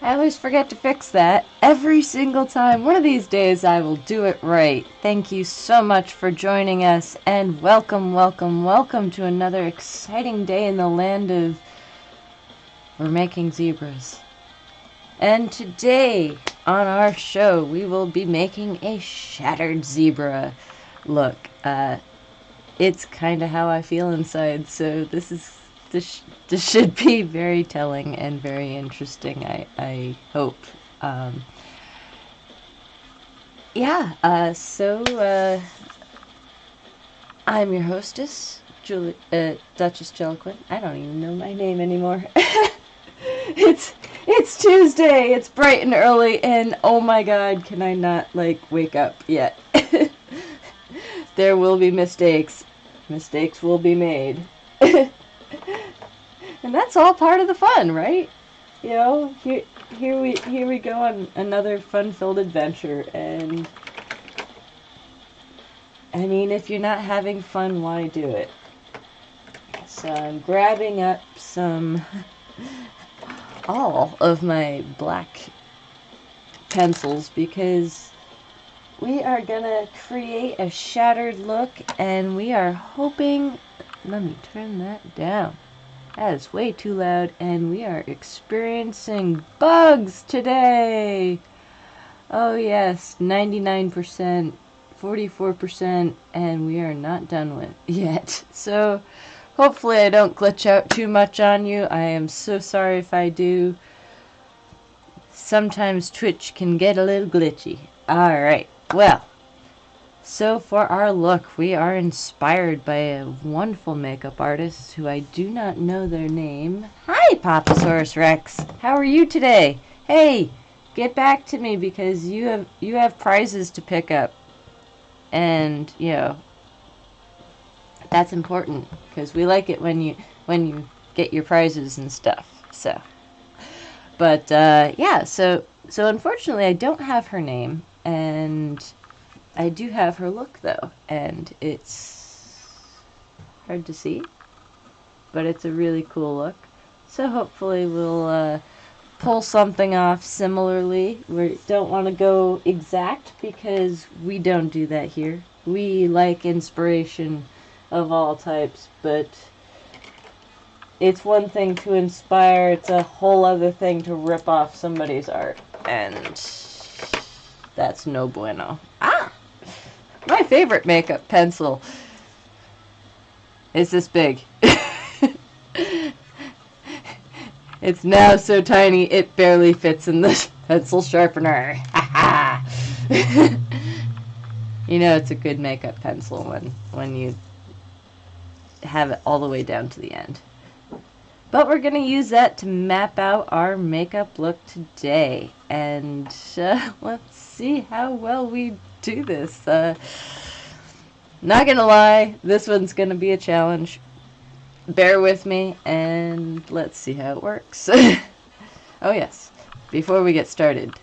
I always forget to fix that every single time. One of these days I will do it right. Thank you so much for joining us, and welcome, welcome, welcome to another exciting day in the land of We're Making Zebras. And today on our show we will be making a shattered zebra. Look, it's kind of how I feel inside, so this should be very telling and very interesting, I hope. I'm your hostess, Duchess Jeliquin. I don't even know my name anymore. It's Tuesday, it's bright and early, and oh my god, can I not, wake up yet? There will be mistakes. Mistakes will be made. And that's all part of the fun, right? You know, here we go on another fun-filled adventure, and I mean, if you're not having fun, why do it? So I'm grabbing up all of my black pencils because we are gonna create a shattered look, and we are hoping, let me turn that down. That is way too loud, and we are experiencing bugs today. Oh yes, 99%, 44%, and we are not done with yet. So hopefully I don't glitch out too much on you. I am so sorry if I do. Sometimes Twitch can get a little glitchy. Alright, well, so for our look, we are inspired by a wonderful makeup artist who I do not know their name. Hi, Papasaurus Rex. How are you today? Hey, get back to me because you have prizes to pick up. And, you know, that's important because we like it when you get your prizes and stuff. So, but yeah, so unfortunately I don't have her name, and I do have her look, though, and it's hard to see, but it's a really cool look. So hopefully we'll pull something off similarly. We don't want to go exact because we don't do that here. We like inspiration of all types, but it's one thing to inspire, it's a whole other thing to rip off somebody's art, and that's no bueno. My favorite makeup pencil is this big. It's now so tiny it barely fits in this pencil sharpener. You know it's a good makeup pencil when you have it all the way down to the end. But we're going to use that to map out our makeup look today. And let's see how well we do this. Not gonna lie, this one's gonna be a challenge. Bear with me, and let's see how it works. Oh yes, before we get started,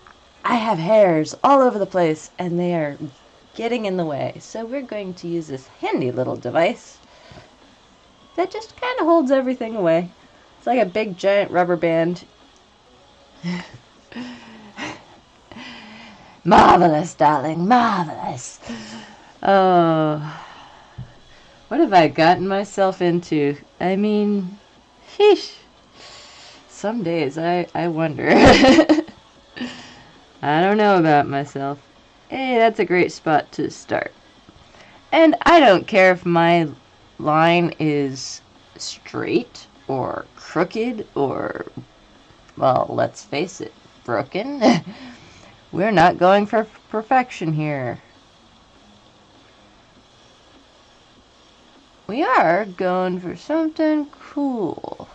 I have hairs all over the place, and they are getting in the way. So we're going to use this handy little device that just kind of holds everything away. It's like a big giant rubber band. Marvelous, darling, marvelous. Oh, what have I gotten myself into? I mean, sheesh. Some days I wonder. I don't know about myself. Hey, that's a great spot to start. And I don't care if my line is straight or crooked or, well, let's face it, broken. We're not going for perfection here. We are going for something cool.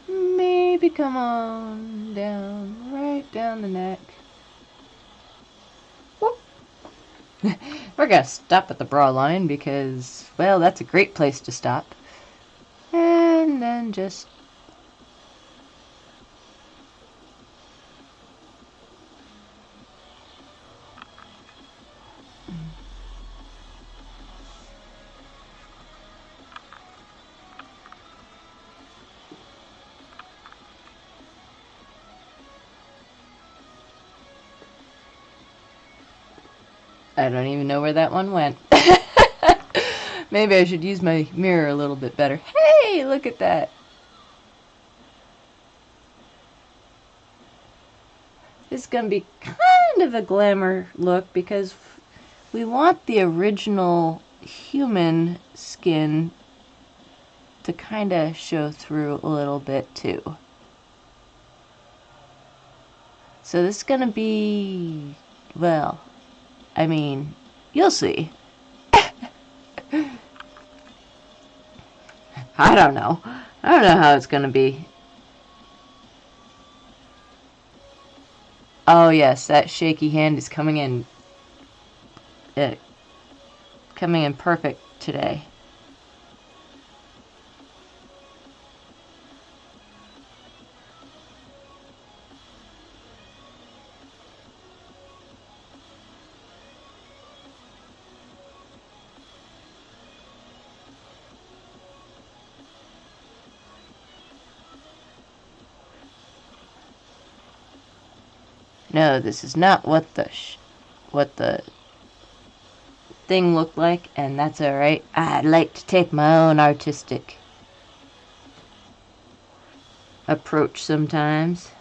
Maybe come on down, right down the neck. Whoop. We're gonna stop at the bra line because, well, that's a great place to stop. And then just I don't even know where that one went. Maybe I should use my mirror a little bit better. Hey, look at that. This is going to be kind of a glamour look because we want the original human skin to kind of show through a little bit too. So this is going to be, well, I mean, you'll see. I don't know. I don't know how it's going to be. Oh yes, that shaky hand is coming in. Coming in perfect today. No, this is not what the thing looked like, and that's alright. I'd like to take my own artistic approach sometimes.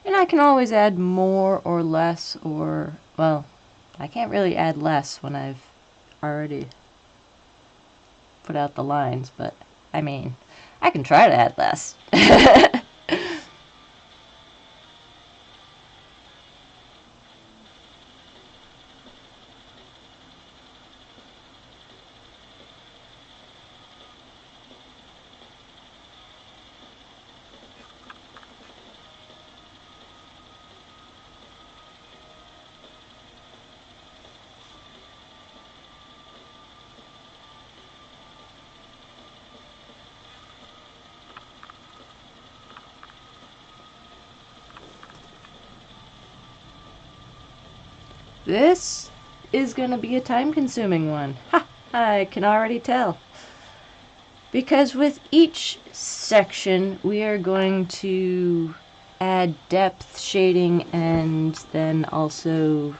And I can always add more or less, or, well, I can't really add less when I've already put out the lines, but, I mean, I can try to add less. This is going to be a time-consuming one. Ha! I can already tell. Because with each section, we are going to add depth shading and then also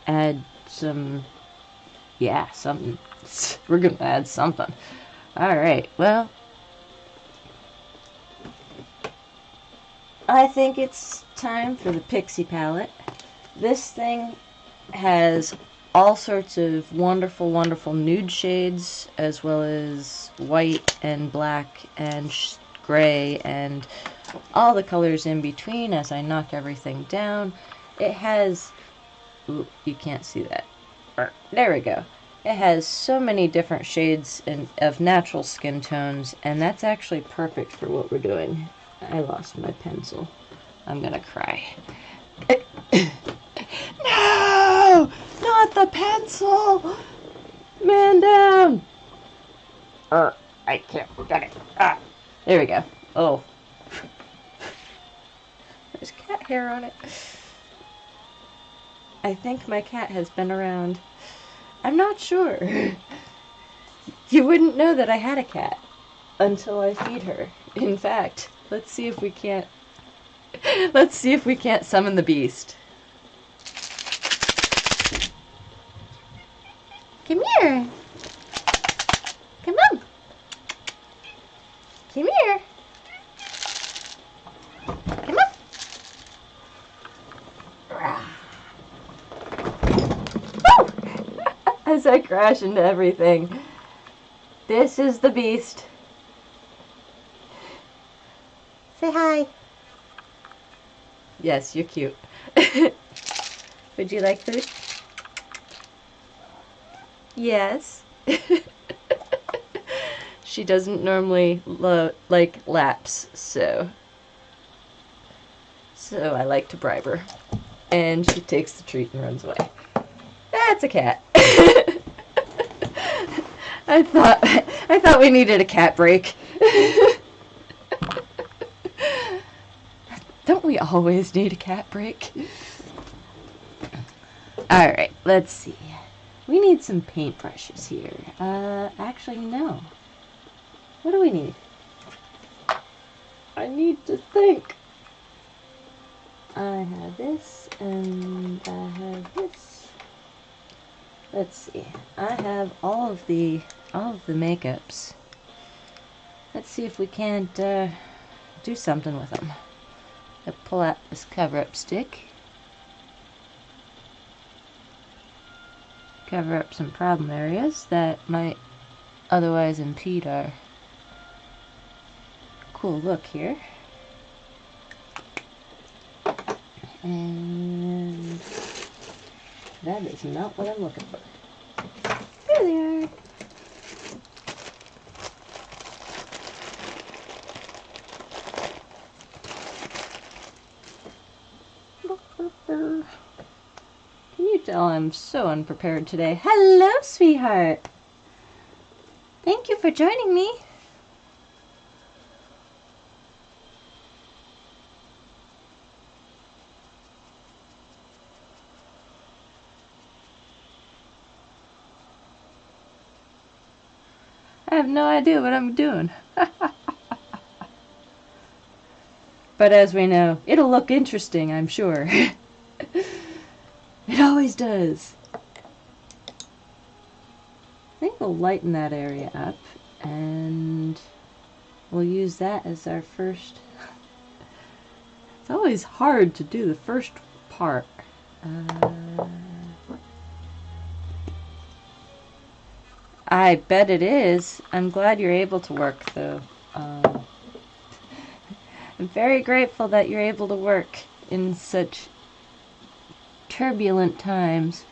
add some, yeah, something. We're going to add something. Alright, well, I think it's time for the Pixie palette. This thing has all sorts of wonderful, wonderful nude shades, as well as white and black and gray and all the colors in between as I knock everything down. It has, ooh, you can't see that. There we go. It has so many different shades of natural skin tones, and that's actually perfect for what we're doing. I lost my pencil. I'm gonna cry. No! Not the pencil! Man down! I can't get it. There we go. Oh. There's cat hair on it. I think my cat has been around. I'm not sure. You wouldn't know that I had a cat until I feed her. In fact, let's see if we can't summon the beast. Come here. Come on. Come here. Come on. As I crash into everything. This is the beast. Say hi. Yes, you're cute. Would you like food? Yes. She doesn't normally like laps, so I like to bribe her. And she takes the treat and runs away. That's a cat. I thought we needed a cat break. Don't we always need a cat break? Alright, let's see. We need some paintbrushes here. Actually, no. What do we need? I need to think. I have this, and I have this. Let's see. I have all of the makeups. Let's see if we can't do something with them. I'll pull out this cover-up stick. Cover up some problem areas that might otherwise impede our cool look here. And that is not what I'm looking for. There they are. Can you tell I'm so unprepared today? Hello, sweetheart. Thank you for joining me. I have no idea what I'm doing. But as we know, it'll look interesting, I'm sure. It always does. I think we'll lighten that area up, and we'll use that as our first. It's always hard to do the first part. I bet it is. I'm glad you're able to work, though. I'm very grateful that you're able to work in such turbulent times.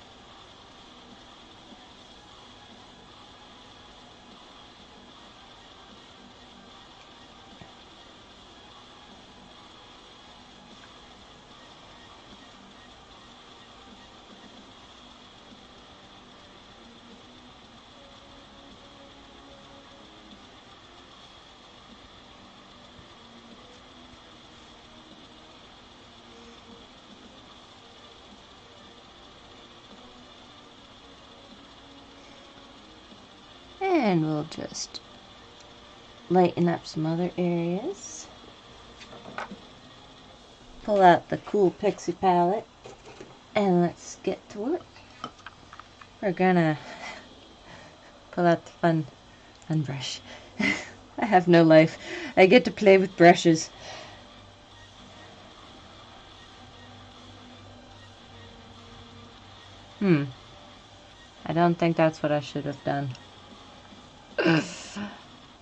And we'll just lighten up some other areas. Pull out the cool Pixie palette and let's get to work. We're gonna pull out the fun brush. I have no life. I get to play with brushes. I don't think that's what I should have done.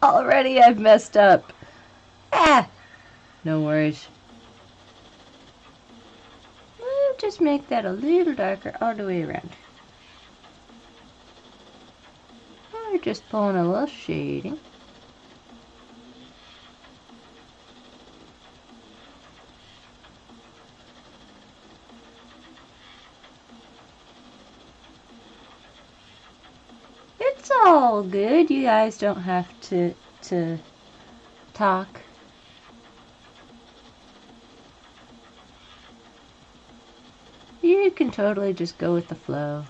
Already I've messed up. No worries. We'll just make that a little darker all the way around. We're just pulling a little shading. It's all good. You guys don't have to talk. You can totally just go with the flow.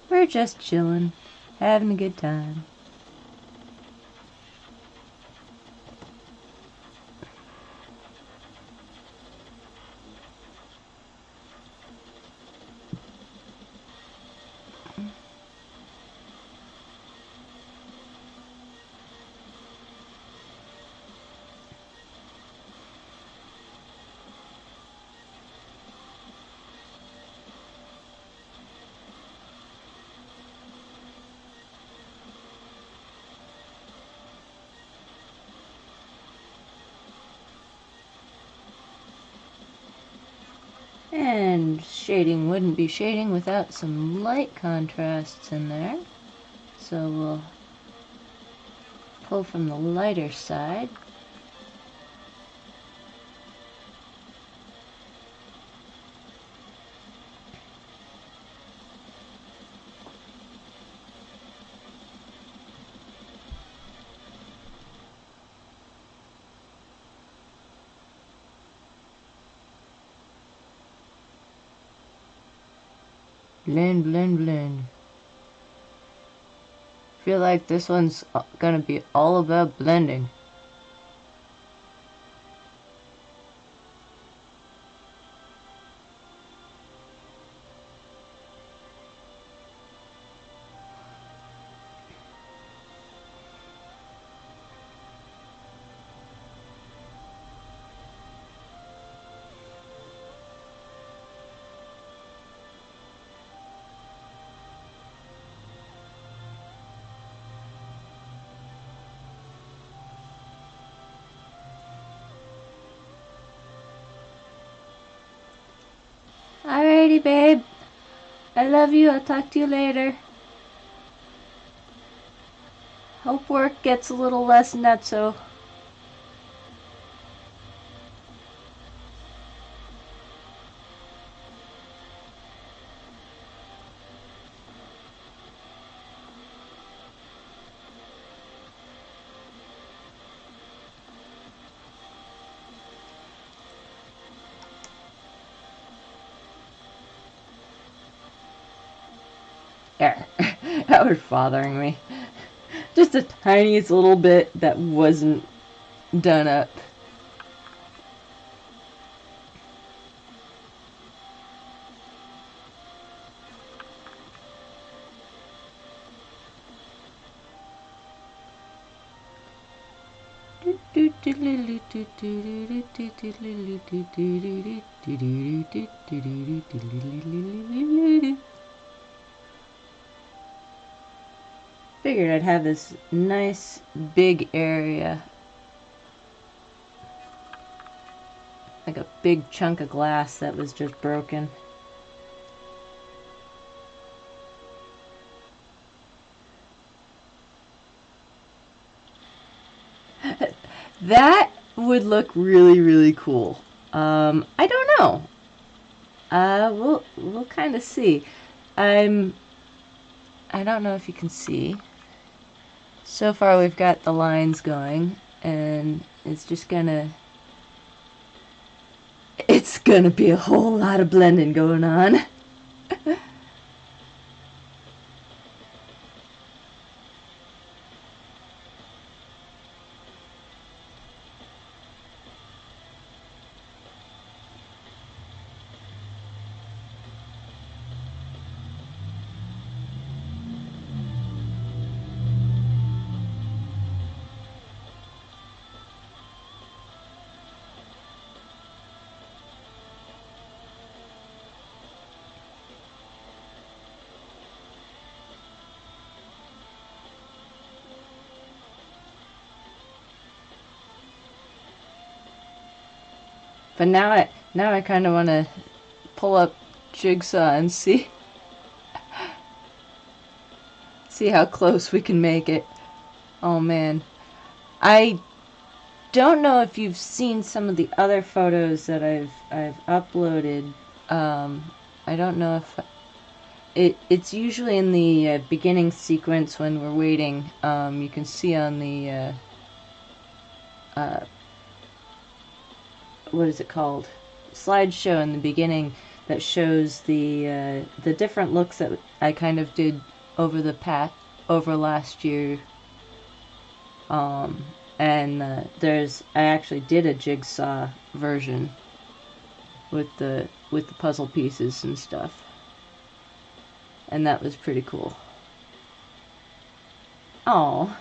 We're just chilling, having a good time. And shading wouldn't be shading without some light contrasts in there. So we'll pull from the lighter side. Blend, blend, blend. Feel like this one's gonna be all about blending. Alrighty, babe. I love you. I'll talk to you later. Hope work gets a little less nutso. There. That was bothering me. Just the tiniest little bit that wasn't done up. Figured I'd have this nice big area, like a big chunk of glass that was just broken. That would look really, really cool. I don't know. We'll kind of see. I don't know if you can see. So far we've got the lines going, and it's gonna be a whole lot of blending going on. But now I kind of want to pull up Jigsaw and see how close we can make it. Oh man. I don't know if you've seen some of the other photos that I've uploaded. I don't know if it's usually in the beginning sequence when we're waiting. You can see on the what is it called? Slideshow in the beginning that shows the different looks that I kind of did over last year. And I actually did a Jigsaw version with the puzzle pieces and stuff, and that was pretty cool. Oh,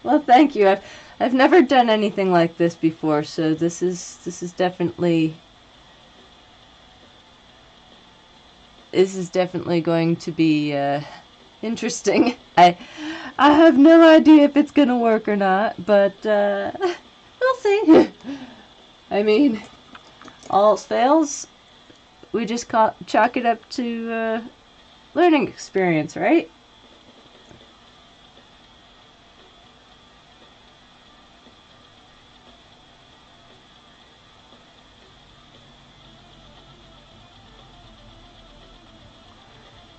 well, thank you. I've never done anything like this before, so this is definitely going to be interesting. I have no idea if it's gonna work or not, but we'll see. I mean, all else fails, we just chalk it up to learning experience, right?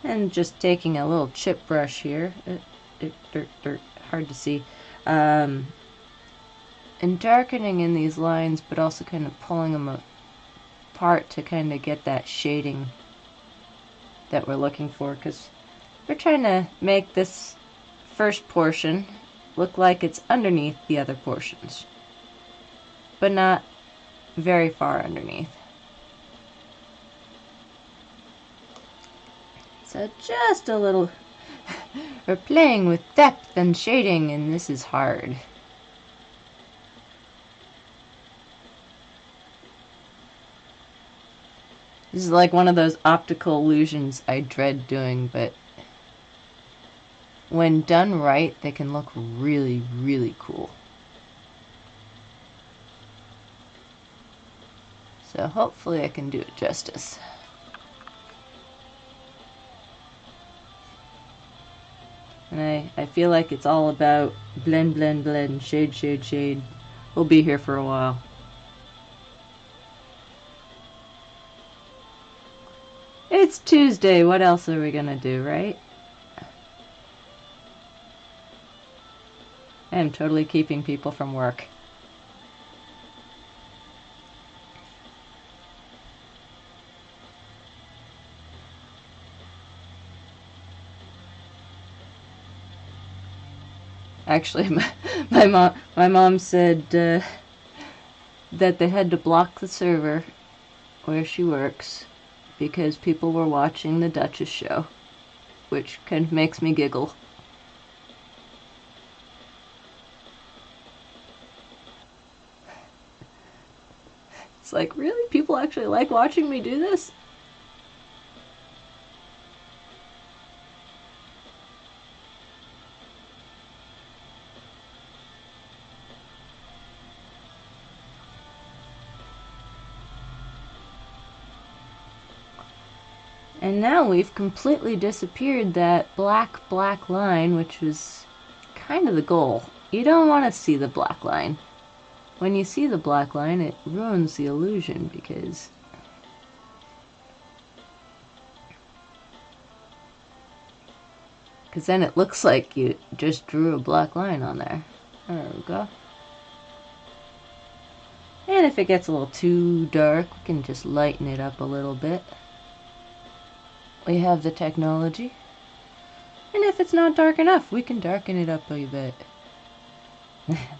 And just taking a little chip brush here, hard to see, and darkening in these lines, but also kind of pulling them apart to kind of get that shading. that we're looking for, because we're trying to make this first portion look like it's underneath the other portions, but not very far underneath. So just a little, we're playing with depth and shading, and this is hard. This is like one of those optical illusions I dread doing, but when done right, they can look really, really cool. So hopefully I can do it justice. And I feel like it's all about blend, blend, blend, shade, shade, shade. We'll be here for a while. It's Tuesday, what else are we gonna do, right? I am totally keeping people from work. Actually, my mom said that they had to block the server where she works because people were watching the Duchess show, which kind of makes me giggle. It's like, really? People actually like watching me do this? And now we've completely disappeared that black line, which was kind of the goal. You don't want to see the black line. When you see the black line, it ruins the illusion because then it looks like you just drew a black line on there. There we go. And if it gets a little too dark, we can just lighten it up a little bit. We have the technology. And if it's not dark enough, we can darken it up a bit.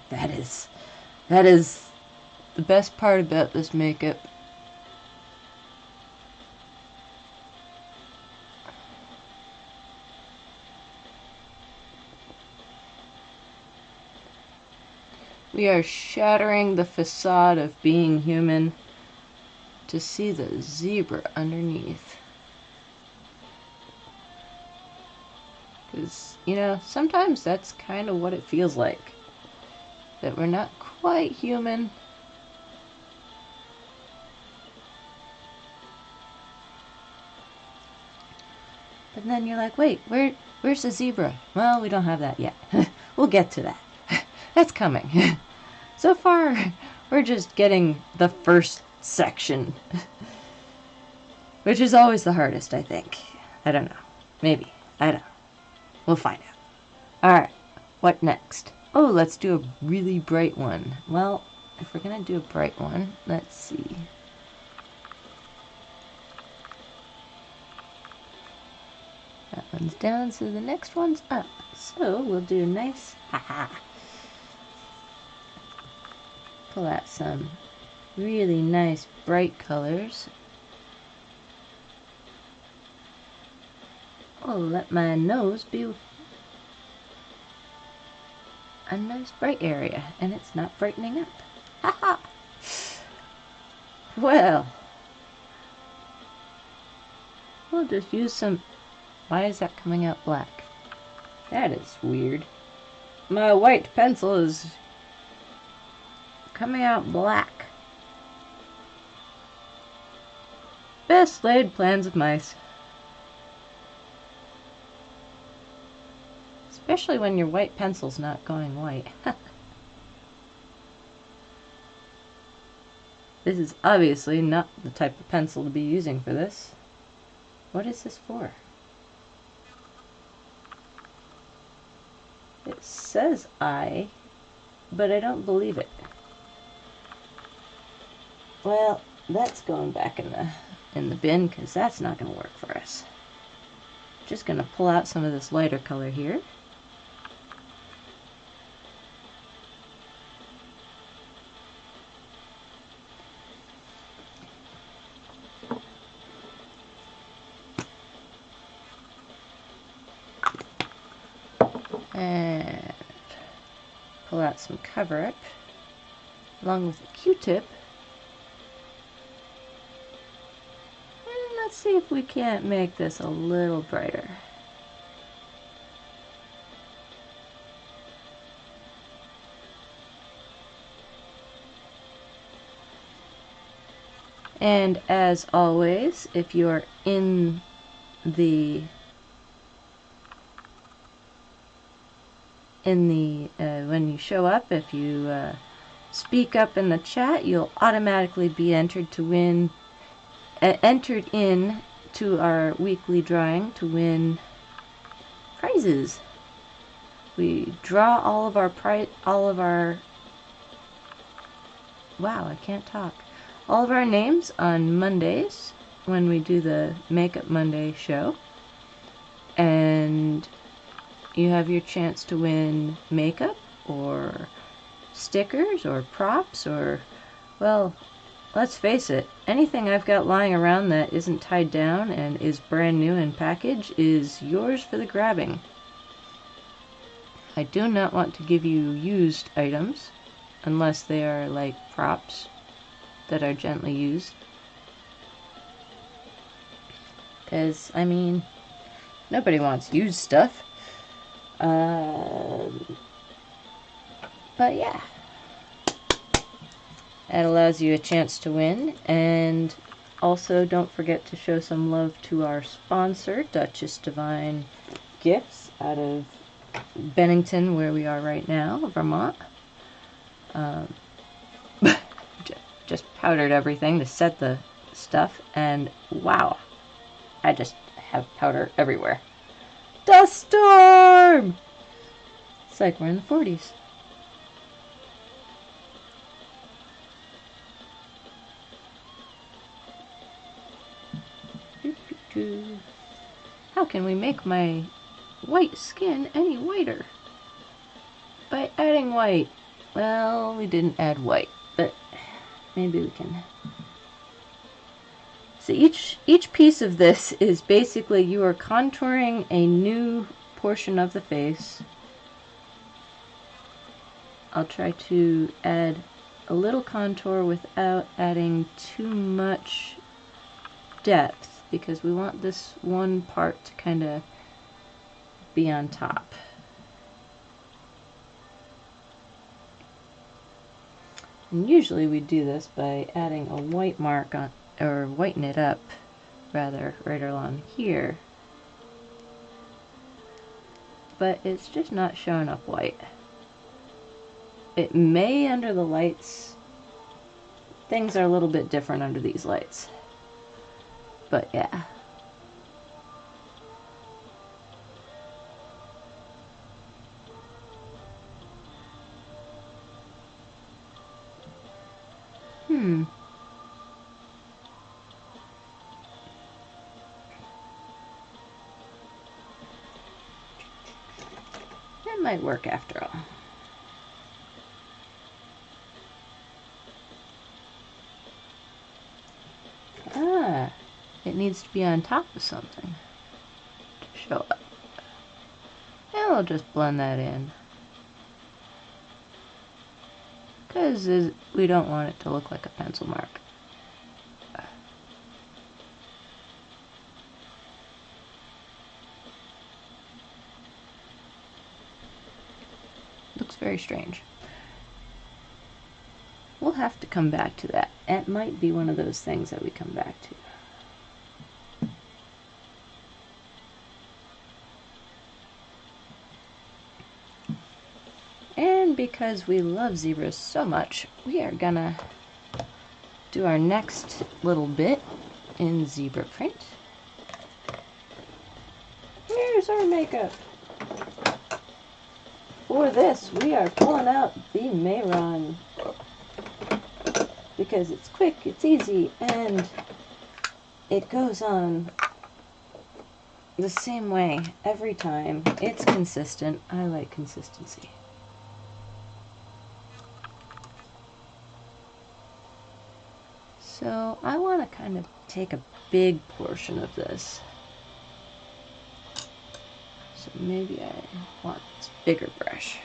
That is the best part about this makeup. We are shattering the facade of being human to see the zebra underneath. Because, you know, sometimes that's kind of what it feels like. That we're not quite human. But then you're like, wait, where's the zebra? Well, we don't have that yet. We'll get to that. That's coming. So far, we're just getting the first section. Which is always the hardest, I think. I don't know. Maybe. I don't know. We'll find out. Alright, what next? Oh, let's do a really bright one. Well, if we're gonna do a bright one, let's see. That one's down, so the next one's up. So we'll do nice, haha. Pull out some really nice bright colors. Oh, let my nose be a nice bright area, and it's not brightening up. Haha! Well, we'll just use some... Why is that coming out black? That is weird. My white pencil is coming out black. Best laid plans of mice. Especially when your white pencil's not going white. This is obviously not the type of pencil to be using for this. What is this for? It says I, but I don't believe it. Well, that's going back in the bin, because that's not going to work for us. Just going to pull out some of this lighter color here. And pull out some cover-up along with a Q-tip. And let's see if we can't make this a little brighter. And as always, if you are in the when you show up, if you speak up in the chat, you'll automatically be entered to win, entered in to our weekly drawing to win prizes. We draw all of our wow, I can't talk. All of our names on Mondays when we do the Makeup Monday show, and you have your chance to win makeup or stickers or props or, well, let's face it, anything I've got lying around that isn't tied down and is brand new in package is yours for the grabbing. I do not want to give you used items unless they are like props that are gently used. Because, I mean, nobody wants used stuff. But yeah, that allows you a chance to win. And also don't forget to show some love to our sponsor, Duchess Divine Gifts, out of Bennington, where we are right now, Vermont. Just powdered everything to set the stuff, and wow, I just have powder everywhere. Dust storm! It's like we're in the 40s. How can we make my white skin any whiter? By adding white. Well, we didn't add white, but maybe we can. So each piece of this is basically you are contouring a new portion of the face. I'll try to add a little contour without adding too much depth, because we want this one part to kind of be on top. And usually we do this by adding a white mark on, or whiten it up rather, right along here. But it's just not showing up white. It may under the lights. Things are a little bit different under these lights. But yeah. That might work after all. Ah, it needs to be on top of something to show up. And we'll just blend that in, because we don't want it to look like a pencil mark. Looks very strange. We'll have to come back to that. It might be one of those things that we come back to. And because we love zebras so much, we are gonna do our next little bit in zebra print. Here's our makeup. For this, we are pulling out the Mehron, because it's quick, it's easy, and it goes on the same way every time. It's consistent. I like consistency. So I want to kind of take a big portion of this. So maybe I want this bigger brush.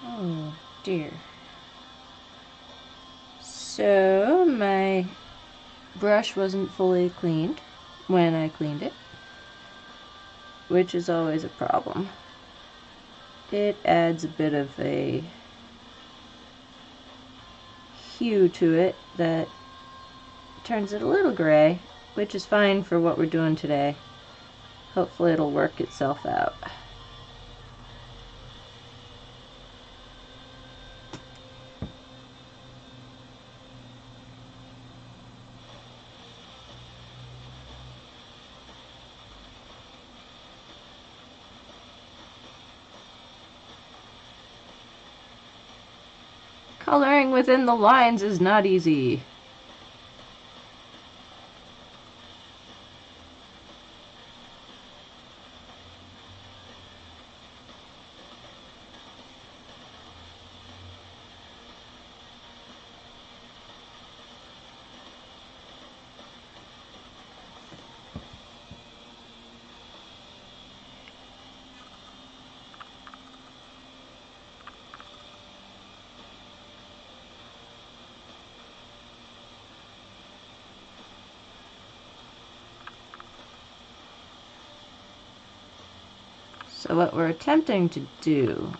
Oh dear. So my brush wasn't fully cleaned when I cleaned it, which is always a problem. It adds a bit of a hue to it that turns it a little gray, which is fine for what we're doing today. Hopefully it'll work itself out. Coloring within the lines is not easy. So what we're attempting to do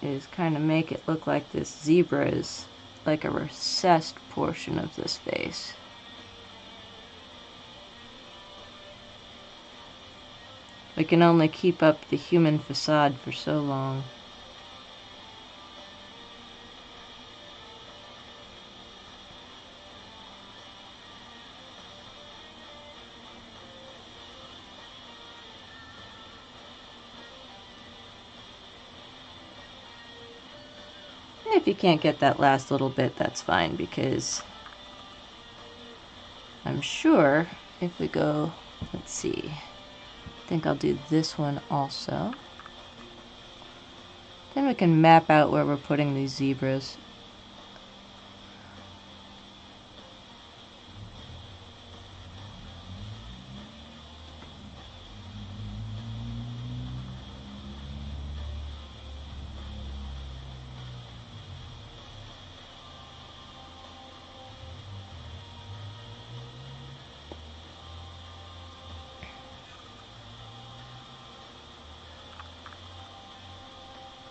is kind of make it look like this zebra is like a recessed portion of this face. We can only keep up the human facade for so long. If you can't get that last little bit, that's fine, because I'm sure if we go, let's see, I think I'll do this one also. Then we can map out where we're putting these zebras.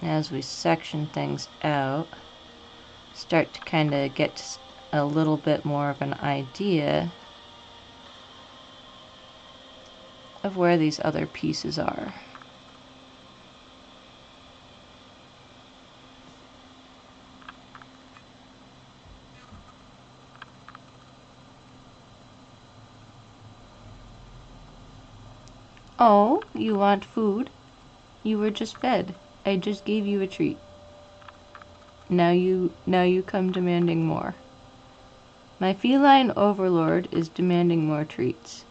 As we section things out, start to kind of get a little bit more of an idea of where these other pieces are. Oh, you want food? You were just fed. I just gave you a treat. Now you come demanding more. My feline overlord is demanding more treats.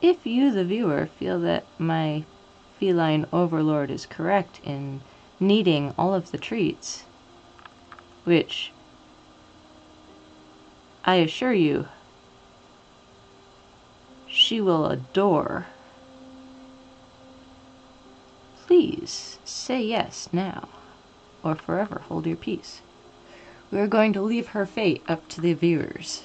If you, the viewer, feel that my feline overlord is correct in needing all of the treats, which I assure you she will adore, please say yes now, or forever hold your peace. We are going to leave her fate up to the viewers.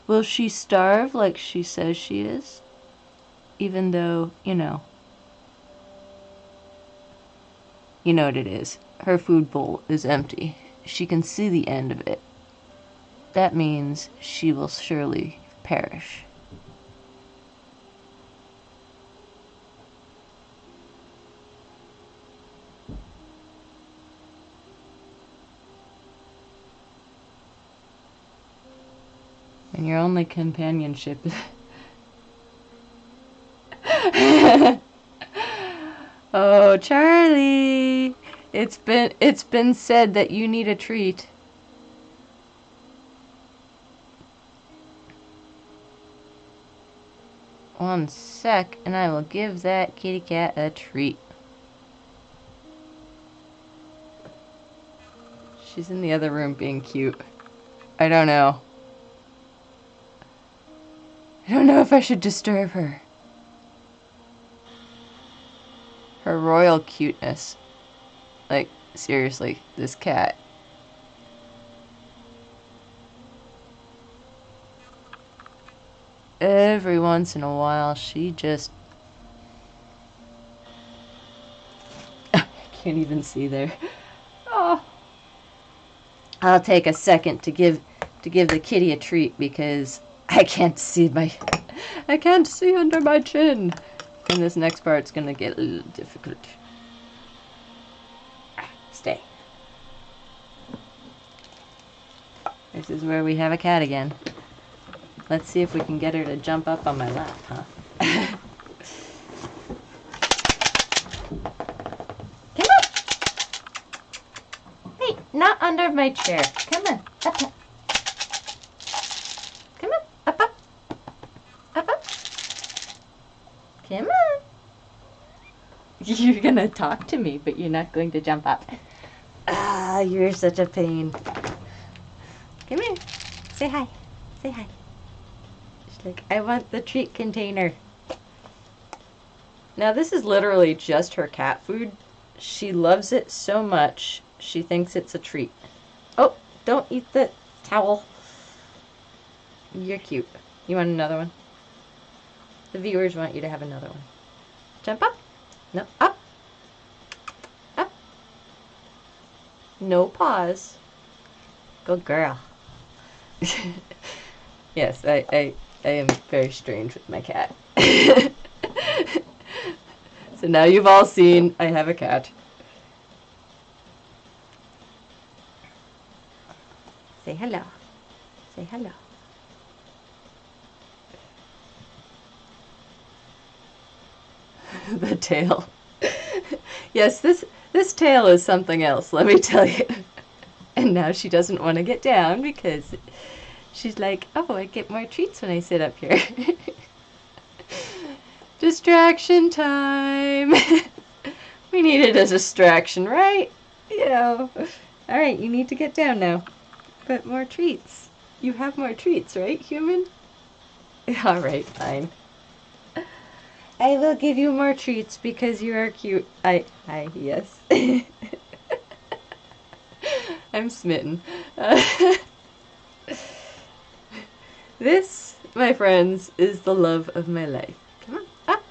Will she starve like she says she is? Even though, you know what it is. Her food bowl is empty. She can see the end of it. That means she will surely perish. And your only companionship is Oh, Charlie! It's been said that you need a treat. One sec, and I will give that kitty cat a treat. She's in the other room being cute. I don't know. I don't know if I should disturb her. Her royal cuteness. Like, seriously, this cat. Every once in a while, she just... I can't even see there. Oh. I'll take a second to give the kitty a treat because I can't see under my chin. And this next part's gonna get a little difficult. Stay. This is where we have a cat again. Let's see if we can get her to jump up on my lap, huh? Come on! Hey, not under my chair. Come on, up, up. Come on, up, up. Up, up. Come on. You're gonna talk to me, but you're not going to jump up. Ah, you're such a pain. Come here. Say hi. Say hi. She's like, I want the treat container. Now this is literally just her cat food. She loves it so much, she thinks it's a treat. Oh, don't eat the towel. You're cute. You want another one? The viewers want you to have another one. Jump up. No, up. Up. No pause. Good girl. Yes, I am very strange with my cat. So now you've all seen I have a cat. Say hello. Say hello. The tail. Yes, this tail is something else, let me tell you. And now she doesn't want to get down because she's like, oh, I get more treats when I sit up here. Distraction time. We needed a distraction, right? You know. Alright, you need to get down now. But more treats. You have more treats, right, human? Alright, fine. I will give you more treats because you are cute. Yes. I'm smitten. This, my friends, is the love of my life. Come on, up.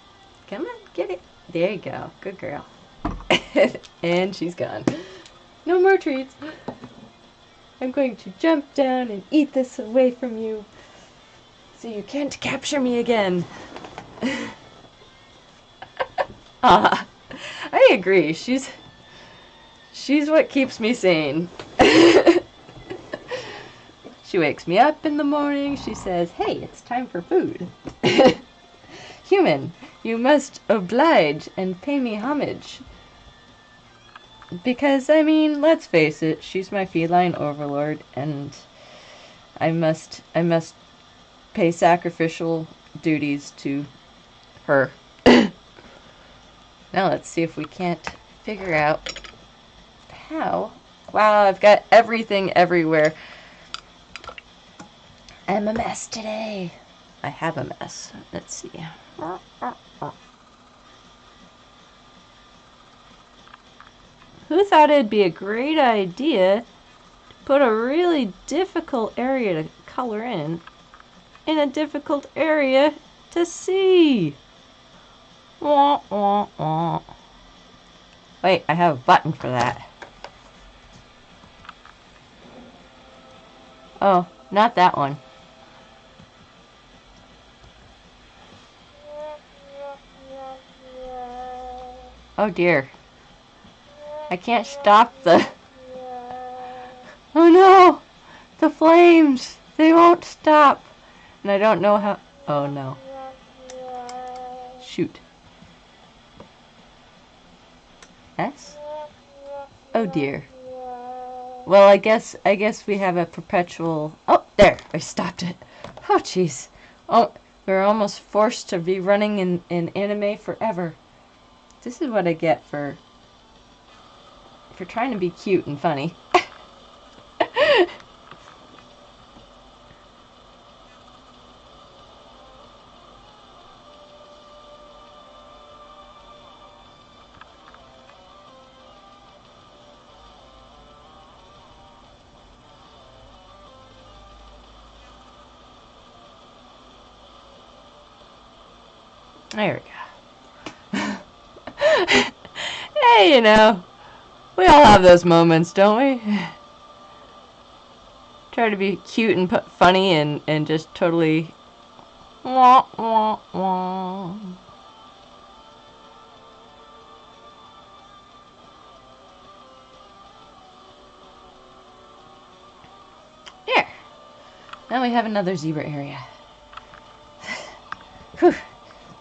Come on, get it. There you go. Good girl. And she's gone. No more treats. I'm going to jump down and eat this away from you so you can't capture me again. Ah, I agree. She's what keeps me sane. She wakes me up in the morning. She says, hey, it's time for food. Human, you must oblige and pay me homage. Because, I mean, let's face it, she's my feline overlord, and I must pay sacrificial duties to her. Now let's see if we can't figure out how. Wow, I've got everything everywhere. I'm a mess today. I have a mess. Let's see. Who thought it'd be a great idea to put a really difficult area to color in a difficult area to see? Wah, wah, wah. Wait, I have a button for that. Oh, not that one. Oh dear. I can't stop the... Oh no! The flames! They won't stop! And I don't know how... Oh no. Shoot. S? Oh dear. Well, I guess we have a perpetual... Oh, there! I stopped it. Oh, jeez. Oh, we're almost forced to be running in anime forever. This is what I get for trying to be cute and funny. There we go. Hey, you know, we all have those moments, don't we? Try to be cute and funny and just totally wah, wah, wah. There. Now we have another zebra area. Whew.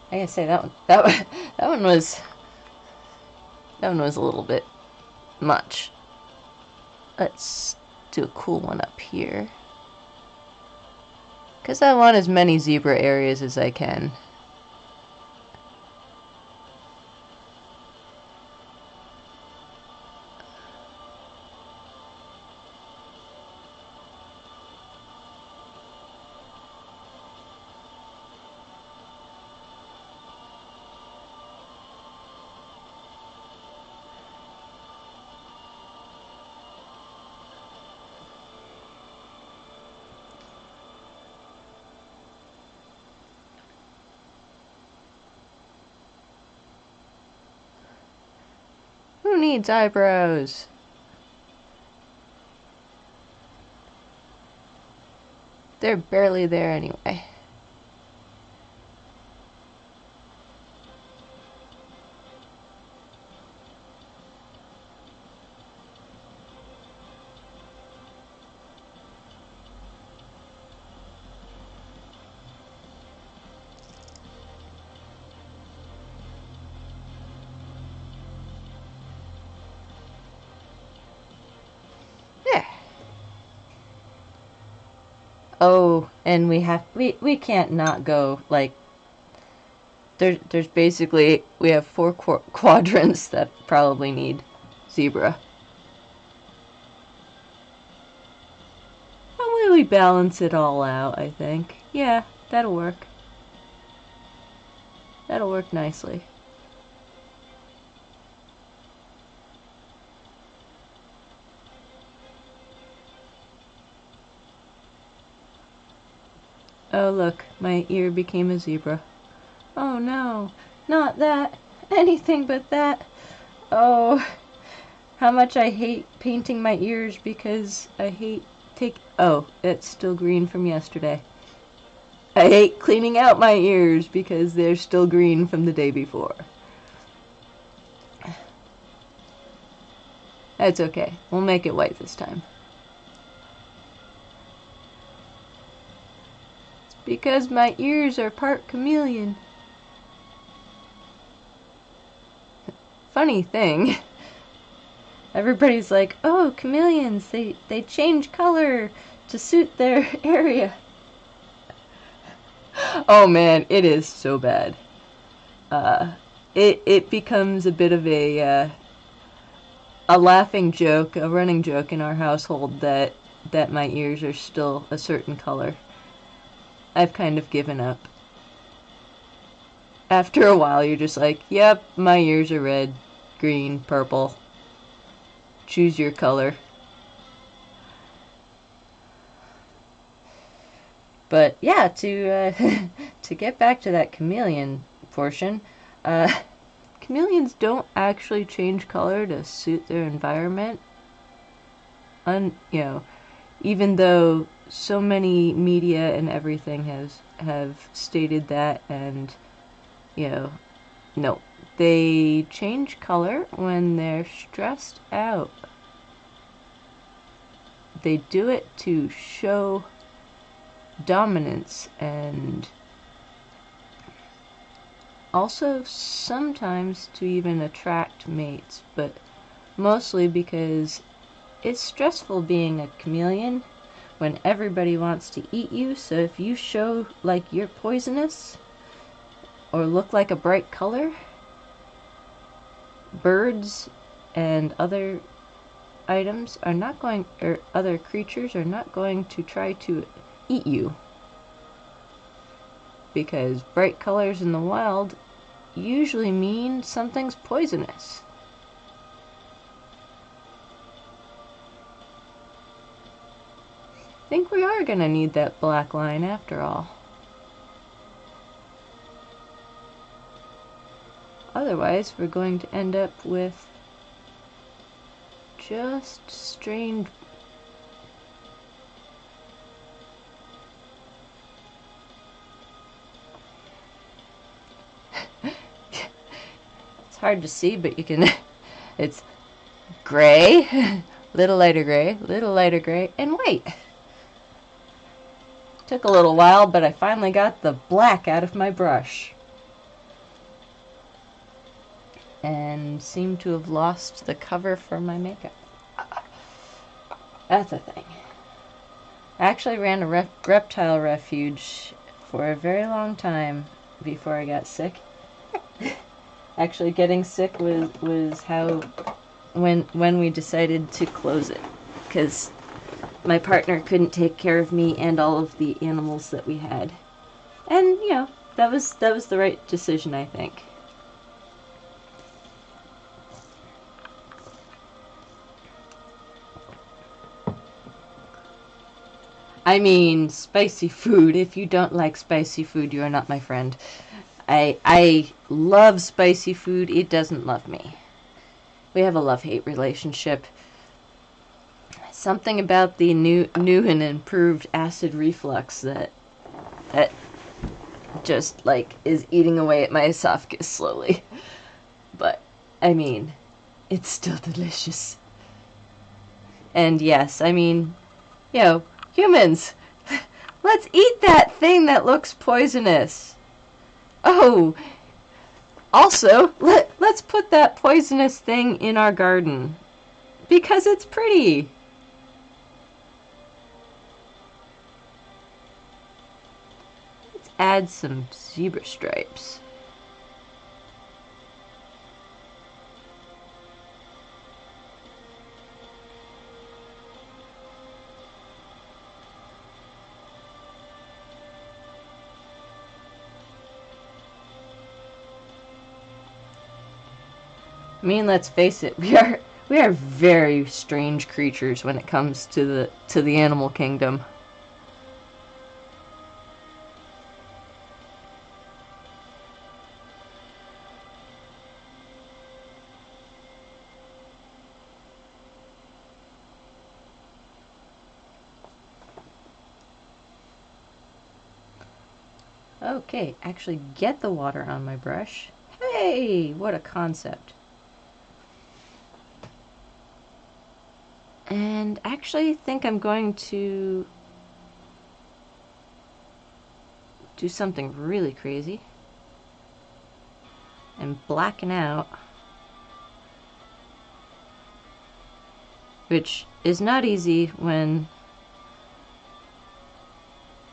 I gotta say that one was a little bit much. Let's do a cool one up here, because I want as many zebra areas as I can. Who needs eyebrows? They're barely there anyway. Oh, and we can't not go, like, there's basically, we have 4 quadrants that probably need zebra. I'll really balance it all out, I think. Yeah, that'll work. That'll work nicely. Oh, look, my ear became a zebra. Oh no, not that. Anything but that. Oh, how much I hate painting my ears because I hate oh, it's still green from yesterday. I hate cleaning out my ears because they're still green from the day before. That's okay. We'll make it white this time. It's because my ears are part chameleon. Funny thing. Everybody's like, oh, chameleons, they change color to suit their area. Oh man, it is so bad. It becomes a bit of a laughing joke, a running joke in our household that my ears are still a certain color. I've kind of given up. After a while, you're just like, yep, my ears are red, green, purple. Choose your color. But yeah, to to get back to that chameleon portion, chameleons don't actually change color to suit their environment. You know, even though so many media and everything have stated that, and you know, no, they change color when they're stressed out. They do it to show dominance and Also, sometimes to even attract mates, but mostly because it's stressful being a chameleon when everybody wants to eat you, so if you show like you're poisonous or look like a bright color, birds and other items are not going, or other creatures are not going to try to eat you. Because bright colors in the wild usually mean something's poisonous. I think we are going to need that black line after all. Otherwise, we're going to end up with just strange. It's hard to see, but you can. It's gray, little lighter gray, and white. Took a little while, but I finally got the black out of my brush. And seem to have lost the cover for my makeup. That's a thing. I actually ran a reptile refuge for a very long time before I got sick. Actually, getting sick was how when we decided to close it, because my partner couldn't take care of me and all of the animals that we had, and you know that was the right decision, I think. I mean, spicy food. If you don't like spicy food, you are not my friend. I love spicy food. It doesn't love me. We have a love-hate relationship. Something about the new and improved acid reflux that just like is eating away at my esophagus slowly. But I mean, it's still delicious. And yes, I mean, you know, humans, let's eat that thing that looks poisonous. Oh, also, let's put that poisonous thing in our garden because it's pretty. Let's add some zebra stripes. I mean, let's face it, we are very strange creatures when it comes to the animal kingdom. Okay, actually get the water on my brush. Hey, what a concept. And actually think I'm going to do something really crazy and blacken out, which is not easy when...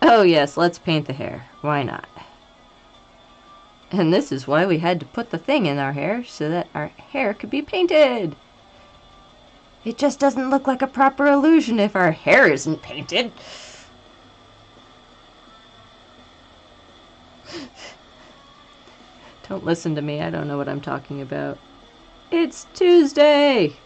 Oh yes, let's paint the hair. Why not? And this is why we had to put the thing in our hair, so that our hair could be painted. It just doesn't look like a proper illusion if our hair isn't painted. Don't listen to me, I don't know what I'm talking about. It's Tuesday!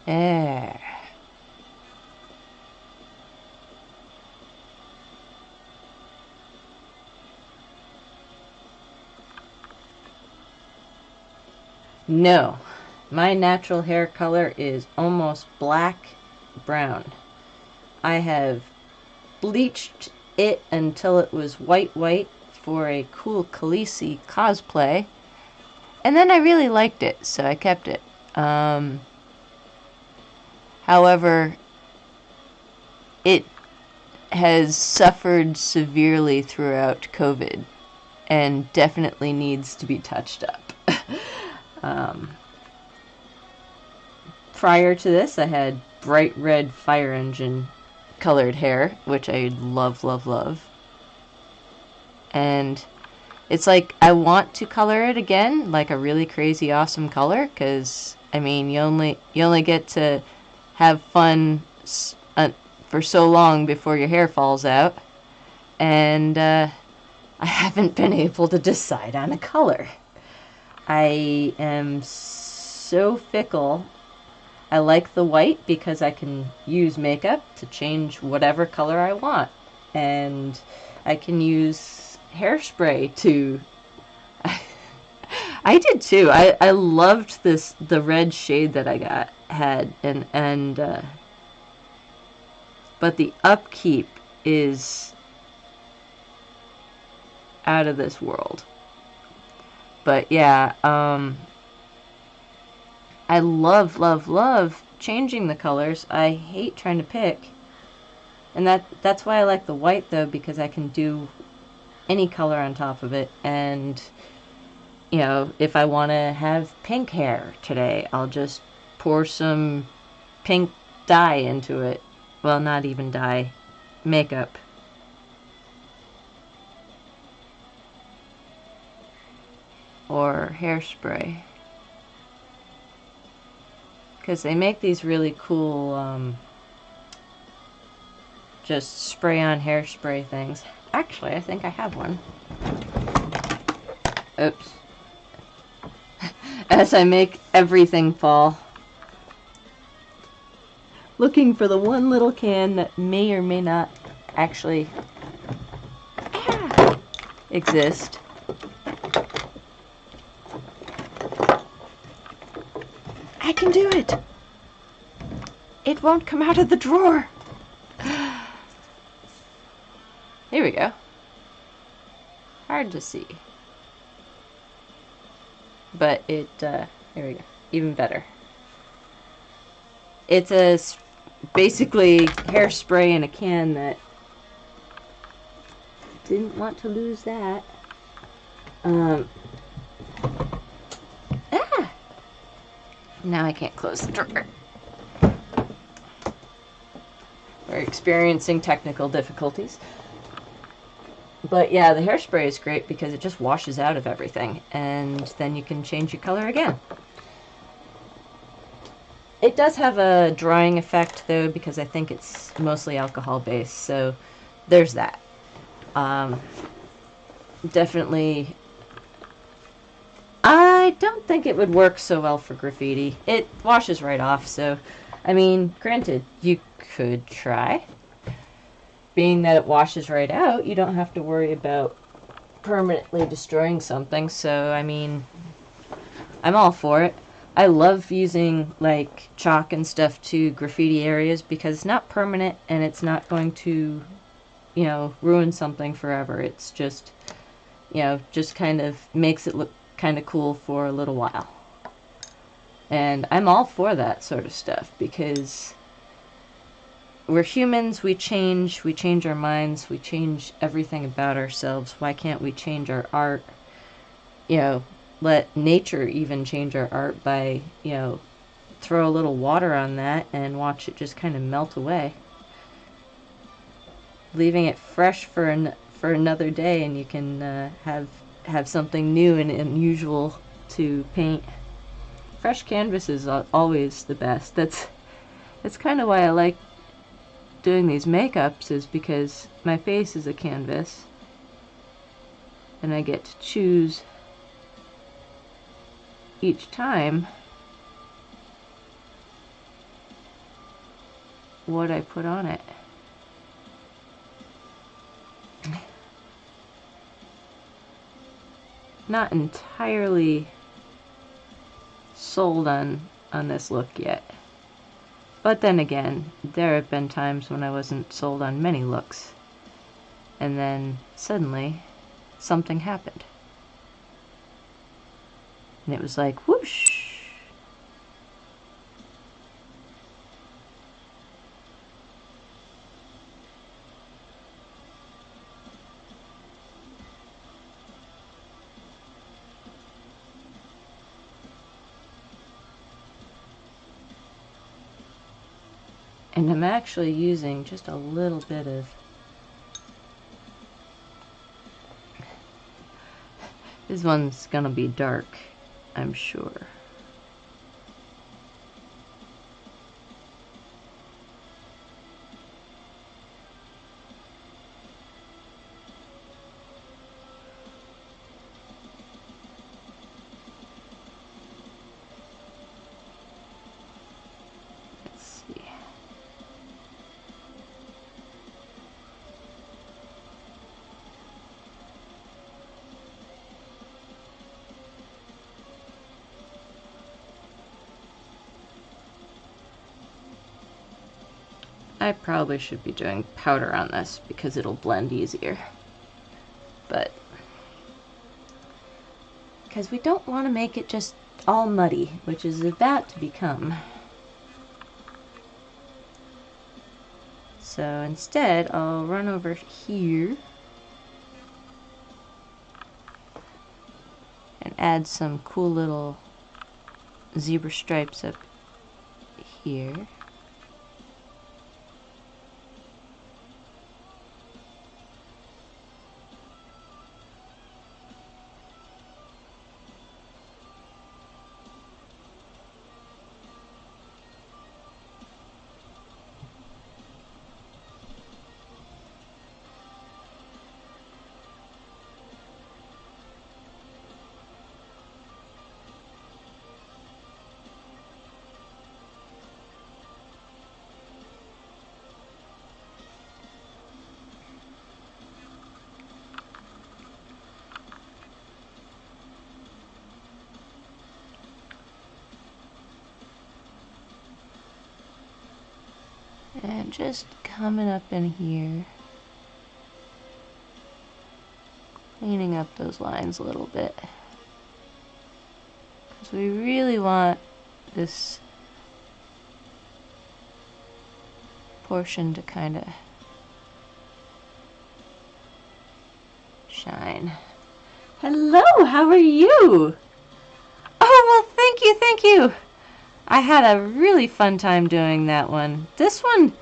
There. No, my natural hair color is almost black brown. I have bleached it until it was white for a cool Khaleesi cosplay, And then I really liked it, so I kept it. However, it has suffered severely throughout COVID and definitely needs to be touched up. Prior to this, I had bright red fire engine colored hair, which I love, love, love. And it's like I want to color it again, like a really crazy awesome color, because I mean, you only get to have fun for so long before your hair falls out, and I haven't been able to decide on a color. I am so fickle. I like the white because I can use makeup to change whatever color I want, and I can use hairspray to I did too. I loved the red shade that I had but the upkeep is out of this world. But yeah, I love, love, love changing the colors. I hate trying to pick. And that's why I like the white, though, because I can do any color on top of it. And, you know, if I want to have pink hair today, I'll just pour some pink dye into it. Well, not even dye. Makeup. Or hairspray. Because they make these really cool, just spray-on hairspray things. Actually, I think I have one. Oops. As I make everything fall. Looking for the one little can that may or may not actually exist. I can do it! It won't come out of the drawer! Here we go. Hard to see. But it, here we go. Even better. It's basically hairspray in a can that didn't want to lose that. Now I can't close the drawer. We're experiencing technical difficulties. But yeah, the hairspray is great because it just washes out of everything, and then you can change your color again. It does have a drying effect, though, because I think it's mostly alcohol-based, so there's that. Definitely, I don't think it would work so well for graffiti. It washes right off, so, I mean, granted, you could try. Being that it washes right out, you don't have to worry about permanently destroying something, so, I mean, I'm all for it. I love using, like, chalk and stuff to graffiti areas because it's not permanent and it's not going to, you know, ruin something forever. It's just, you know, just kind of makes it look kind of cool for a little while. And I'm all for that sort of stuff because we're humans, we change our minds, we change everything about ourselves. Why can't we change our art? You know, let nature even change our art by, you know, throw a little water on that and watch it just kind of melt away. Leaving it fresh for another day, and you can have something new and unusual to paint. Fresh canvas is always the best. That's kind of why I like doing these makeups, is because my face is a canvas and I get to choose each time what I put on it. Not entirely sold on this look yet. But then again, there have been times when I wasn't sold on many looks. And then, suddenly, something happened. And it was like, whoosh. And I'm actually using just a little bit of this one's gonna be dark, I'm sure. Let's see. I probably should be doing powder on this because it'll blend easier. But because we don't want to make it just all muddy, which is about to become. So instead, I'll run over here and add some cool little zebra stripes up here. And just coming up in here, cleaning up those lines a little bit. Because we really want this portion to kind of shine. Hello, how are you? Oh, well, thank you, thank you. I had a really fun time doing that one. This one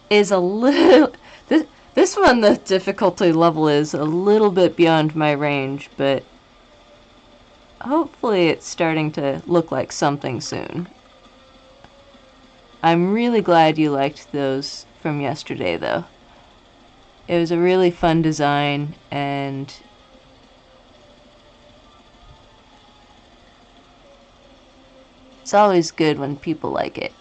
is a little... This one, the difficulty level is a little bit beyond my range, but hopefully it's starting to look like something soon. I'm really glad you liked those from yesterday, though. It was a really fun design, and it's always good when people like it.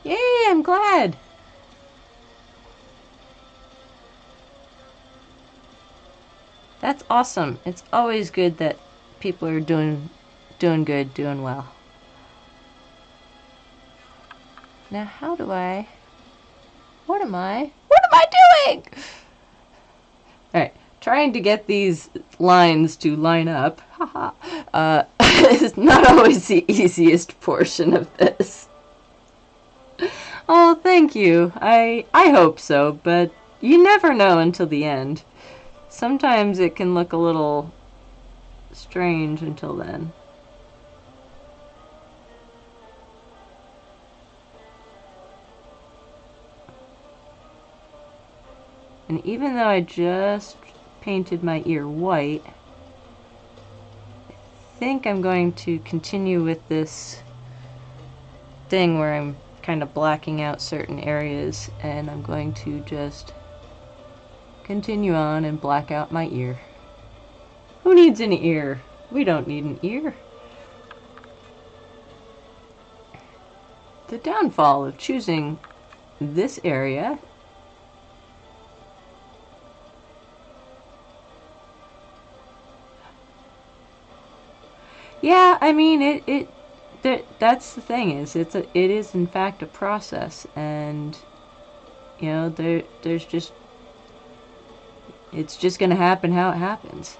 Yay, I'm glad! That's awesome. It's always good that people are doing good, doing well. Now how do I... What am I doing? Alright, trying to get these lines to line up. Haha. Is not always the easiest portion of this. Oh, thank you. I hope so, but you never know until the end. Sometimes it can look a little strange until then. And even though I just painted my ear white, I think I'm going to continue with this thing where I'm kind of blacking out certain areas, and I'm going to just continue on and black out my ear. Who needs an ear? We don't need an ear. The downfall of choosing this area Yeah, I mean that's the thing is it is in fact a process, and you know there's just it's just gonna happen how it happens.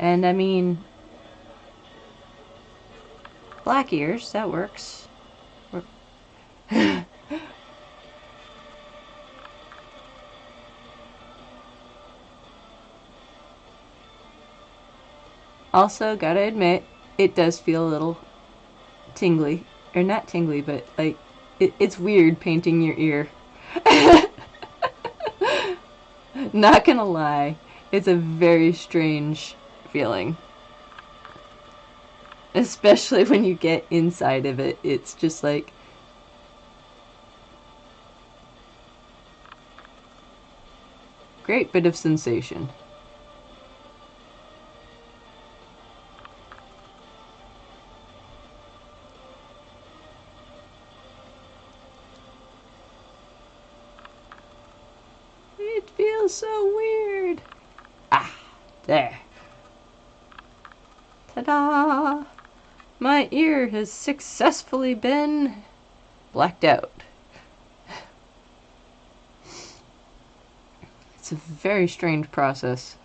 And I mean, black ears, that works. Also, gotta admit, it does feel a little tingly. Or not tingly, but like, it's weird painting your ear. Not gonna lie, it's a very strange feeling. Especially when you get inside of it, it's just like, great bit of sensation. It feels so weird. Ah, there. Ta-da! My ear has successfully been blacked out. It's a very strange process.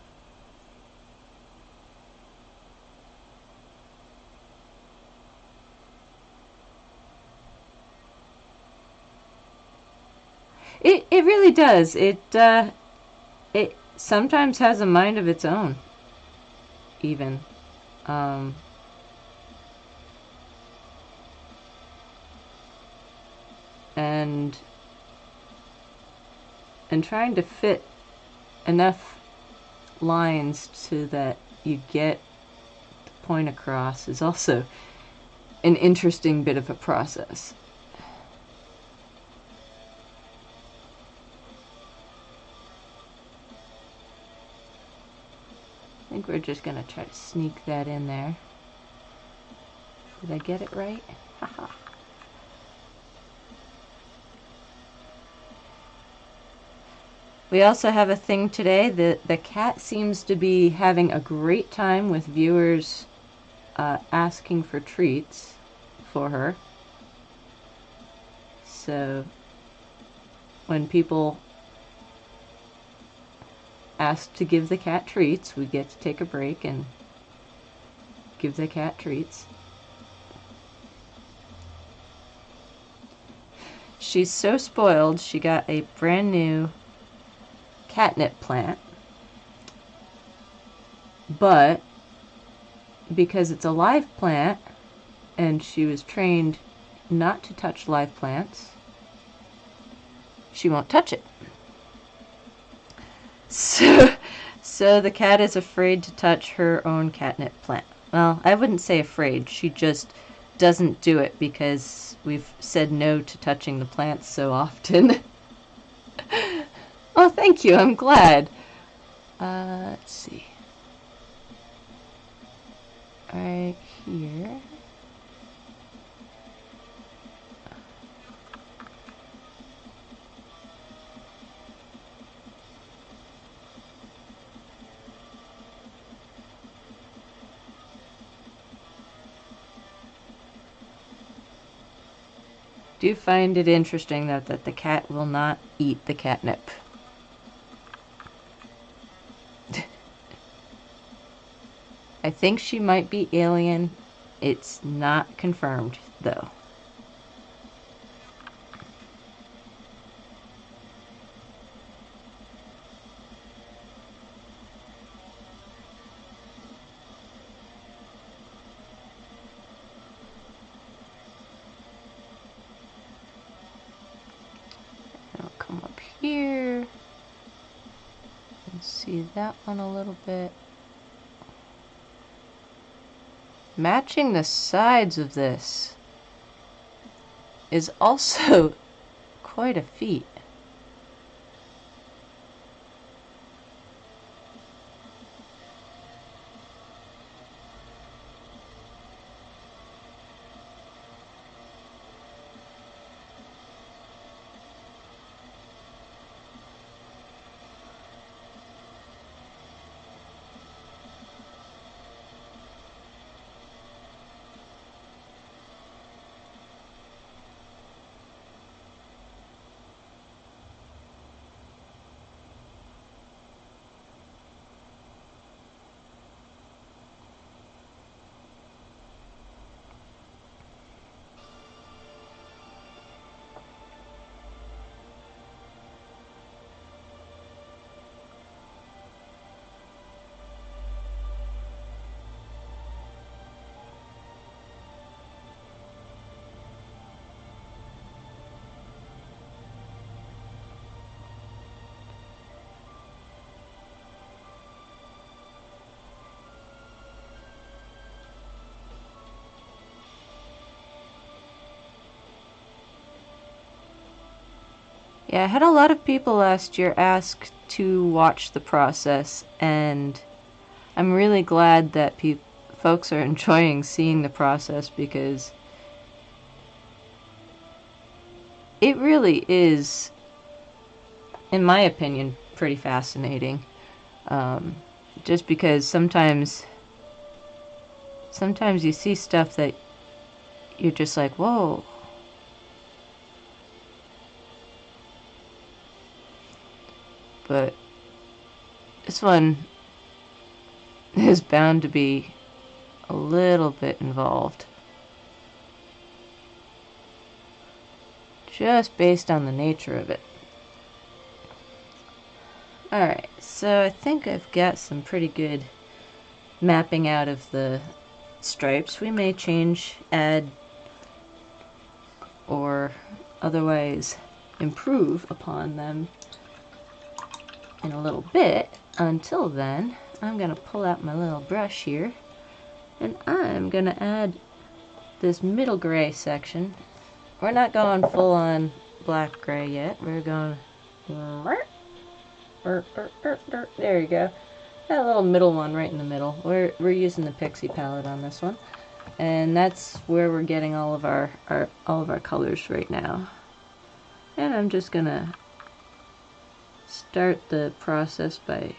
It really does. It sometimes has a mind of its own, even. Um, and trying to fit enough lines so that you get the point across is also an interesting bit of a process. I think we're just gonna try to sneak that in there. Did I get it right? Haha. We also have a thing today that the cat seems to be having a great time with viewers asking for treats for her. So when people ask to give the cat treats, we get to take a break and give the cat treats. She's so spoiled, she got a brand new catnip plant, but because it's a live plant and she was trained not to touch live plants, she won't touch it. So the cat is afraid to touch her own catnip plant. Well, I wouldn't say afraid, she just doesn't do it because we've said no to touching the plants so often. Oh, thank you, I'm glad. Let's see. Right here. Do find it interesting that the cat will not eat the catnip. I think she might be alien. It's not confirmed, though. I'll come up here and see that one a little bit. Matching the sides of this is also quite a feat. Yeah, I had a lot of people last year ask to watch the process, and I'm really glad that folks are enjoying seeing the process, because it really is, in my opinion, pretty fascinating. Just because sometimes you see stuff that you're just like, whoa. But this one is bound to be a little bit involved, just based on the nature of it. Alright, so I think I've got some pretty good mapping out of the stripes. We may change, add, or otherwise improve upon them in a little bit. Until then, I'm going to pull out my little brush here, and I'm going to add this middle gray section. We're not going full on black gray yet. We're going... There you go. That little middle one right in the middle. We're using the Pixie palette on this one, and that's where we're getting all of our colors right now. And I'm just gonna start the process by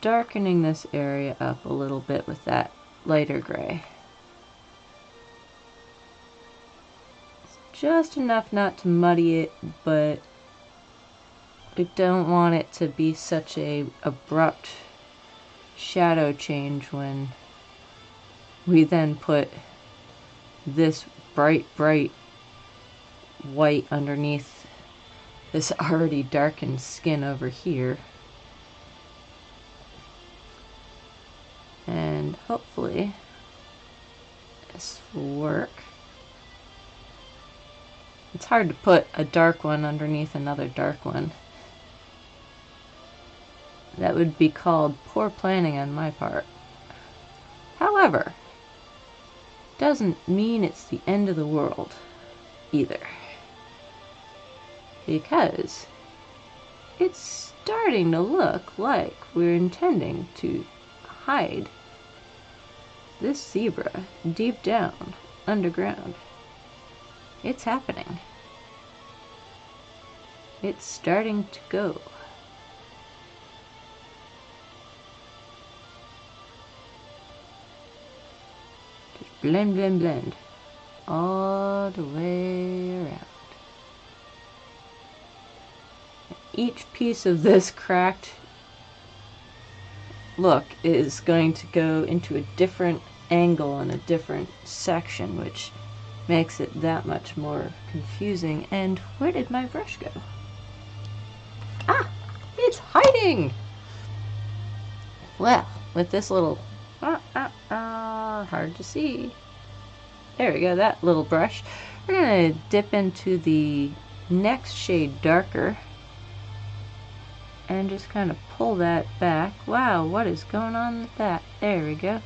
darkening this area up a little bit with that lighter gray. It's just enough not to muddy it, but we don't want it to be such a abrupt shadow change when we then put this bright white underneath this already darkened skin over here. And hopefully this will work. It's hard to put a dark one underneath another dark one. That would be called poor planning on my part. However, doesn't mean it's the end of the world either, because it's starting to look like we're intending to hide this zebra deep down underground. It's happening. It's starting to go. Just blend, blend, blend all the way around. Each piece of this cracked look is going to go into a different angle and a different section, which makes it that much more confusing. And where did my brush go? Ah! It's hiding! Well, with this little... hard to see. There we go, that little brush. We're going to dip into the next shade darker and just kind of pull that back. Wow, what is going on with that? There we go.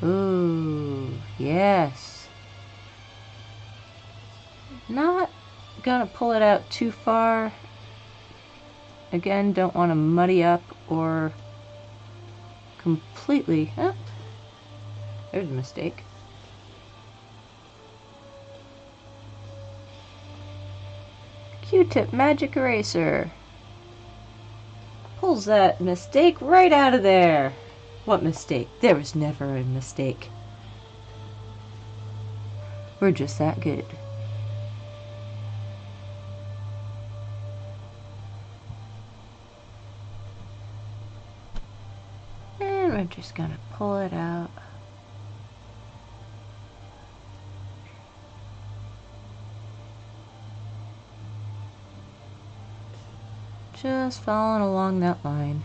Ooh, yes. Not gonna pull it out too far. Again, don't want to muddy up or completely... Oh, there's a mistake. Q-tip magic eraser. Pulls that mistake right out of there. What mistake? There was never a mistake. We're just that good. And we're just gonna pull it out. Just following along that line.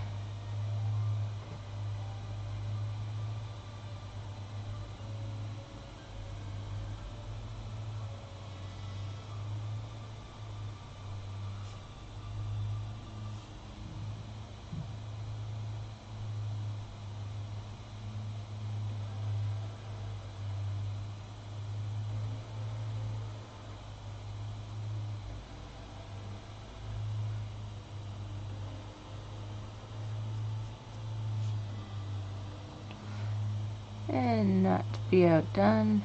And not to be outdone,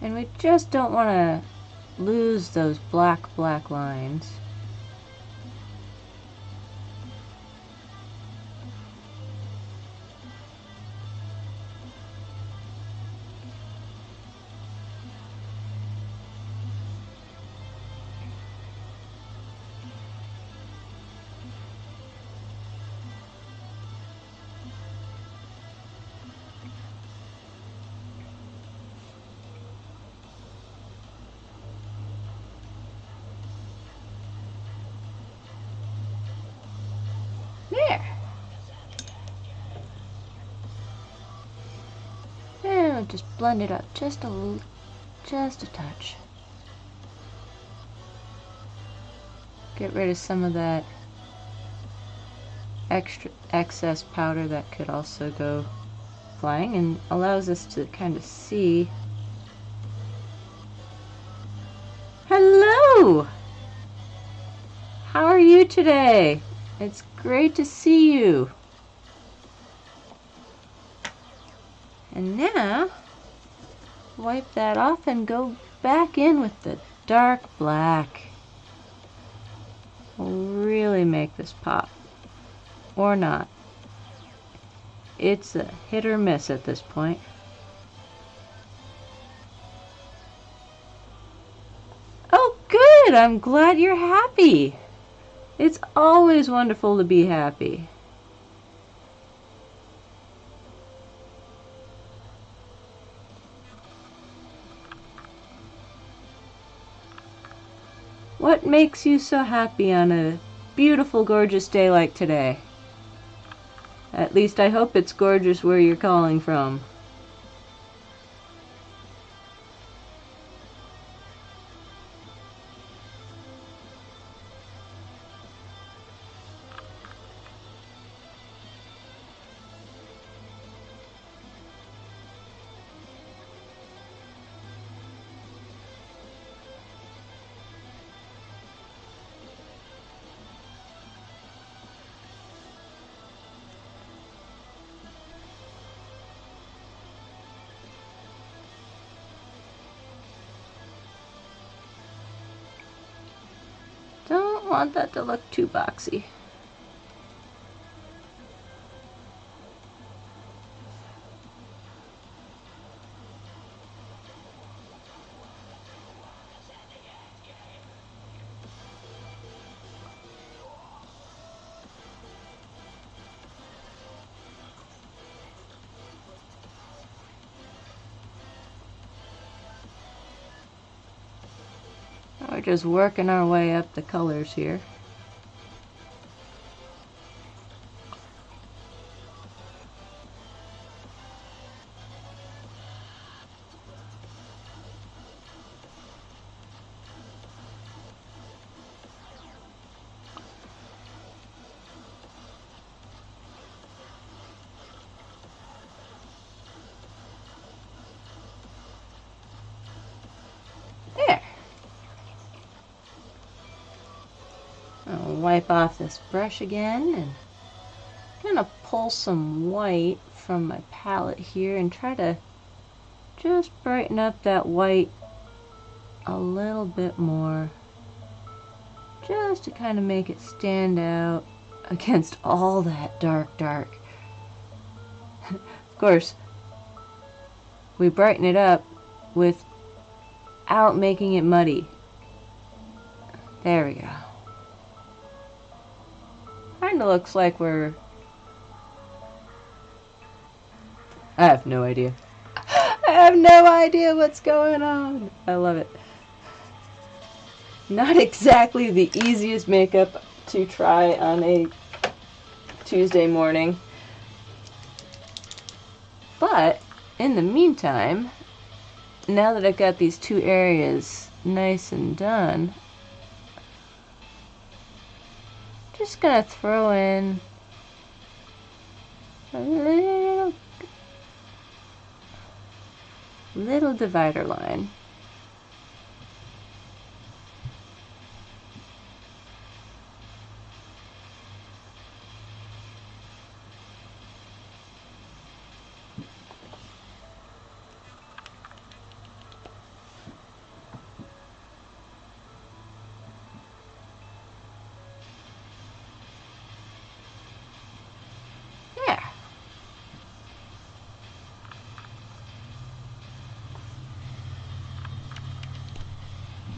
and we just don't want to lose those black lines. There. And we'll just blend it up just a touch. Get rid of some of that excess powder that could also go flying, and allows us to kind of see. Hello! How are you today? It's great to see you. And now, wipe that off and go back in with the dark black. We'll really make this pop. Or not. It's a hit or miss at this point. Oh, good! I'm glad you're happy. It's always wonderful to be happy. What makes you so happy on a beautiful, gorgeous day like today? At least I hope it's gorgeous where you're calling from. Don't want that to look too boxy. We're just working our way up the colors here. There. I'll wipe off this brush again and kind of pull some white from my palette here and try to just brighten up that white a little bit more, just to kind of make it stand out against all that dark. Of course, we brighten it up without making it muddy. There we go. Kinda looks like we're... I have no idea. I have no idea what's going on. I love it. Not exactly the easiest makeup to try on a Tuesday morning. But, in the meantime, now that I've got these two areas nice and done, just gonna throw in a little divider line.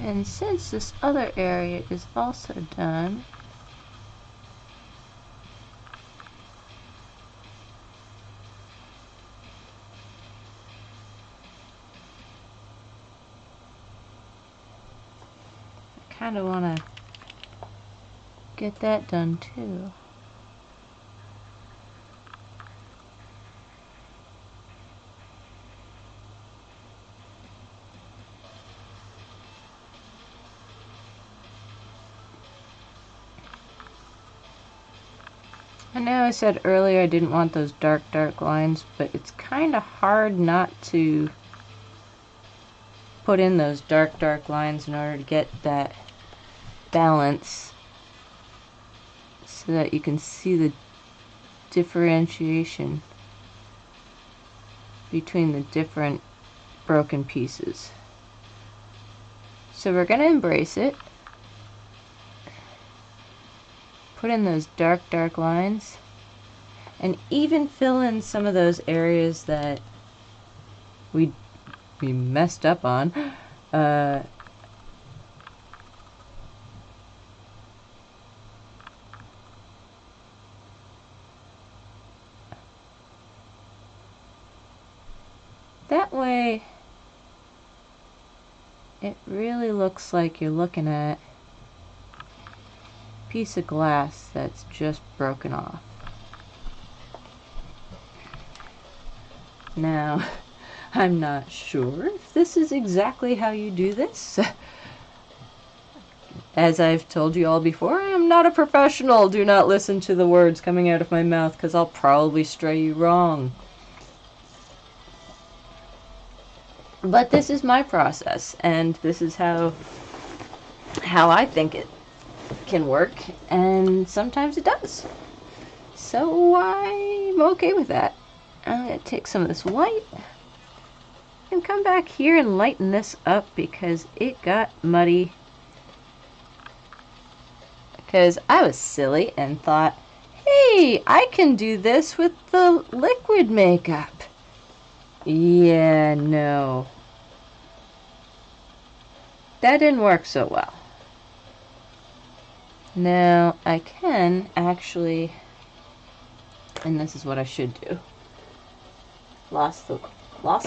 And since this other area is also done, I kind of want to get that done too. I know I said earlier I didn't want those dark lines, but it's kind of hard not to put in those dark lines in order to get that balance so that you can see the differentiation between the different broken pieces. So we're going to embrace it. Put in those dark lines, and even fill in some of those areas that we messed up on. That way it really looks like you're looking at a piece of glass that's just broken off. Now, I'm not sure if this is exactly how you do this. As I've told you all before, I am not a professional. Do not listen to the words coming out of my mouth, because I'll probably stray you wrong. But this is my process, and this is how I think it can work, and sometimes it does. So I'm okay with that. I'm going to take some of this white and come back here and lighten this up because it got muddy. Because I was silly and thought, hey, I can do this with the liquid makeup. Yeah, no. That didn't work so well. Now, I can actually, and this is what I should do. Lost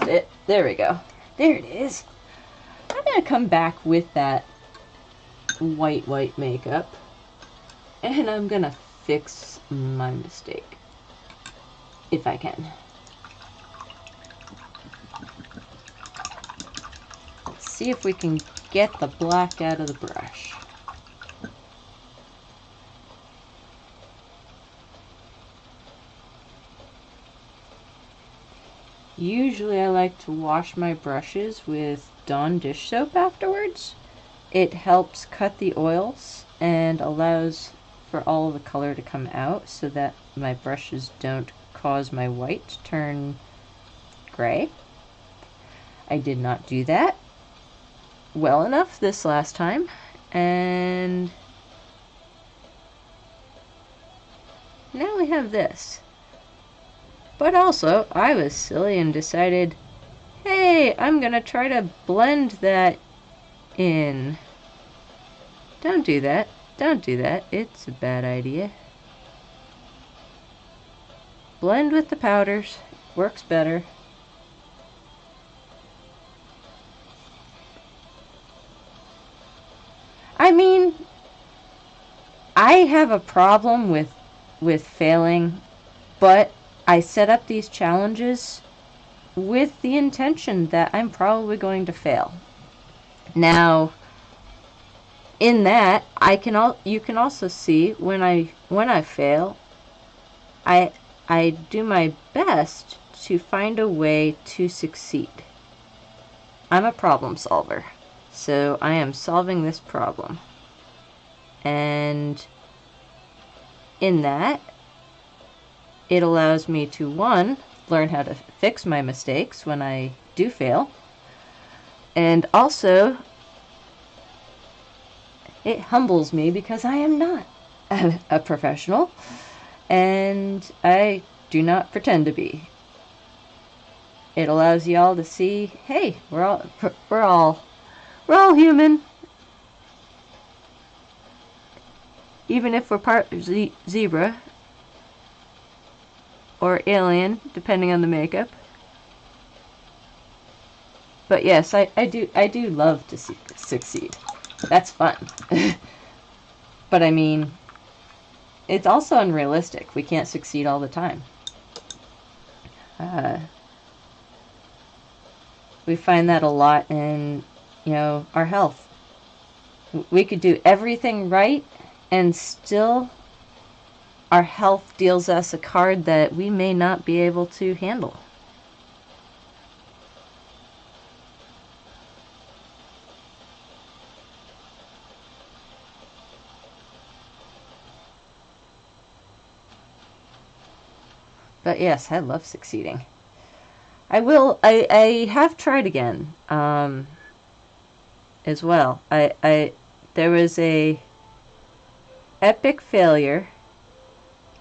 it. There we go. There it is. I'm going to come back with that white makeup, and I'm going to fix my mistake, if I can. Let's see if we can get the black out of the brush. Usually I like to wash my brushes with Dawn dish soap afterwards. It helps cut the oils and allows for all the color to come out so that my brushes don't cause my white to turn gray. I did not do that well enough this last time, and now we have this. But also, I was silly and decided, hey, I'm gonna try to blend that in. Don't do that. Don't do that. It's a bad idea. Blend with the powders. Works better. I mean, I have a problem with failing, but I set up these challenges with the intention that I'm probably going to fail. Now, in that, you can also see when I fail, I do my best to find a way to succeed. I'm a problem solver, so I am solving this problem. And in that, it allows me to, one, learn how to fix my mistakes when I do fail, and also it humbles me because I am not a professional, and I do not pretend to be. It allows y'all to see, hey, we're all human, even if we're part zebra or alien, depending on the makeup. But yes, I do love to succeed. That's fun. But I mean, it's also unrealistic. We can't succeed all the time. We find that a lot in, you know, our health. We could do everything right, and still our health deals us a card that we may not be able to handle. But yes, I love succeeding. I have tried again, as well. There was a epic failure.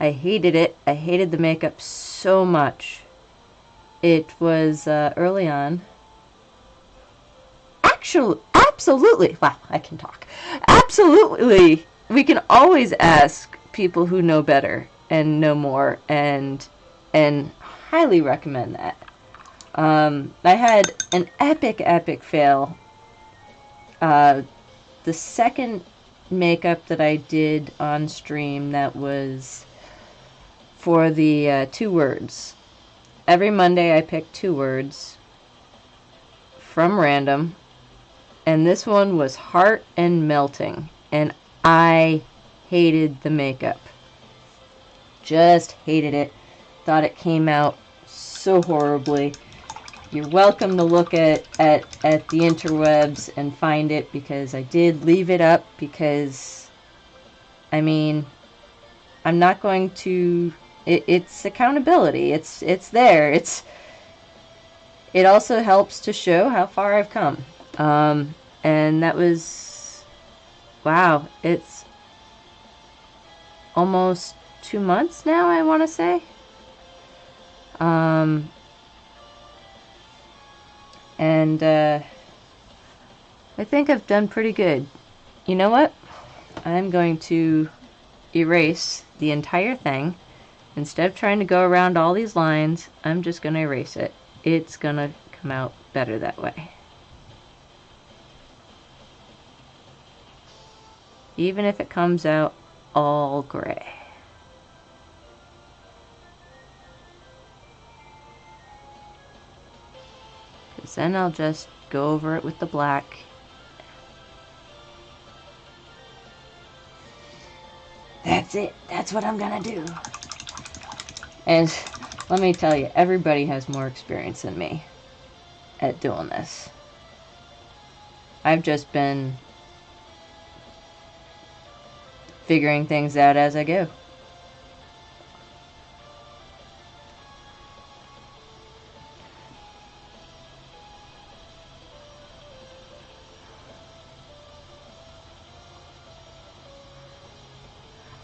I hated it. I hated the makeup so much. It was, early on. Actually, absolutely. Wow, I can talk. Absolutely. We can always ask people who know better and know more, and highly recommend that. I had an epic fail. The second makeup that I did on stream, that was for the 2 words. Every Monday I pick 2 words from random, and this one was heart and melting, and I hated the makeup. Just hated it. Thought it came out so horribly. You're welcome to look at the interwebs and find it, because I did leave it up, because, I mean, I'm not going to... It's accountability. It's there. It also helps to show how far I've come. And that was... Wow, it's almost 2 months now, I want to say. And I think I've done pretty good. You know what? I'm going to erase the entire thing. Instead of trying to go around all these lines, I'm just going to erase it. It's going to come out better that way. Even if it comes out all gray. Because then I'll just go over it with the black. That's it. That's what I'm gonna do. And let me tell you, everybody has more experience than me at doing this. I've just been figuring things out as I go.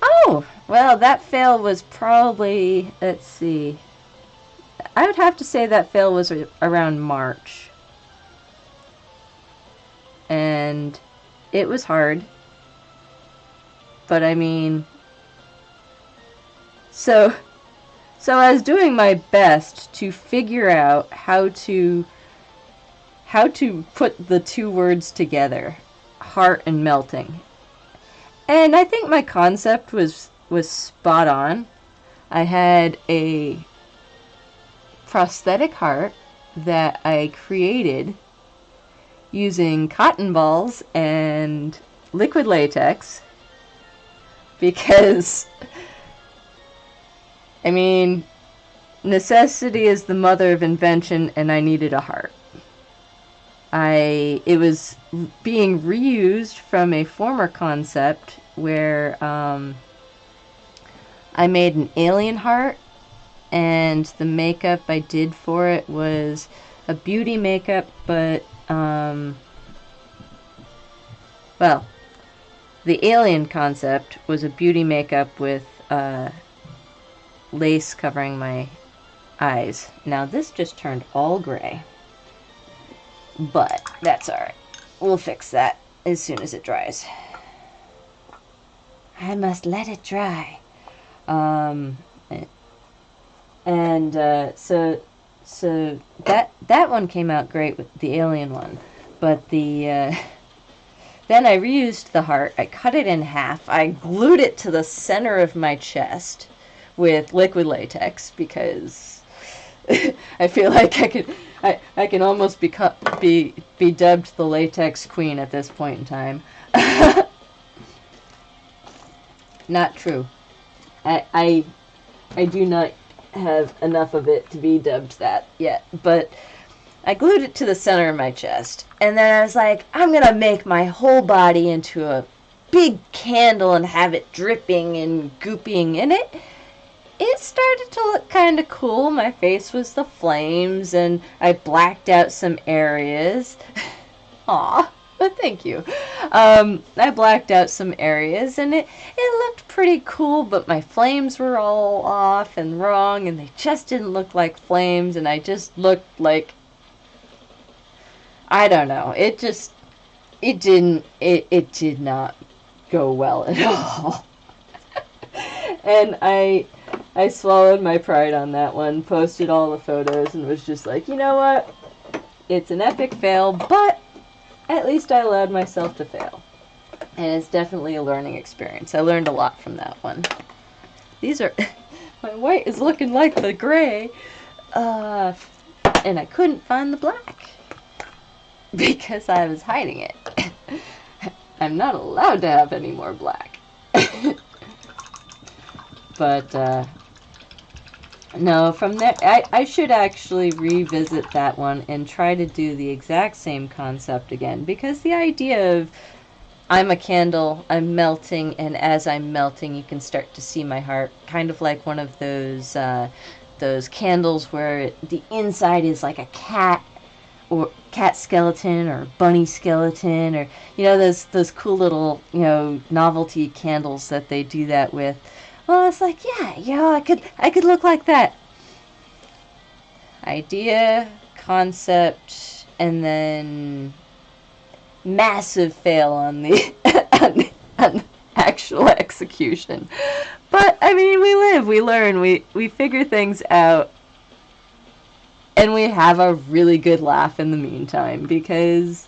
Oh, well, that fail was probably, let's see, I would have to say that fail was around March. And it was hard. But I mean, so I was doing my best to figure out how to put the 2 words together, heart and melting. And I think my concept was spot on. I had a prosthetic heart that I created using cotton balls and liquid latex, because, I mean, necessity is the mother of invention, and I needed a heart. It was being reused from a former concept where I made an alien heart, and the makeup I did for it was a beauty makeup, but well, the alien concept was a beauty makeup with lace covering my eyes. Now this just turned all gray, but that's alright. We'll fix that as soon as it dries. I must let it dry. Um, and so that one came out great with the alien one, but then I reused the heart. I cut it in half. I glued it to the center of my chest with liquid latex because I feel like I can almost be dubbed the latex queen at this point in time. Not true. I do not have enough of it to be dubbed that yet, but I glued it to the center of my chest, and then I was like, I'm gonna make my whole body into a big candle and have it dripping and gooping in it. It started to look kind of cool. My face was the flames, and I blacked out some areas. Aw, but thank you. I blacked out some areas, and it looked pretty cool, but my flames were all off and wrong, and they just didn't look like flames, and I just looked like, I don't know. It did not go well at all. And I swallowed my pride on that one, posted all the photos, and was just like, you know what? It's an epic fail, but at least I allowed myself to fail. And it's definitely a learning experience. I learned a lot from that one. These are... my white is looking like the gray. And I couldn't find the black. Because I was hiding it. I'm not allowed to have any more black. But, no, from there, I should actually revisit that one and try to do the exact same concept again. Because the idea of, I'm a candle, I'm melting, and as I'm melting, you can start to see my heart. Kind of like one of those candles where the inside is like a cat, or cat skeleton, or bunny skeleton, or, you know, those cool little, you know, novelty candles that they do that with. Well, it's like, yeah, you know, I could look like that. Idea, concept, and then massive fail on the on actual execution. But I mean, we live, we learn, we figure things out, and we have a really good laugh in the meantime, because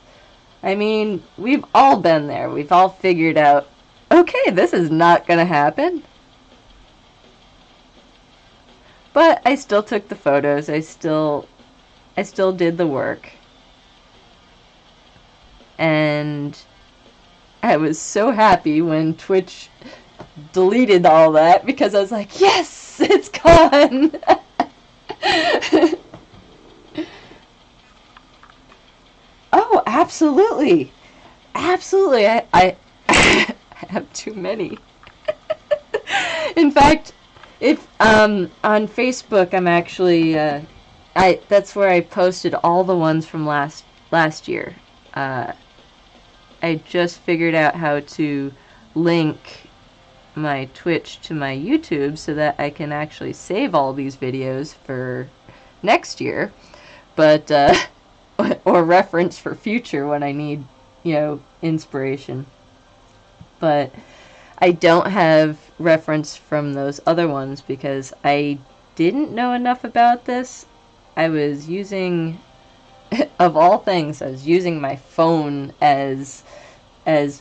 I mean, we've all been there. We've all figured out, okay, this is not gonna happen. But I still took the photos. I still did the work. And I was so happy when Twitch deleted all that, because I was like, yes, it's gone. Oh, absolutely. Absolutely. I have too many. In fact, if on Facebook, I'm actually that's where I posted all the ones from last year. I just figured out how to link my Twitch to my YouTube so that I can actually save all these videos for next year, but or reference for future when I need, you know, inspiration. But I don't have reference from those other ones because I didn't know enough about this. I was using, of all things, I was using my phone as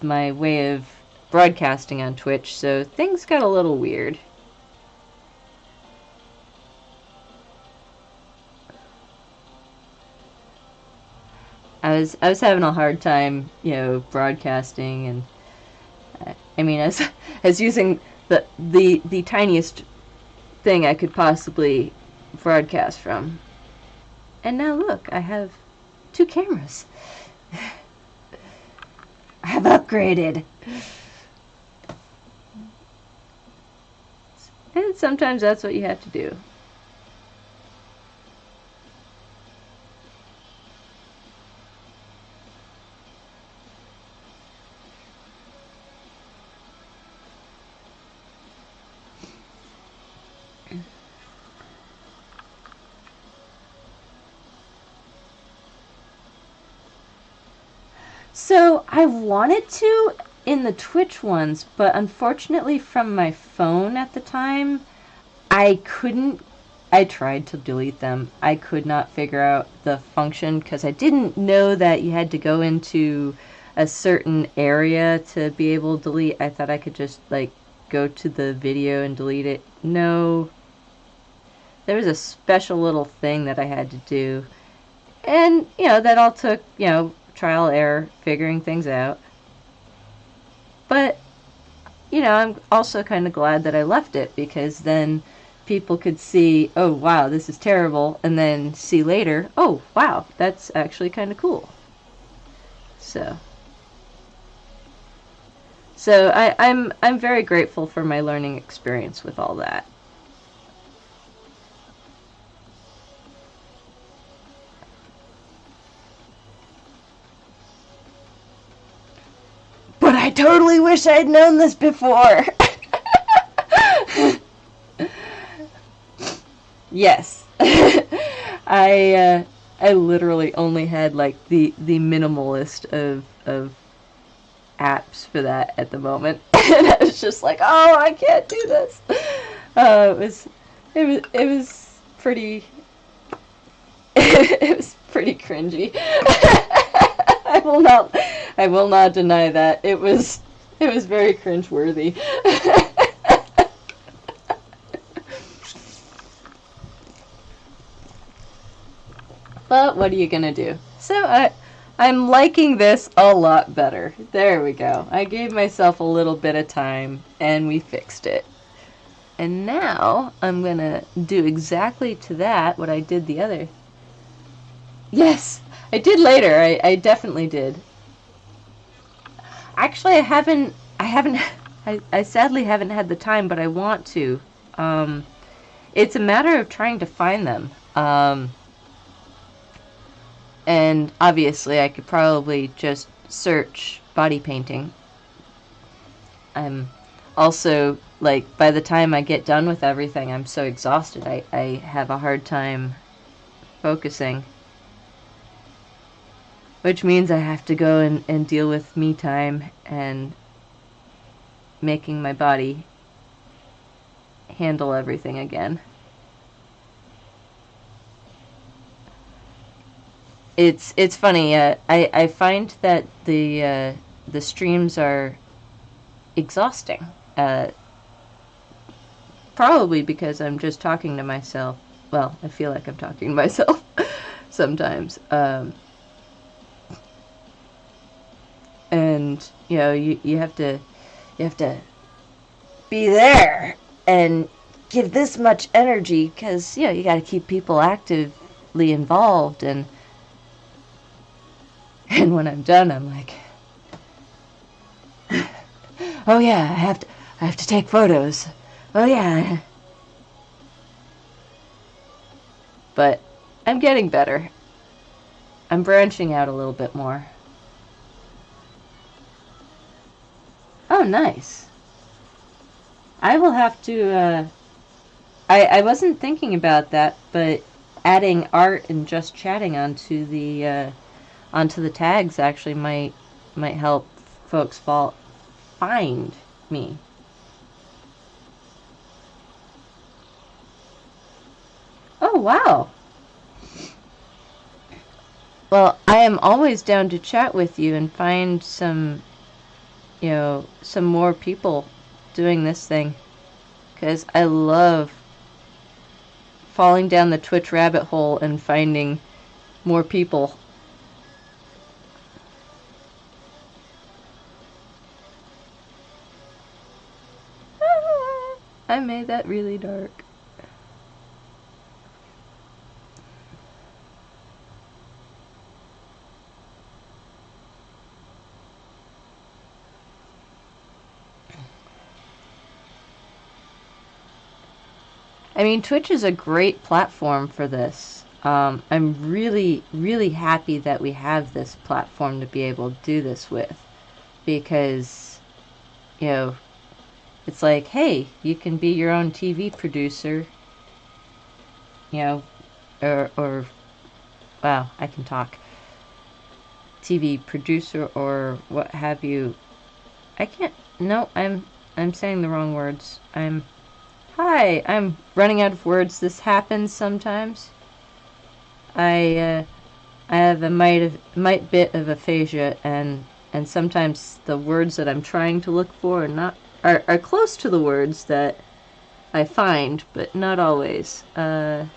my way of broadcasting on Twitch, so things got a little weird. I was having a hard time, you know, broadcasting, and I mean, I was using the tiniest thing I could possibly broadcast from. And now look, I have 2 cameras. I have upgraded. And sometimes that's what you have to do. So I wanted to in the Twitch ones, but unfortunately from my phone at the time, I couldn't. I tried to delete them. I could not figure out the function because I didn't know that you had to go into a certain area to be able to delete. I thought I could just like go to the video and delete it. No. There was a special little thing that I had to do. And, that all took, trial error, figuring things out. But, I'm also kind of glad that I left it because then people could see, oh, wow, this is terrible, and then see later, oh, wow, that's actually kind of cool. So I'm very grateful for my learning experience with all that. But I totally wish I'd known this before. Yes. I literally only had like the minimalist of apps for that at the moment. And I was just like, oh, I can't do this. It was pretty it was pretty cringy. I will not deny that. It was very cringeworthy. But what are you gonna do? So I'm liking this a lot better. There we go. I gave myself a little bit of time and we fixed it. And now I'm gonna do exactly to that what I did the other. Yes, I did later. I definitely did. Actually, I sadly haven't had the time, but I want to. It's a matter of trying to find them. And obviously I could probably just search body painting. I'm also, like, by the time I get done with everything, I'm so exhausted. I have a hard time focusing. Which means I have to go and deal with me time and making my body handle everything again. It's funny. I find that the streams are exhausting. Probably because I'm just talking to myself. Well, I feel like I'm talking to myself sometimes. And you have to be there and give this much energy because you got to keep people actively involved, and when I'm done I'm like, oh yeah, I have to take photos. Oh yeah. But I'm getting better. I'm branching out a little bit more. Oh, nice. I will have to, I wasn't thinking about that, but adding art and just chatting onto the tags actually might help folks find me. Oh, wow. Well, I am always down to chat with you and find some more people doing this thing, because I love falling down the Twitch rabbit hole and finding more people. I made that really dark. I mean, Twitch is a great platform for this. I'm really, really happy that we have this platform to be able to do this with, because, it's like, hey, you can be your own TV producer, or wow, I can talk. TV producer or what have you, I can't. No, I'm saying the wrong words. Hi, I'm running out of words. This happens sometimes. I have a mite bit of aphasia, and sometimes the words that I'm trying to look for are close to the words that I find, but not always. But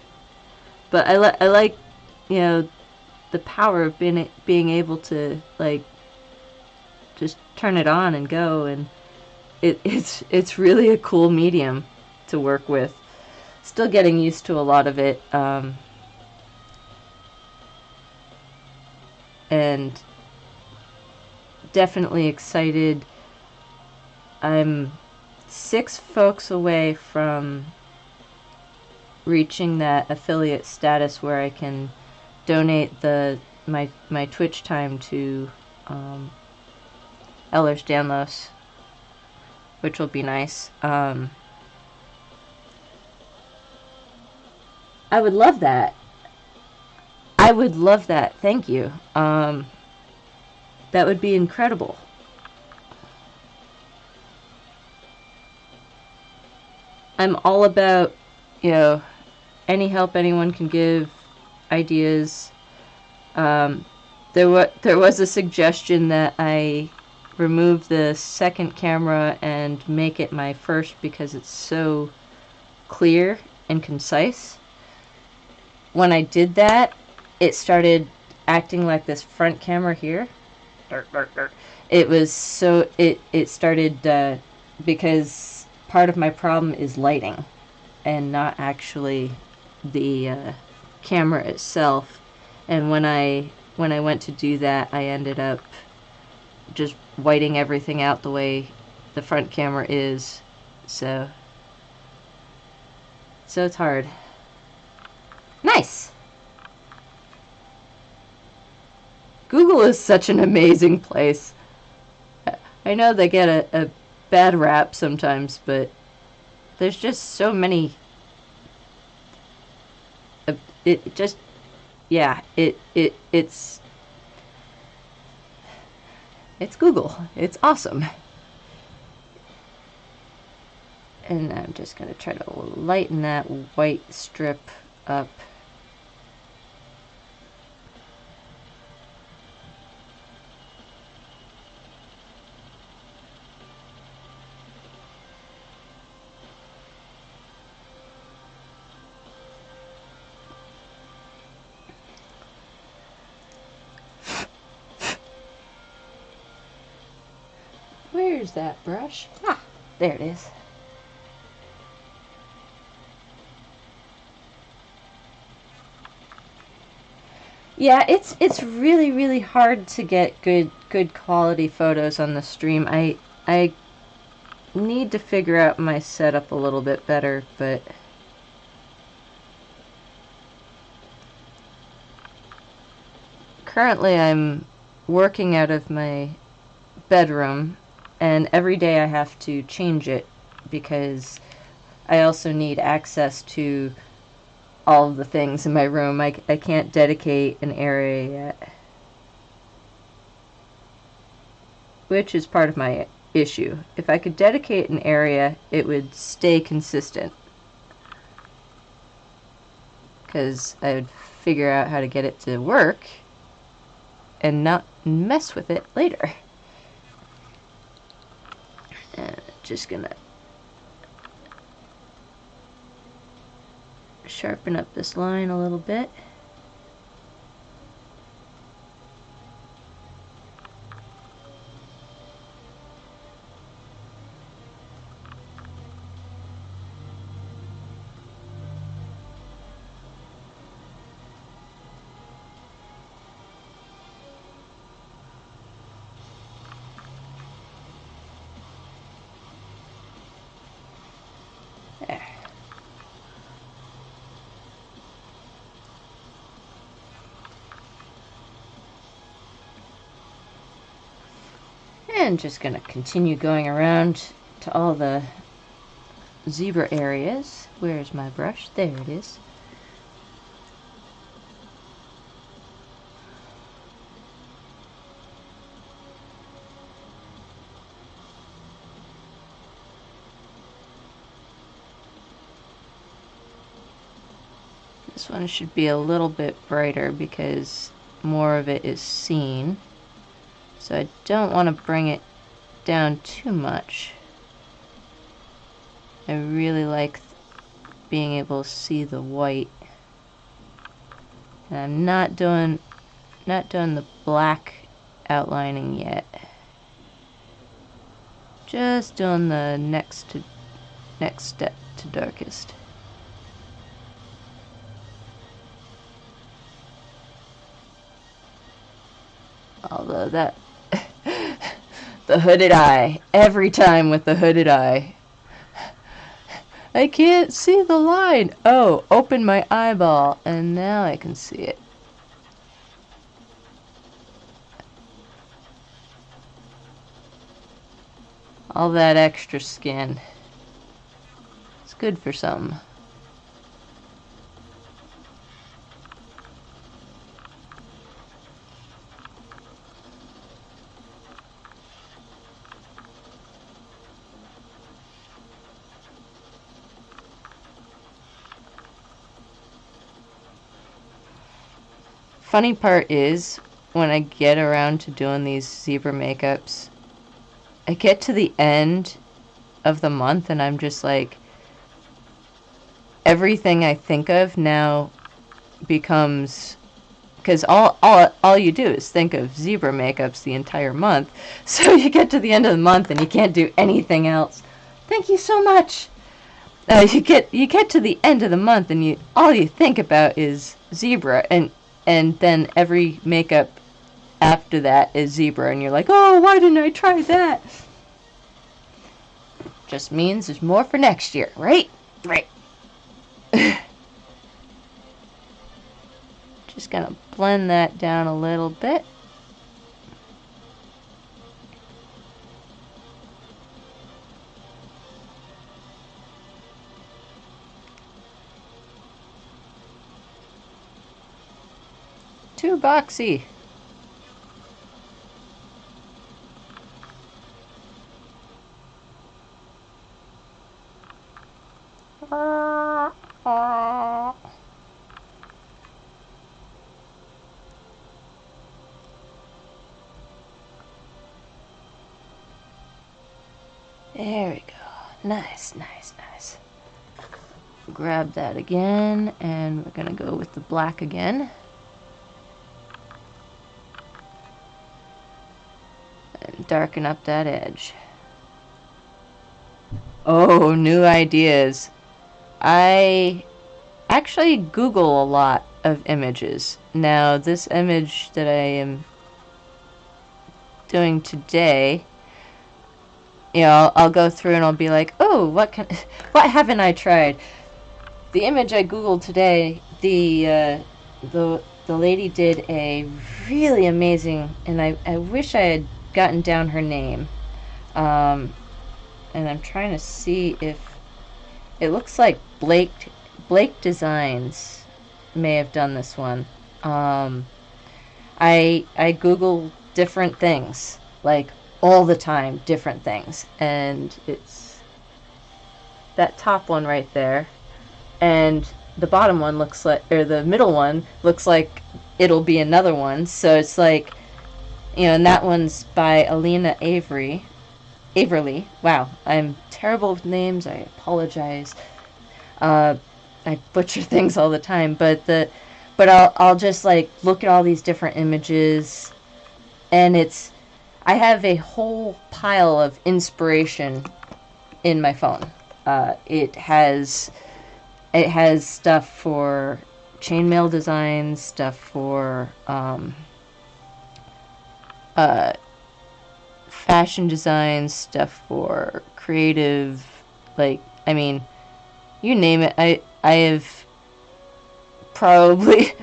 I like, you know, the power of being able to like just turn it on and go, and it's really a cool medium to work with. Still getting used to a lot of it, and definitely excited. I'm 6 folks away from reaching that affiliate status where I can donate my Twitch time to Ehlers Danlos, which will be nice. I would love that. I would love that. Thank you. That would be incredible. I'm all about, you know, any help anyone can give, ideas. There was a suggestion that I remove the second camera and make it my first because it's so clear and concise. When I did that, it started acting like this front camera here. It was so it started because part of my problem is lighting and not actually the camera itself. And when I went to do that, I ended up just whiting everything out the way the front camera is. So it's hard. Nice. Google is such an amazing place. I know they get a bad rap sometimes, but there's just so many. It just, yeah, it's Google. It's awesome. And I'm just gonna try to lighten that white strip up. Where's that brush? Ah, there it is. Yeah, it's really hard to get good quality photos on the stream. I need to figure out my setup a little bit better, but currently I'm working out of my bedroom, and every day I have to change it because I also need access to all of the things in my room. I can't dedicate an area yet, which is part of my issue. If I could dedicate an area, it would stay consistent, because I would figure out how to get it to work and not mess with it later. Just gonna sharpen up this line a little bit. There. And just gonna continue going around to all the zebra areas. Where's my brush? There it is. This one should be a little bit brighter because more of it is seen. So I don't want to bring it down too much. I really like being able to see the white. And I'm not doing the black outlining yet. Just doing the next step to darkest. Although that the hooded eye, every time with the hooded eye. I can't see the line. Oh, open my eyeball and now I can see it. All that extra skin. It's good for some. Funny part is, when I get around to doing these zebra makeups, I get to the end of the month and I'm just like, everything I think of now becomes, because all you do is think of zebra makeups the entire month, so you get to the end of the month and you can't do anything else. Thank you so much. You get to the end of the month and all you think about is zebra, and then every makeup after that is zebra, and you're like, oh, why didn't I try that? Just means there's more for next year, right? Right. Just gonna blend that down a little bit. Too boxy. There we go. Nice, nice, nice. Grab that again, and we're gonna go with the black again. And darken up that edge. Oh, new ideas. I actually Google a lot of images. Now, this image that I am doing today, you know, I'll go through and I'll be like, oh, what haven't I tried? The image I Googled today, the lady did a really amazing, and I wish I had gotten down her name. And I'm trying to see if it looks like Blake Designs may have done this one. I Google different things, like all the time, different things, and it's that top one right there, and the bottom one looks like, or the middle one looks like it'll be another one. So it's like, you know, and that one's by Alina Averly. Wow, I'm terrible with names. I apologize. I butcher things all the time, but I'll just like look at all these different images, and I have a whole pile of inspiration in my phone. It has stuff for chainmail designs, stuff for fashion designs, stuff for creative, like, I mean, you name it. I probably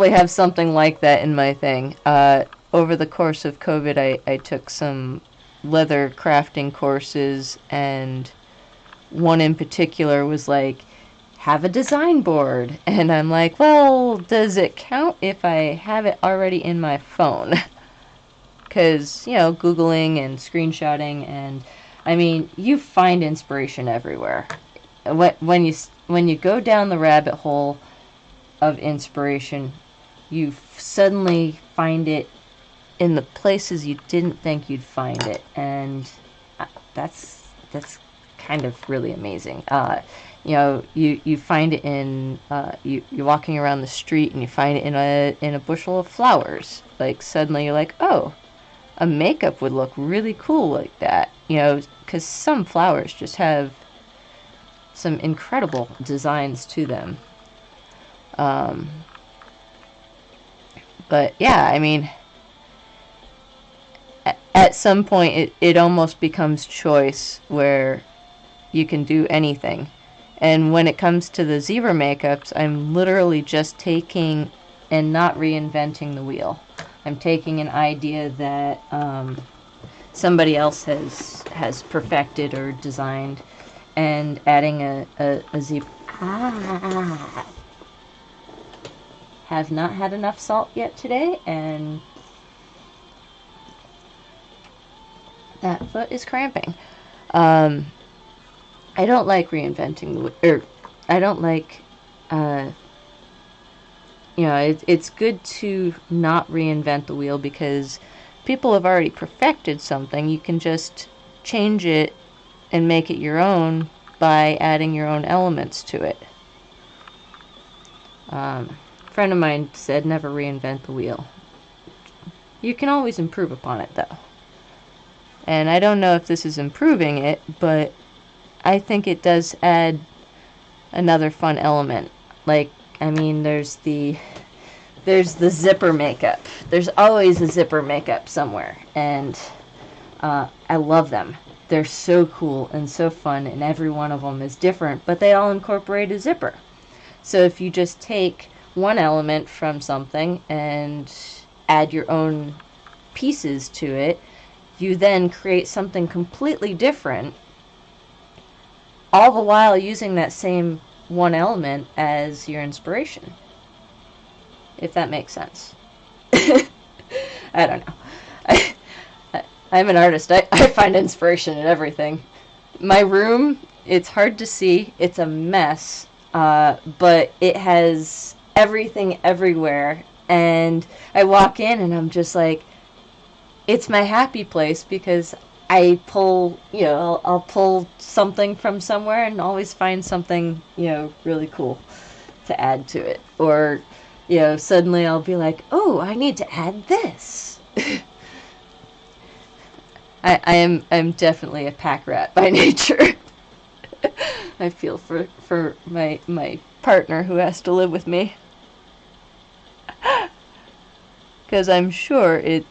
have something like that in my thing. Over the course of COVID, I took some leather crafting courses, and one in particular was like, have a design board. And I'm like, well, does it count if I have it already in my phone? Because, you know, Googling and screenshotting, and I mean, you find inspiration everywhere. When you go down the rabbit hole, of inspiration. You suddenly find it in the places you didn't think you'd find it, and that's kind of really amazing. You find it in you're walking around the street and you find it in a bushel of flowers. Like suddenly you're like, oh, a makeup would look really cool like that. Because some flowers just have some incredible designs to them. But yeah, I mean, at some point it almost becomes choice where you can do anything. And when it comes to the zebra makeups, I'm literally just taking and not reinventing the wheel. I'm taking an idea that somebody else has perfected or designed and adding a zebra. Have not had enough salt yet today, and that foot is cramping. I don't like reinventing I don't like, it's good to not reinvent the wheel because people have already perfected something. You can just change it and make it your own by adding your own elements to it. A friend of mine said never reinvent the wheel. You can always improve upon it, though. And I don't know if this is improving it, but I think it does add another fun element. Like, I mean, there's the zipper makeup. There's always a zipper makeup somewhere, and I love them. They're so cool and so fun, and every one of them is different, but they all incorporate a zipper. So if you just take one element from something and add your own pieces to it, you then create something completely different, all the while using that same one element as your inspiration. If that makes sense. I don't know. I'm an artist. I find inspiration in everything. My room, it's hard to see. It's a mess. But it has everything everywhere. And I walk in and I'm just like, it's my happy place because I pull, I'll pull something from somewhere and always find something, really cool to add to it. Or, suddenly I'll be like, oh, I need to add this. I'm definitely a pack rat by nature. I feel for my partner who has to live with me. Because I'm sure it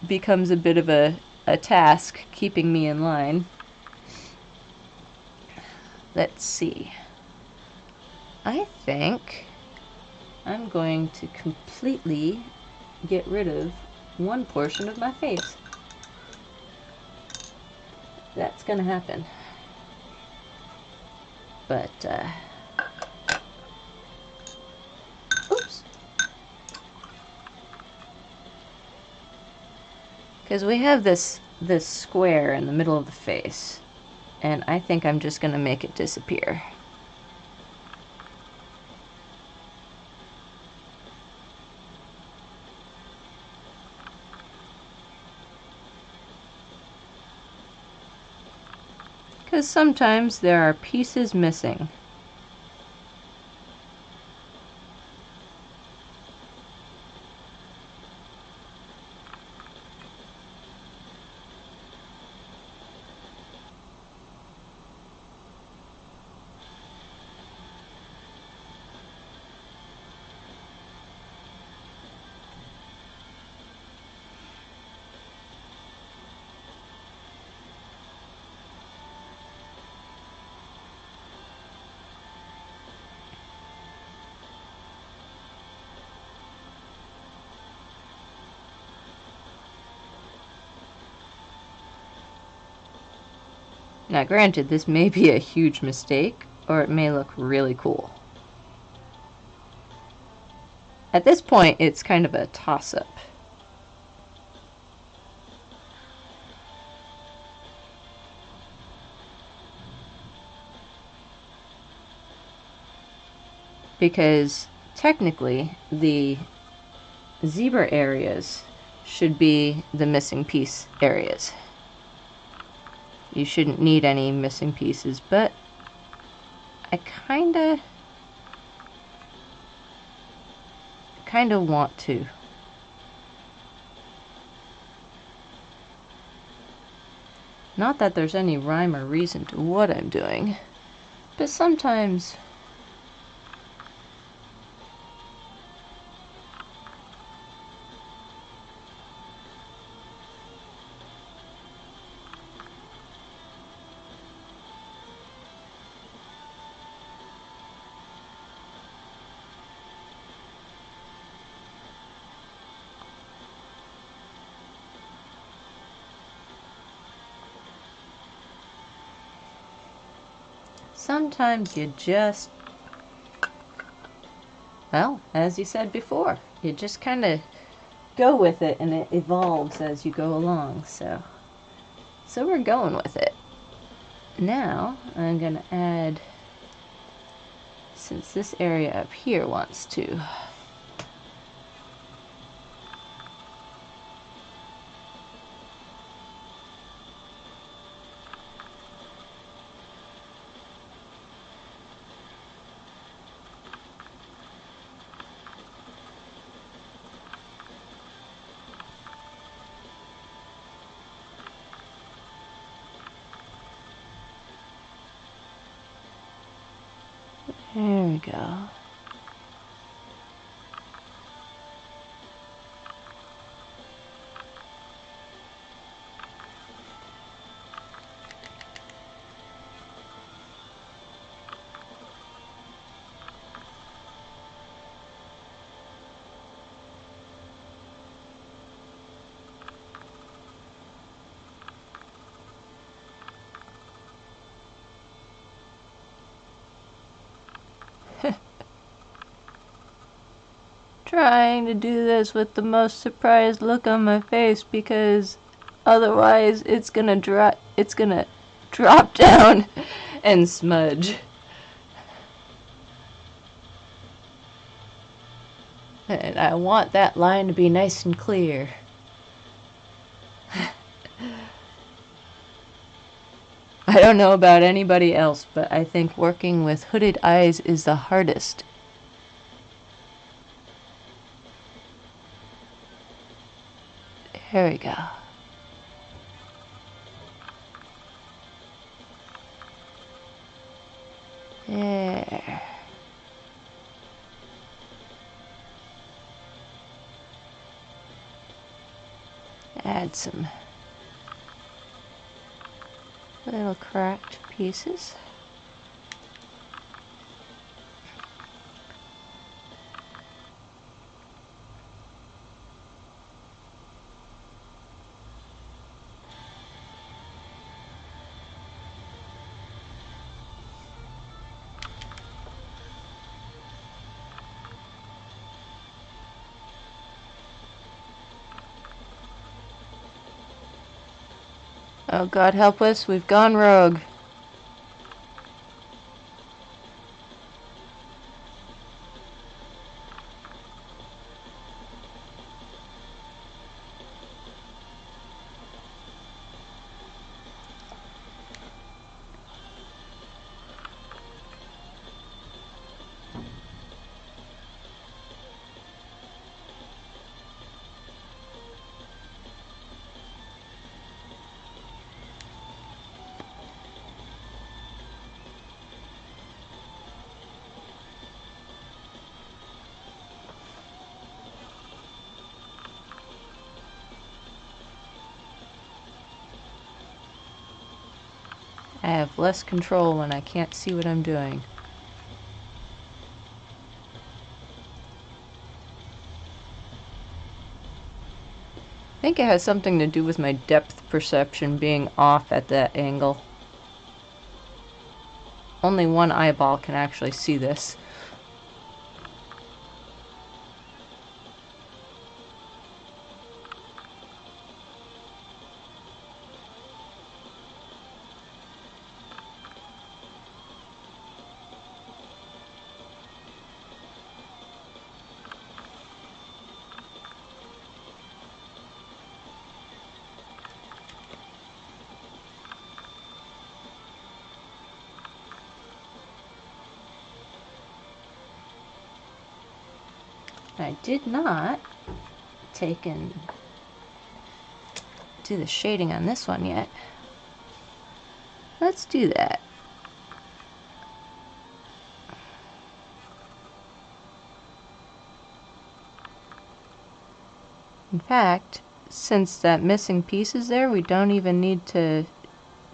becomes a bit of a task keeping me in line. Let's see. I think I'm going to completely get rid of one portion of my face. That's gonna happen. But, oops. Because we have this square in the middle of the face, and I think I'm just gonna make it disappear. Because sometimes there are pieces missing. Now granted, this may be a huge mistake, or it may look really cool. At this point, it's kind of a toss-up. Because technically, the zebra areas should be the missing piece areas. You shouldn't need any missing pieces, but I kinda want to. Not that there's any rhyme or reason to what I'm doing, but sometimes you just, well, as you said before, you just kind of go with it and it evolves as you go along. So we're going with it. Now I'm going to add, since this area up here wants to, there we go. Trying to do this with the most surprised look on my face because otherwise it's gonna drop down and smudge. And I want that line to be nice and clear. I don't know about anybody else, but I think working with hooded eyes is the hardest. There we go. There. Add some little cracked pieces. Oh, God help us, we've gone rogue. I have less control when I can't see what I'm doing. I think it has something to do with my depth perception being off at that angle. Only one eyeball can actually see this. I did not take and do the shading on this one yet. Let's do that. In fact, since that missing piece is there, we don't even need to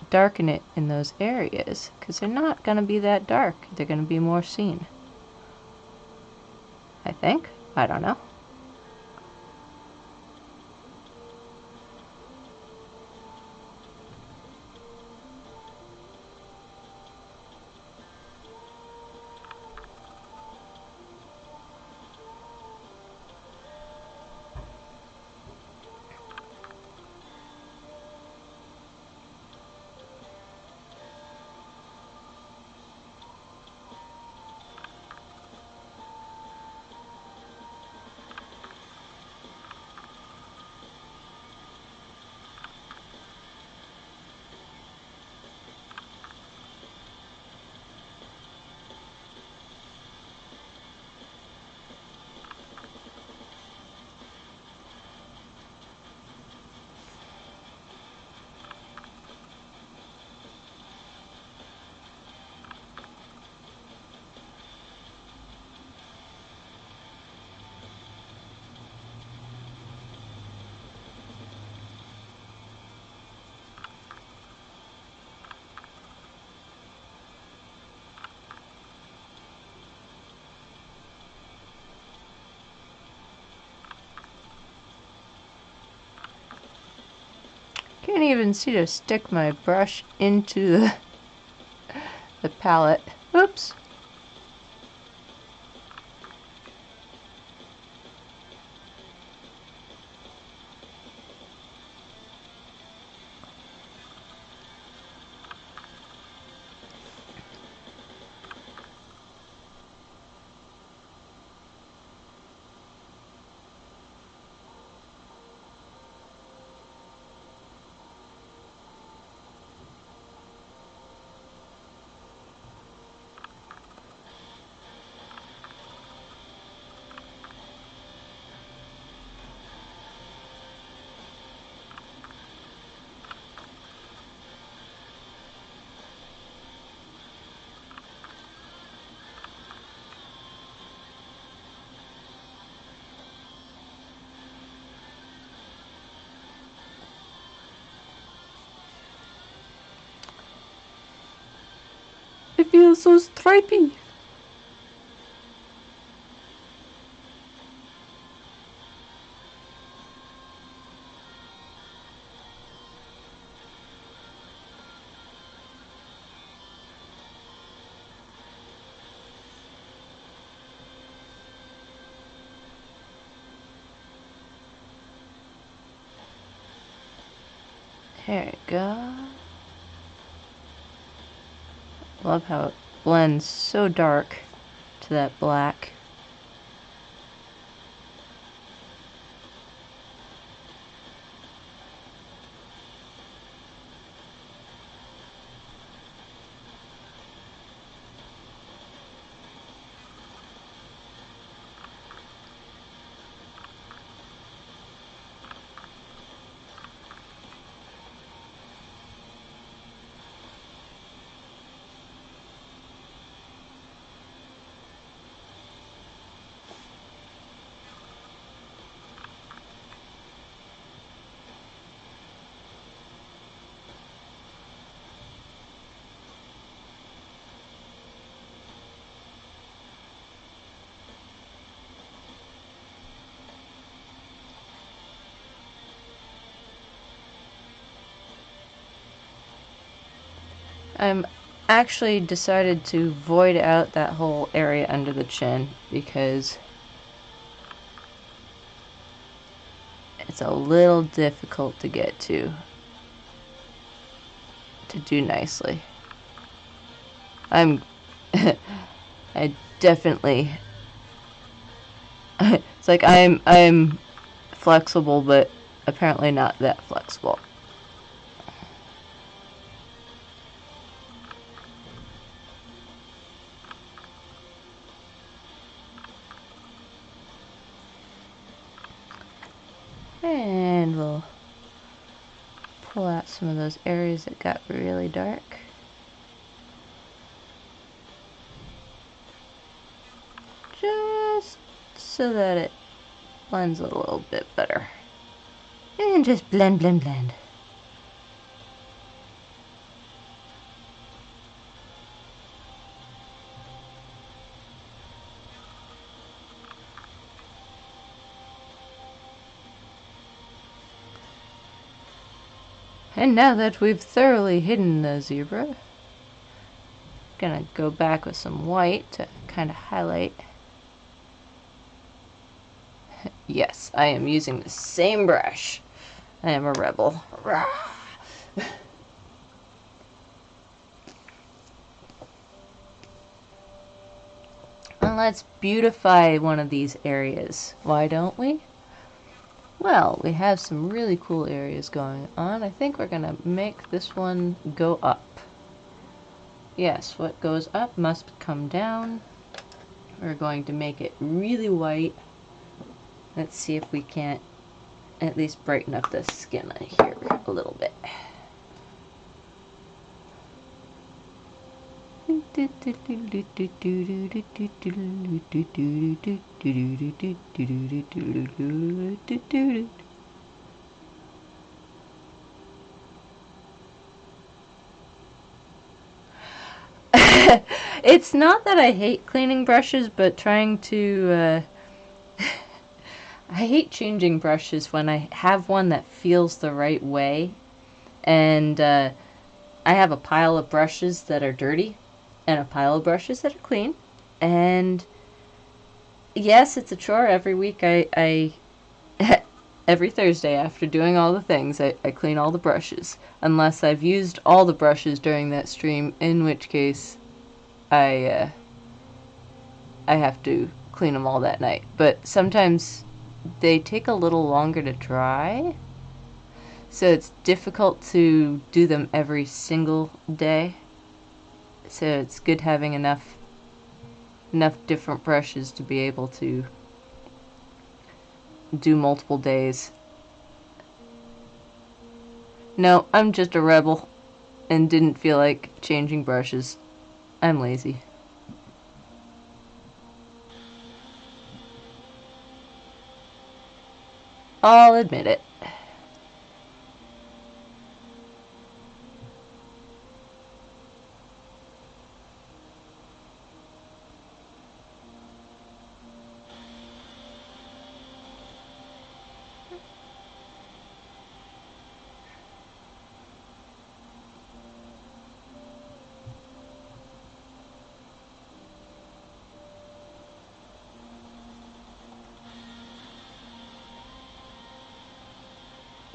darken it in those areas, because they're not going to be that dark. They're going to be more seen. I think. I don't know. Can't even see to stick my brush into the palette. Oops. It feels so stripy. There we go. Love how it blends so dark to that black. I'm actually decided to void out that whole area under the chin because it's a little difficult to get to do nicely. I definitely it's like I'm flexible, but apparently not that flexible. And we'll pull out some of those areas that got really dark. Just so that it blends a little bit better. And just blend, blend, blend. And now that we've thoroughly hidden the zebra, gonna go back with some white to kind of highlight. Yes, I am using the same brush. I am a rebel. And let's beautify one of these areas. Why don't we? Well, we have some really cool areas going on. I think we're gonna make this one go up. Yes, what goes up must come down. We're going to make it really white. Let's see if we can't at least brighten up the skin here a little bit. It's not that I hate cleaning brushes, but trying to I hate changing brushes when I have one that feels the right way. And I have a pile of brushes that are dirty and a pile of brushes that are clean. And yes, it's a chore every week. I every Thursday after doing all the things, I clean all the brushes. Unless I've used all the brushes during that stream, in which case I have to clean them all that night. But sometimes they take a little longer to dry, so it's difficult to do them every single day. So it's good having enough different brushes to be able to do multiple days. No, I'm just a rebel and didn't feel like changing brushes. I'm lazy. I'll admit it.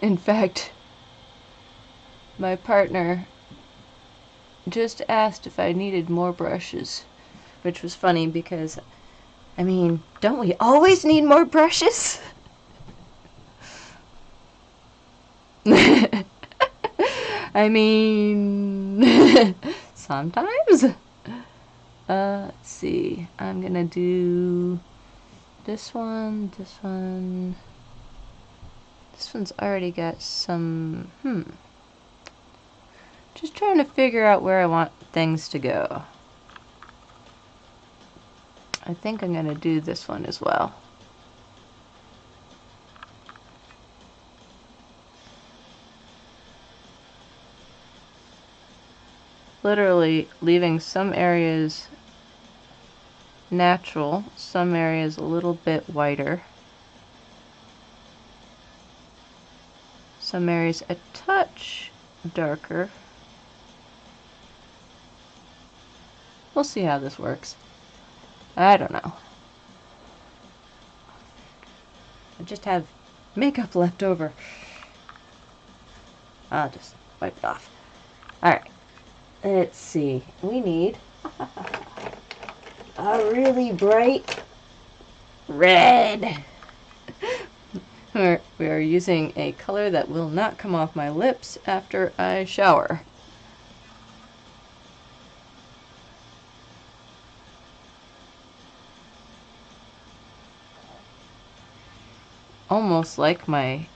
In fact, my partner just asked if I needed more brushes, which was funny because, I mean, don't we always need more brushes? I mean, sometimes. Let's see. I'm gonna do this one, this one. This one's already got some, Just trying to figure out where I want things to go. I think I'm gonna do this one as well. Literally leaving some areas natural, some areas a little bit whiter, some areas a touch darker. We'll see how this works. I don't know. I just have makeup left over. I'll just wipe it off. Alright. Let's see. We need a really bright red. We are using a color that will not come off my lips after I shower. Almost like my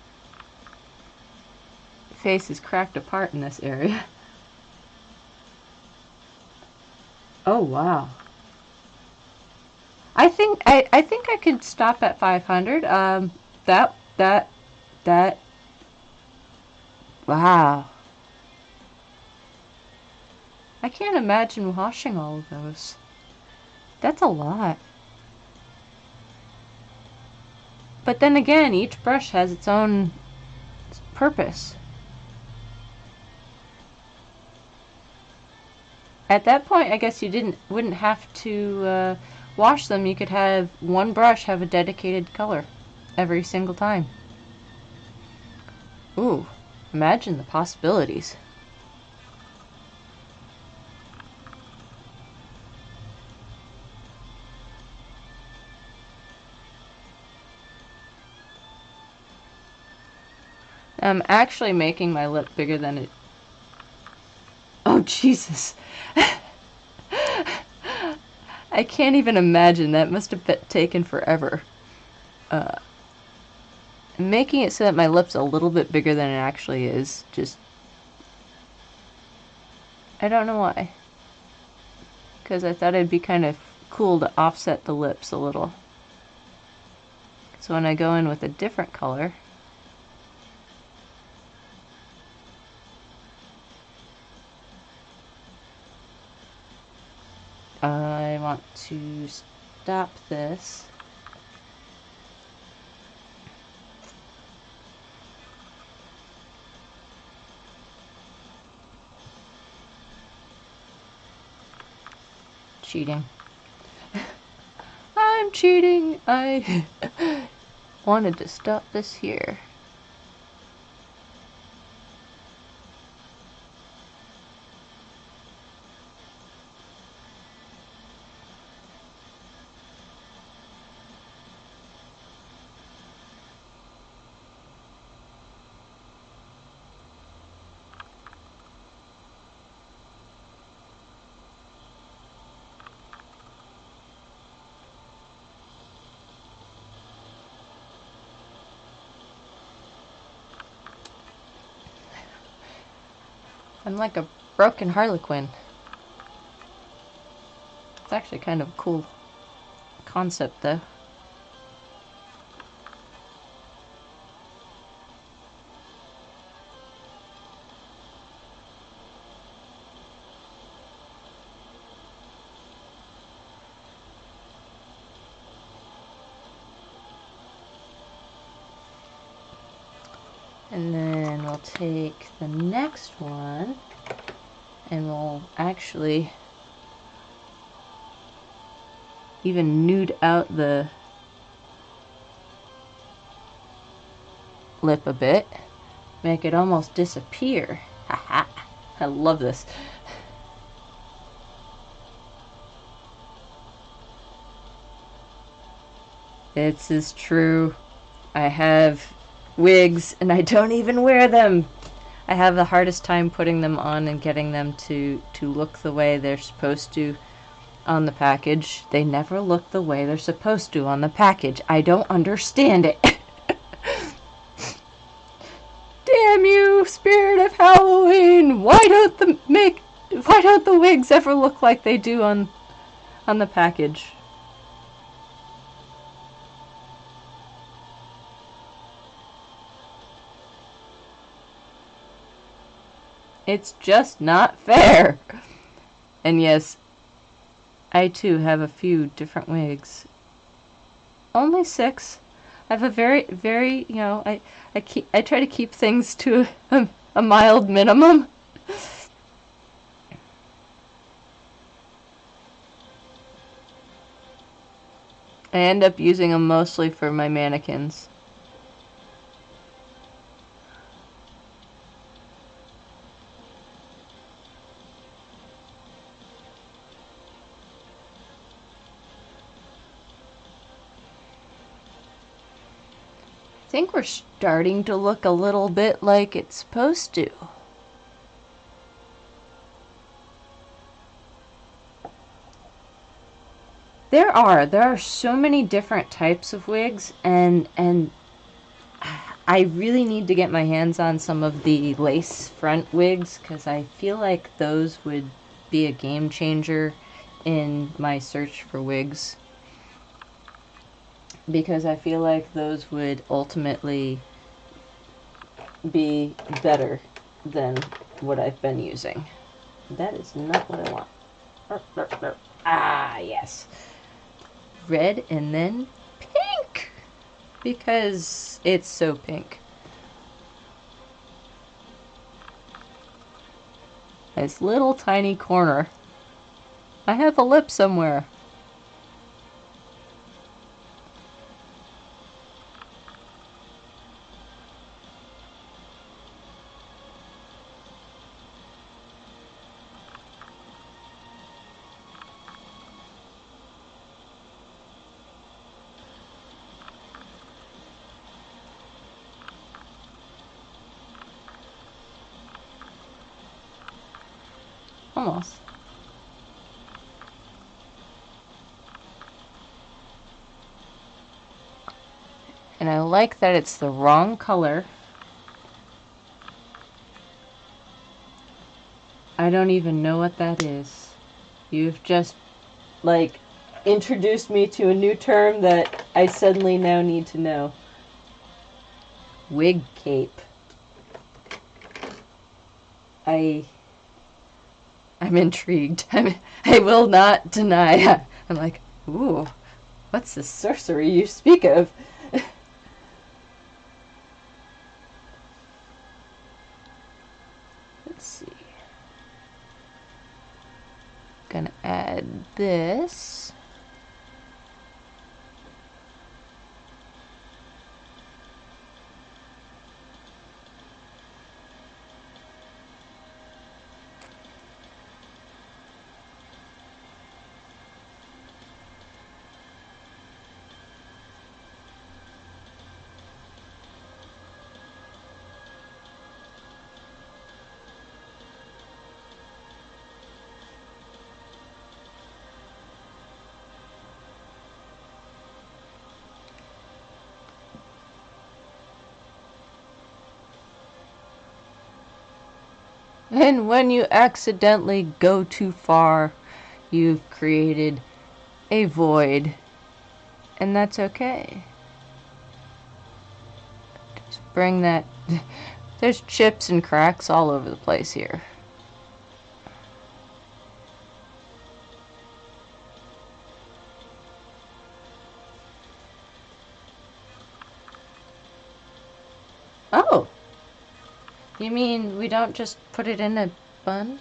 face is cracked apart in this area. Oh wow. I think I could stop at 500. That wow. I can't imagine washing all of those. That's a lot. But then again, each brush has its own purpose. At that point, I guess you wouldn't have to wash them. You could have one brush have a dedicated color every single time. Ooh, imagine the possibilities. I'm actually making my lip bigger than it. Oh, Jesus. I can't even imagine. That must have taken forever. Making it so that my lip's a little bit bigger than it actually is. Just... I don't know why. Because I thought it'd be kind of cool to offset the lips a little. So when I go in with a different color... I want to stop this. Cheating. I'm cheating. I wanted to stop this here. I'm like a broken harlequin. It's actually kind of a cool concept, though. And then we'll take the next one and we'll actually even nude out the lip a bit. Make it almost disappear. Haha. I love this. This is true. I have wigs and I don't even wear them. I have the hardest time putting them on and getting them to look the way they're supposed to on the package. They never look the way they're supposed to on the package. I don't understand it. Damn you, spirit of Halloween! Why don't the wigs ever look like they do on the package? It's just not fair. And yes, I too have a few different wigs. Only 6. I have a very, you know, I try to keep things to a mild minimum. I end up using them mostly for my mannequins. I think we're starting to look a little bit like it's supposed to. There are so many different types of wigs, and I really need to get my hands on some of the lace front wigs because I feel like those would be a game changer in my search for wigs. Because I feel like those would ultimately be better than what I've been using. That is not what I want. Ah, yes. Red and then pink! Because it's so pink. This little tiny corner. I have a lip somewhere. Almost. And I like that it's the wrong color. I don't even know what that is. You've just, like, introduced me to a new term that I suddenly now need to know. Wig cape. I'm intrigued. I will not deny. I'm like, ooh, what's the sorcery you speak of? Let's see. Gonna add this. And when you accidentally go too far, you've created a void. And that's okay. Just bring that. There's chips and cracks all over the place here. Oh! You mean we don't just put it in a bun?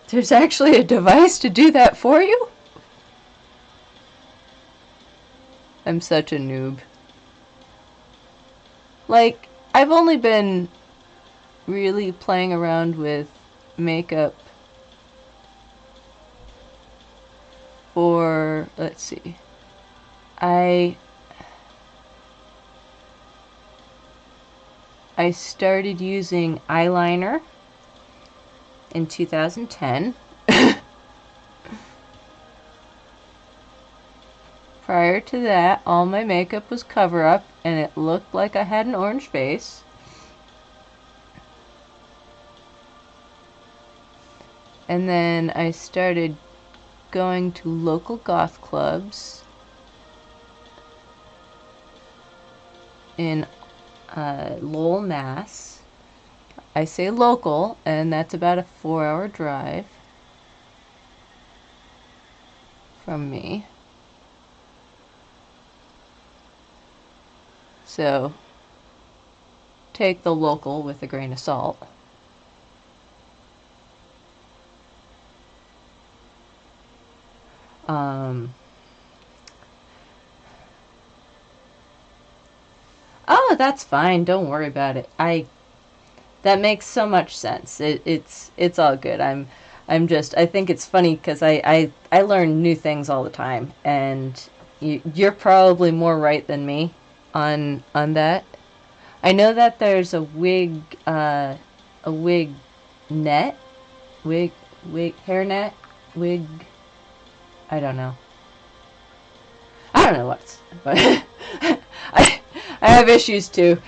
There's actually a device to do that for you? I'm such a noob. Like, I've only been really playing around with makeup for, let's see, I started using eyeliner in 2010. Prior to that, all my makeup was cover-up, and it looked like I had an orange face. And then I started going to local goth clubs in Lowell, Mass. I say local, and that's about a 4-hour drive from me. So, take the local with a grain of salt. Oh, that's fine. Don't worry about it. That makes so much sense. It's all good. I think it's funny because I learn new things all the time, and you're probably more right than me on that. I know that there's a wig net, wig hairnet, wig. I don't know. don't know what's, but I have issues too.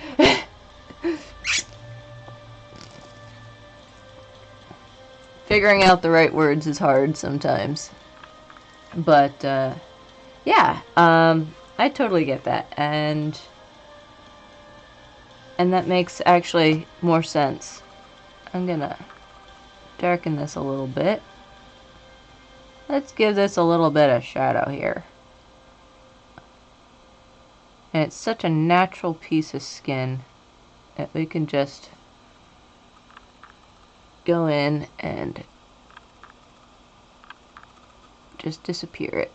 Figuring out the right words is hard sometimes. But, yeah, I totally get that, and that makes actually more sense. I'm gonna darken this a little bit. Let's give this a little bit of shadow here. And it's such a natural piece of skin that we can just go in and just disappear it.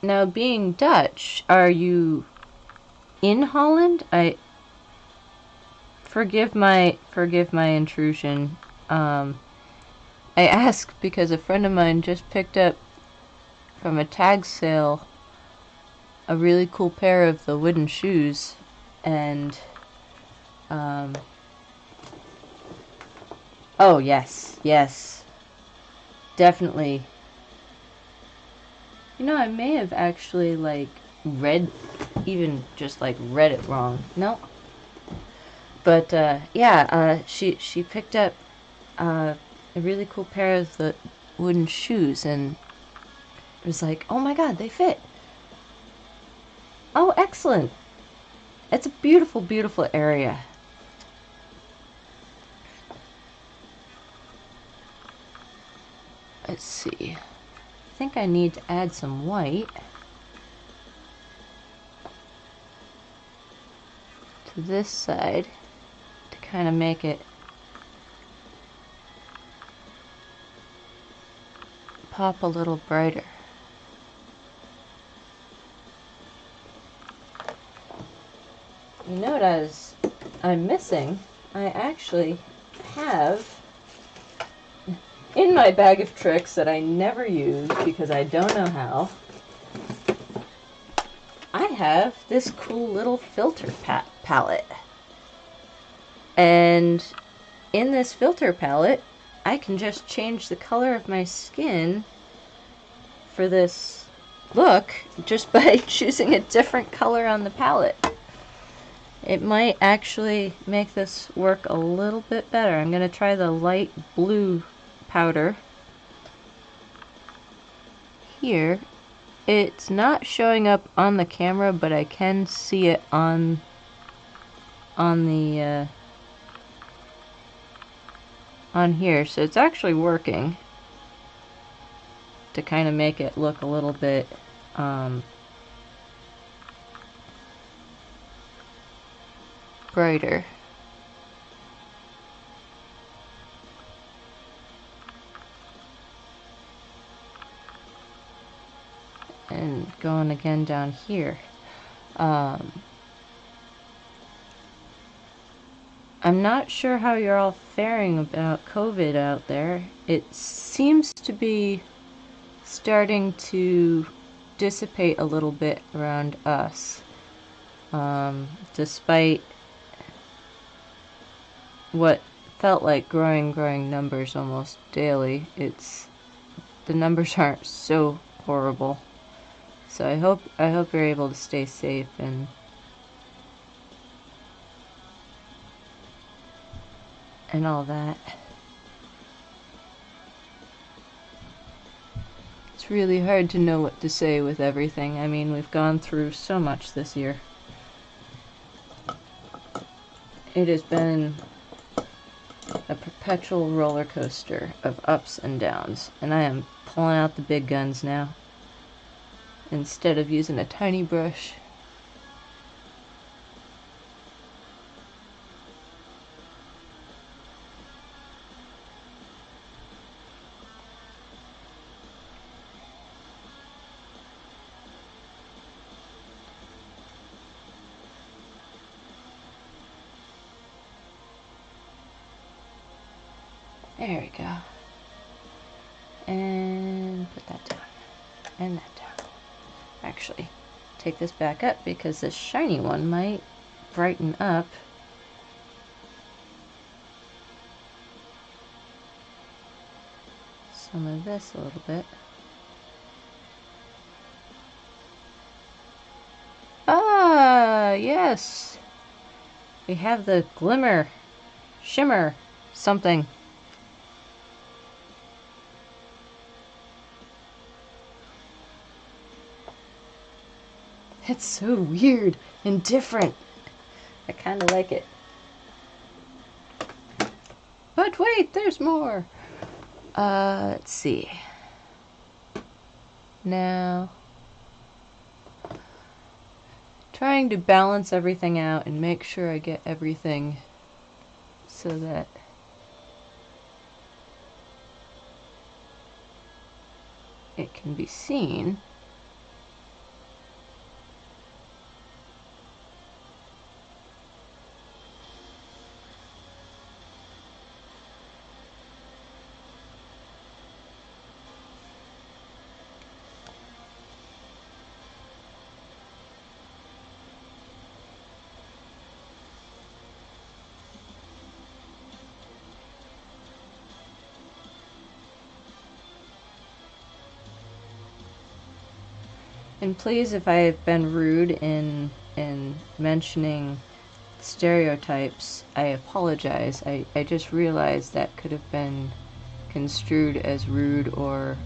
Now, being Dutch, are you in Holland? Forgive my intrusion. I ask because a friend of mine just picked up from a tag sale a really cool pair of the wooden shoes, and oh yes, definitely. You know, I may have actually like read it wrong. No. But yeah, she picked up a really cool pair of the wooden shoes, and it was like, oh my god, they fit. Oh, excellent. It's a beautiful, beautiful area. Let's see. I think I need to add some white to this side to kind of make it pop a little brighter. You know what I'm missing? I actually have in my bag of tricks that I never use because I don't know how, I have this cool little filter palette. And in this filter palette, I can just change the color of my skin for this look just by choosing a different color on the palette. It might actually make this work a little bit better. I'm going to try the light blue powder here. It's not showing up on the camera, but I can see it on the on here, so it's actually working to kind of make it look a little bit brighter. And going again down here. I'm not sure how you're all faring about COVID out there. It seems to be starting to dissipate a little bit around us. Despite what felt like growing numbers almost daily, the numbers aren't so horrible. So I hope you're able to stay safe and all that. It's really hard to know what to say with everything. I mean, we've gone through so much this year. It has been a perpetual roller coaster of ups and downs, and I am pulling out the big guns now instead of using a tiny brush. There we go. And put that down. And that down. Actually, take this back up because this shiny one might brighten up some of this a little bit. Ah, yes. We have the glimmer, shimmer, something. It's so weird and different. I kind of like it. But wait, there's more. Let's see. Now, trying to balance everything out and make sure I get everything so that it can be seen. And please, if I have been rude in mentioning stereotypes, I apologize. I just realized that could have been construed as rude or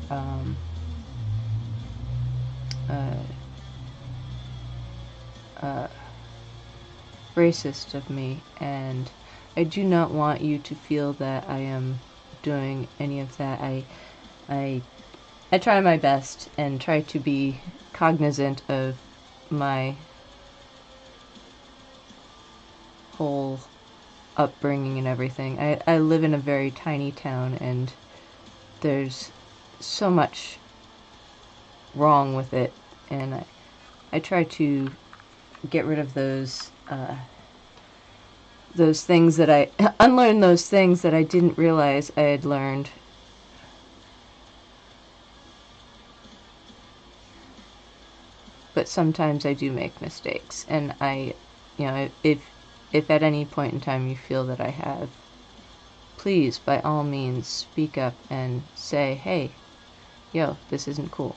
racist of me, and I do not want you to feel that I am doing any of that. I try my best and try to be cognizant of my whole upbringing and everything. I live in a very tiny town, and there's so much wrong with it, and I try to get rid of those things that I unlearn those things that I didn't realize I had learned. But sometimes I do make mistakes, and if at any point in time you feel that I have, please, by all means, speak up and say, hey, yo, this isn't cool.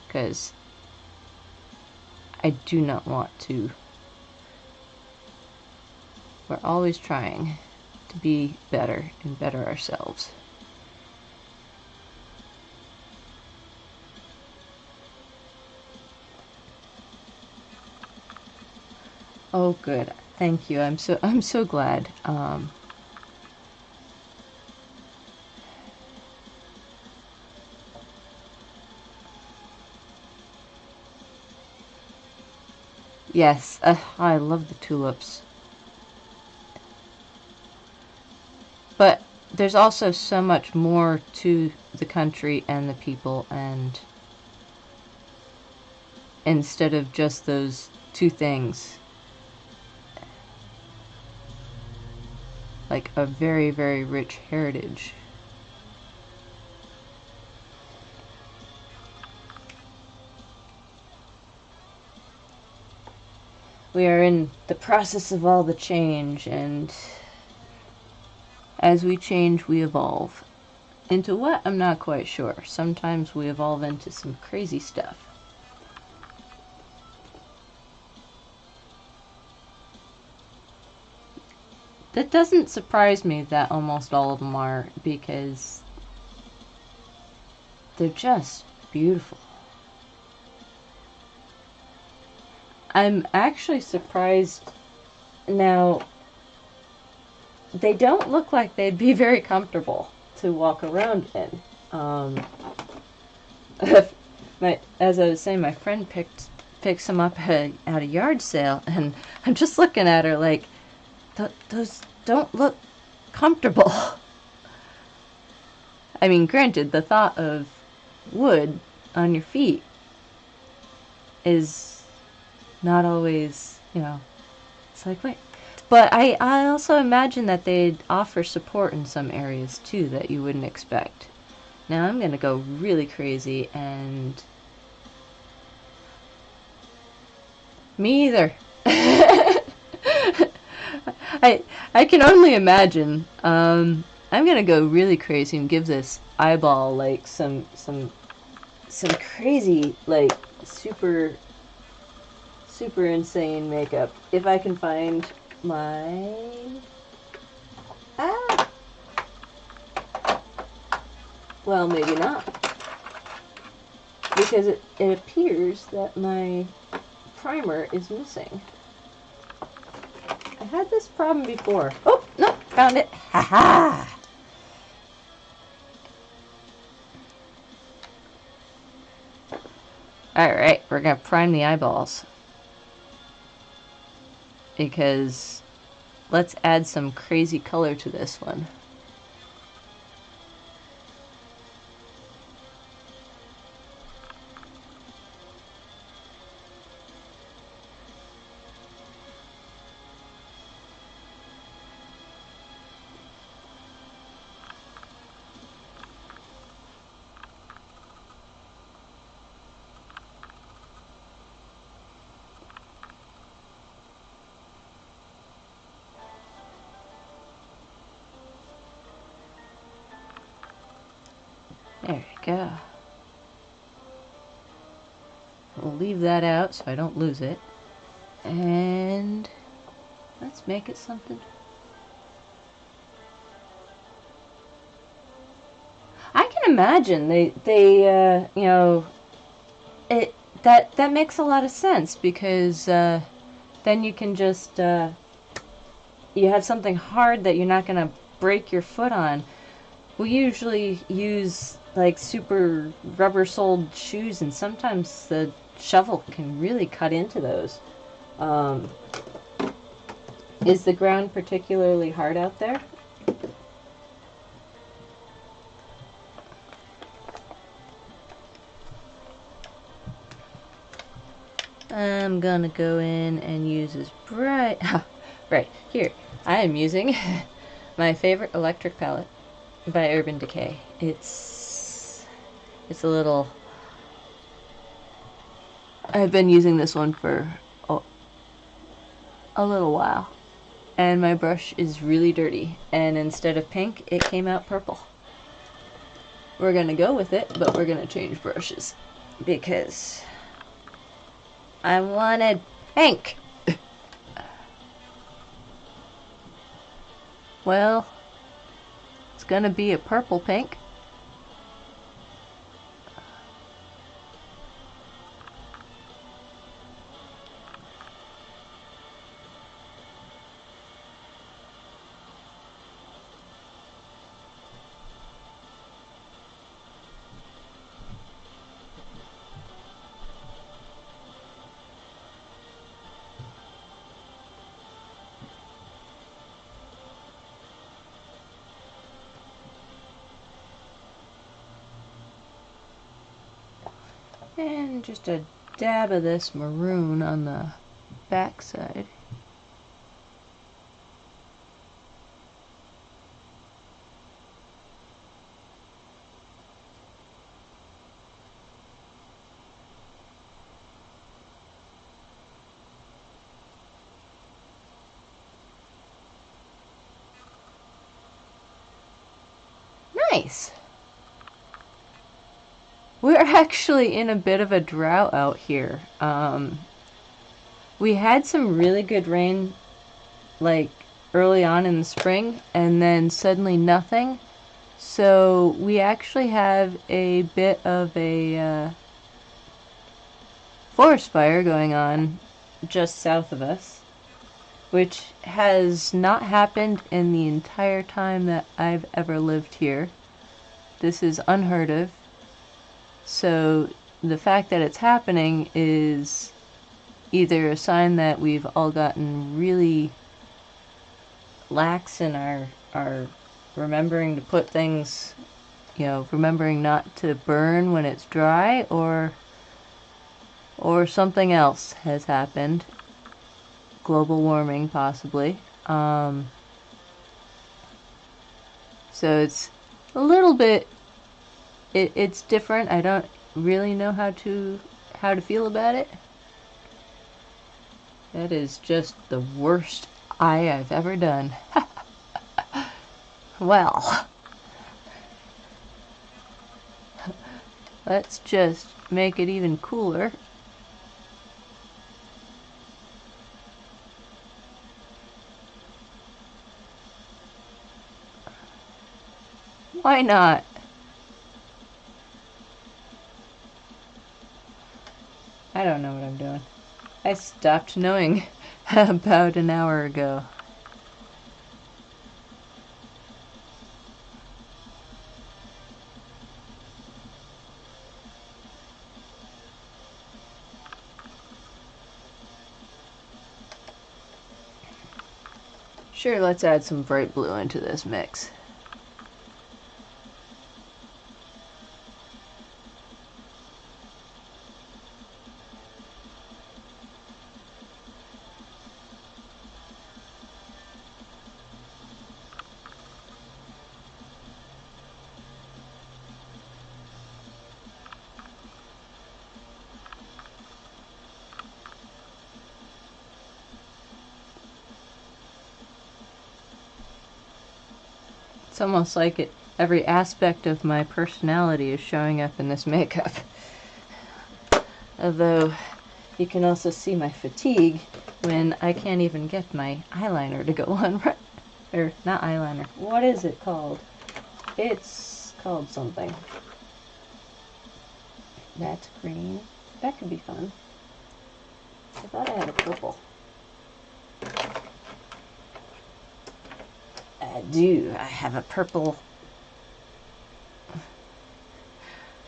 Because I do not want to. We're always trying to be better and better ourselves. Oh, good. Thank you. I'm so glad. Yes, I love the tulips. But there's also so much more to the country and the people, and instead of just those two things, like a very, very rich heritage. We are in the process of all the change, and as we change, we evolve. Into what? I'm not quite sure. Sometimes we evolve into some crazy stuff. That doesn't surprise me that almost all of them are, because they're just beautiful. I'm actually surprised now. They don't look like they'd be very comfortable to walk around in. As I was saying, my friend picks them up at a yard sale, and I'm just looking at her like, those don't look comfortable. I mean, granted, the thought of wood on your feet is not always, it's like, wait. But I also imagine that they'd offer support in some areas too that you wouldn't expect. Now I'm gonna go really crazy, and me either. I can only imagine. I'm gonna go really crazy and give this eyeball like some crazy, like super insane makeup. If I can find my well, maybe not, because it appears that my primer is missing. I had this problem before. Oh, no, found it. Haha. Alright, we're gonna prime the eyeballs. Because let's add some crazy color to this one. There we go. We'll leave that out so I don't lose it. And let's make it something. I can imagine they you know, that makes a lot of sense, because then you can just you have something hard that you're not gonna break your foot on. We usually use like super rubber-soled shoes, and sometimes the shovel can really cut into those. Is the ground particularly hard out there? I'm gonna go in and use this bright... right, here. I am using my favorite electric palette by Urban Decay. It's a little... I've been using this one for a little while. And my brush is really dirty. And instead of pink, it came out purple. We're gonna go with it, but we're gonna change brushes. Because I wanted pink! Well, it's gonna be a purple pink. And just a dab of this maroon on the back side. Nice! We're actually in a bit of a drought out here. We had some really good rain, like, early on in the spring, and then suddenly nothing. So we actually have a bit of a forest fire going on just south of us, which has not happened in the entire time that I've ever lived here. This is unheard of. So the fact that it's happening is either a sign that we've all gotten really lax in our remembering to put things, you know, remembering not to burn when it's dry, or something else has happened. Global warming, possibly. So it's a little bit... It's different. I don't really know how to feel about it. That is just the worst eye I've ever done. Well, let's just make it even cooler. Why not? I don't know what I'm doing. I stopped knowing about an hour ago. Sure, let's add some bright blue into this mix. It's almost like every aspect of my personality is showing up in this makeup. Although you can also see my fatigue when I can't even get my eyeliner to go on right. Or not eyeliner. What is it called? It's called something. That's green. That could be fun. I thought I had a purple. I do. I have a purple.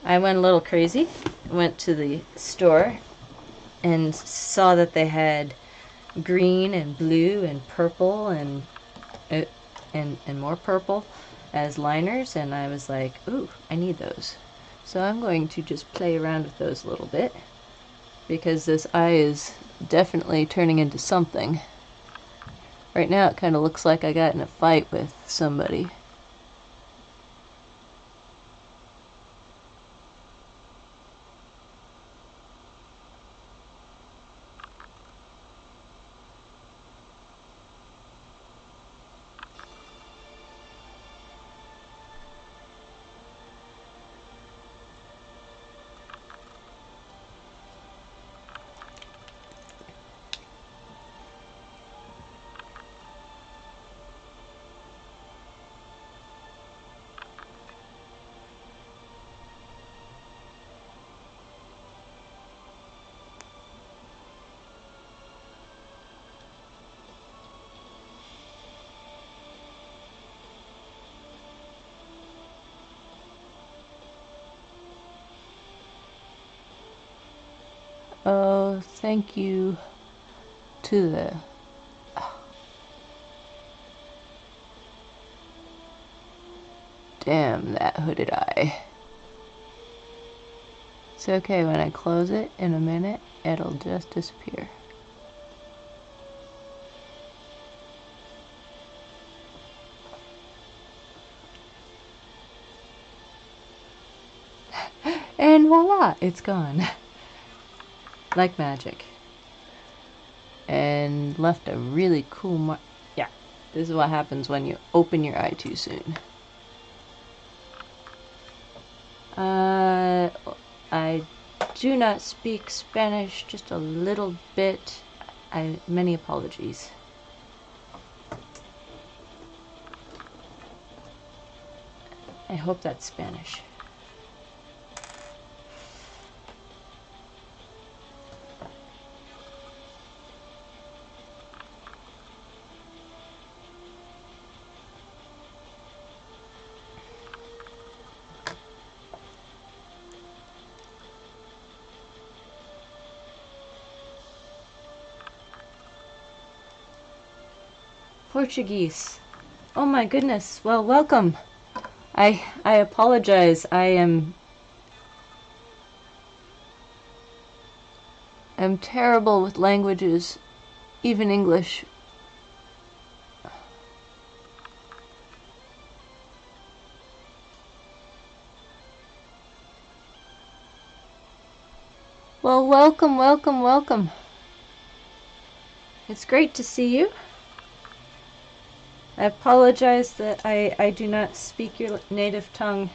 I went a little crazy. Went to the store and saw that they had green and blue and purple and more purple as liners, and I was like, ooh, I need those. So I'm going to just play around with those a little bit because this eye is definitely turning into something. Right now it kind of looks like I got in a fight with somebody. Oh, thank you to the... Damn that hooded eye. It's okay, when I close it in a minute, it'll just disappear. And voila, it's gone. Like magic. And left a really cool mark. Yeah, this is what happens when you open your eye too soon. I do not speak Spanish, just a little bit. Many apologies. I hope that's Spanish. Portuguese. Oh my goodness. Well, welcome. I apologize. I'm terrible with languages, even English. Well, welcome, welcome, welcome. It's great to see you. I apologize that I do not speak your native tongue.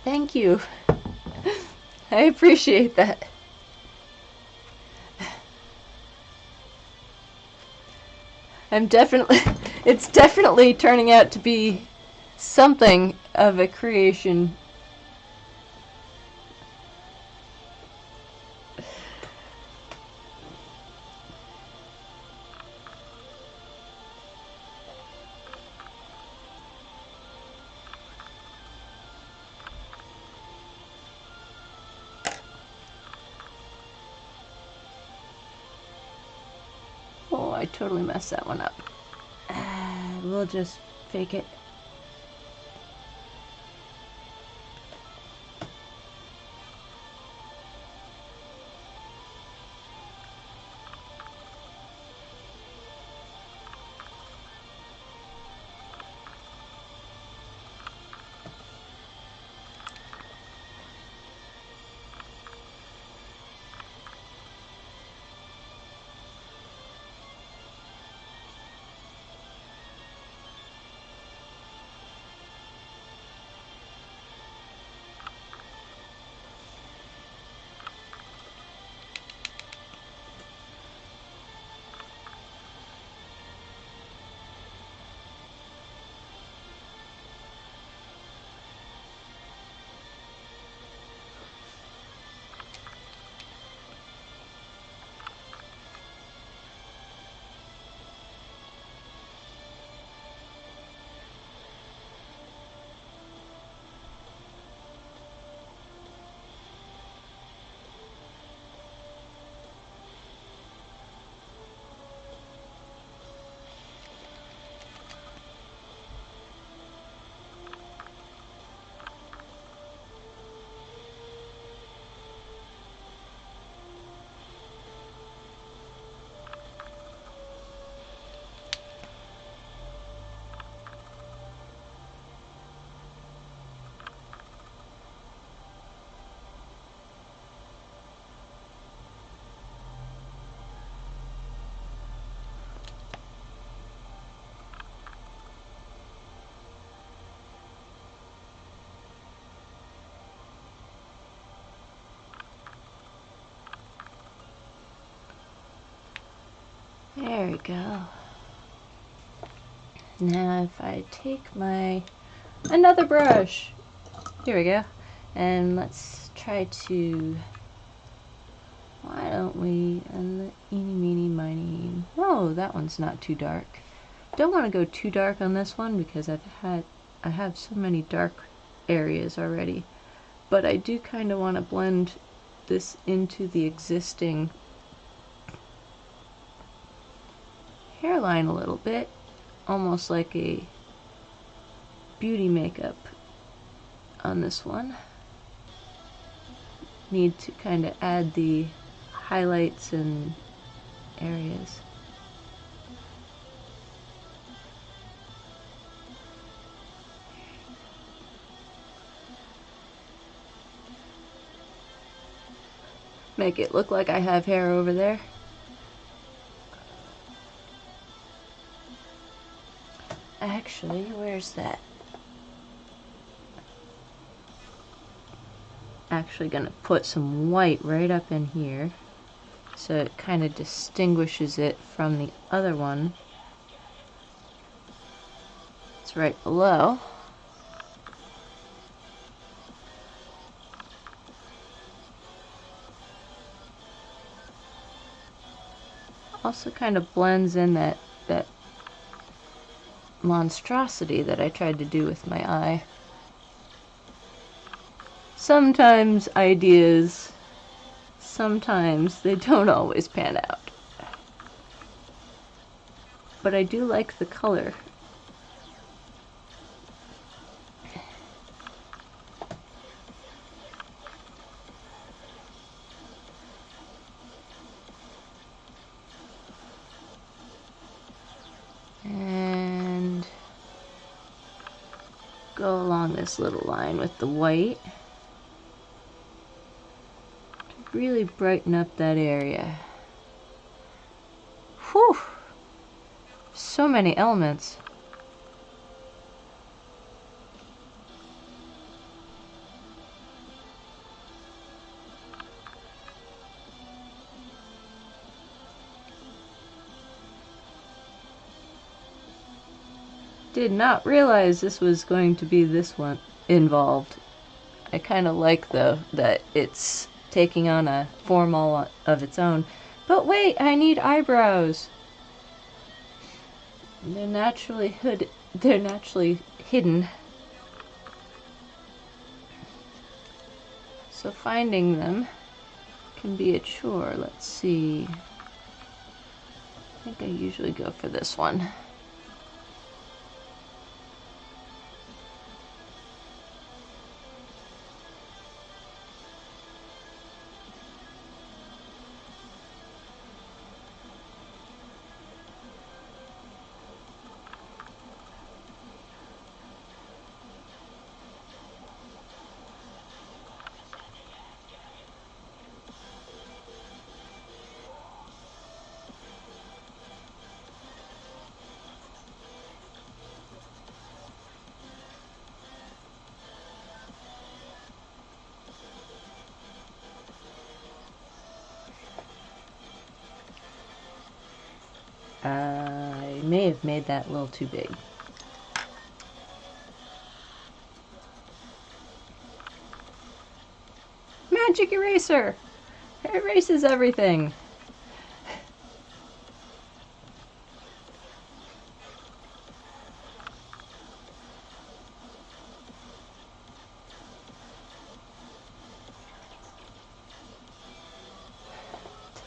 Thank you. I appreciate that. It's definitely turning out to be something of a creation. Oh, I totally messed that one up. We'll just fake it. There we go. Now if I take another brush, here we go, and let's try to, why don't we, and the eeny meeny miny, oh, that one's not too dark. Don't want to go too dark on this one because I have so many dark areas already, but I do kind of want to blend this into the existing hairline a little bit, almost like a beauty makeup on this one. Need to kind of add the highlights and areas. Make it look like I have hair over there. Actually, where's that? Actually gonna put some white right up in here so it kind of distinguishes it from the other one. It's right below. Also kind of blends in that monstrosity that I tried to do with my eye. Sometimes ideas, sometimes they don't always pan out. But I do like the color. And go along this little line with the white to really brighten up that area. Whew! So many elements. Did not realize this was going to be this one involved. I kind of like, though, that it's taking on a form all of its own. But wait, I need eyebrows. They're naturally hidden. So finding them can be a chore. Let's see. I think I usually go for this one. I may have made that a little too big. Magic eraser! It erases everything.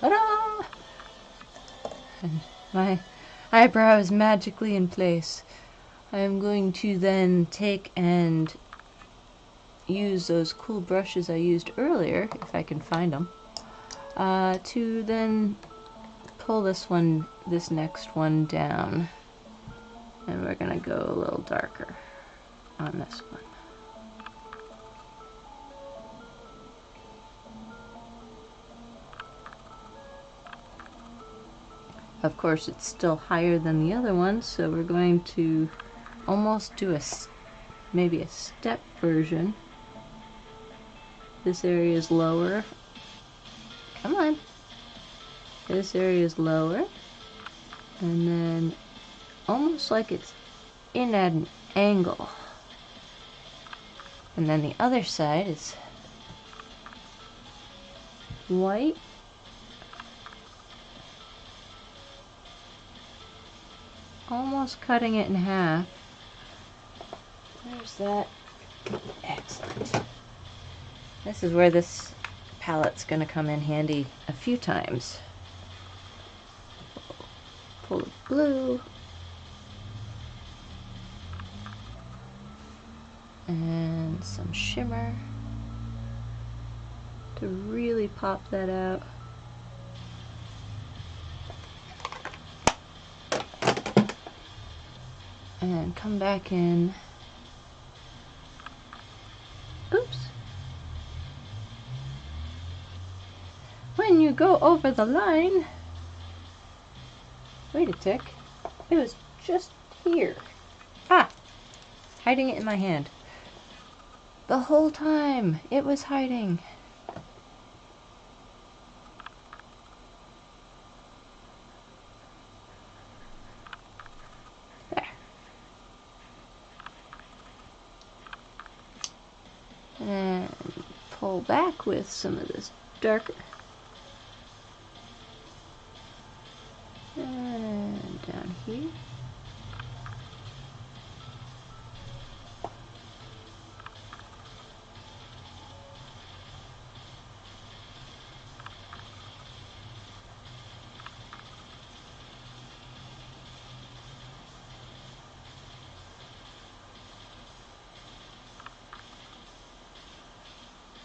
Ta-da! And my eyebrow is magically in place. I am going to then take and use those cool brushes I used earlier, if I can find them, to then pull this next one down. And we're gonna go a little darker on this one. Of course, it's still higher than the other one, so we're going to almost do maybe a step version. This area is lower. Come on. This area is lower. And then almost like it's in at an angle. And then the other side is white. Almost cutting it in half. There's that. Excellent. This is where this palette's going to come in handy a few times. Pull the blue. And some shimmer to really pop that out. And come back in. Oops. When you go over the line, wait a tick, it was just here. Ah, hiding it in my hand. The whole time it was hiding. There. And pull back with some of this darker. And down here.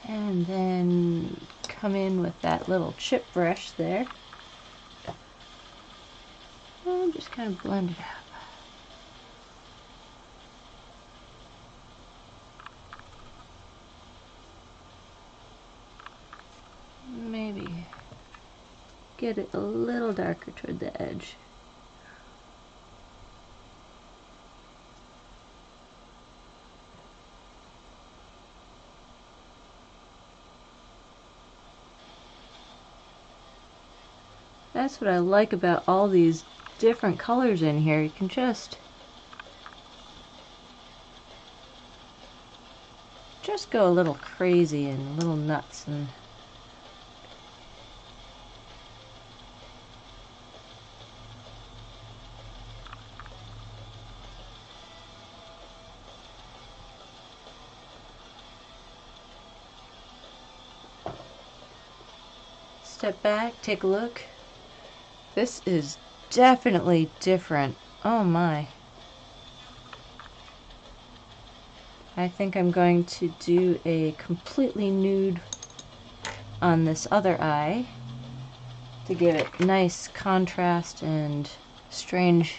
And then come in with that little chip brush there. And just kind of blend it out. Maybe get it a little darker toward the edge. That's what I like about all these different colors in here. You can just go a little crazy and a little nuts and step back, take a look. This is definitely different. Oh my. I think I'm going to do a completely nude on this other eye to give it nice contrast and strange.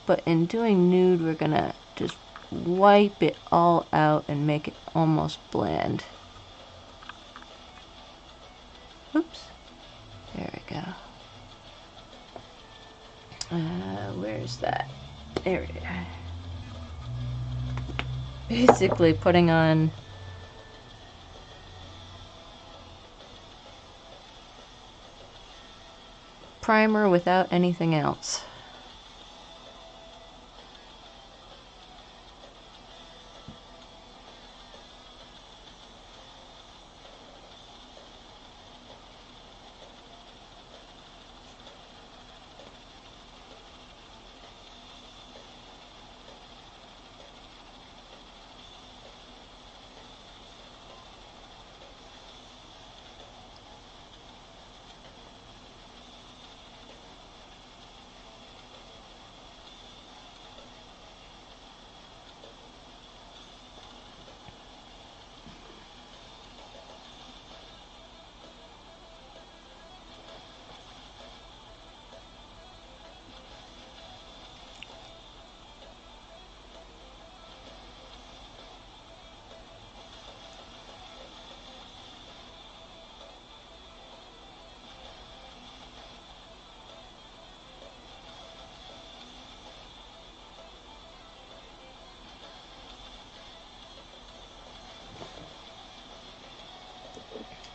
But in doing nude, we're gonna just wipe it all out and make it almost bland. Oops. There we go. Where's that? There we go. Basically putting on primer without anything else.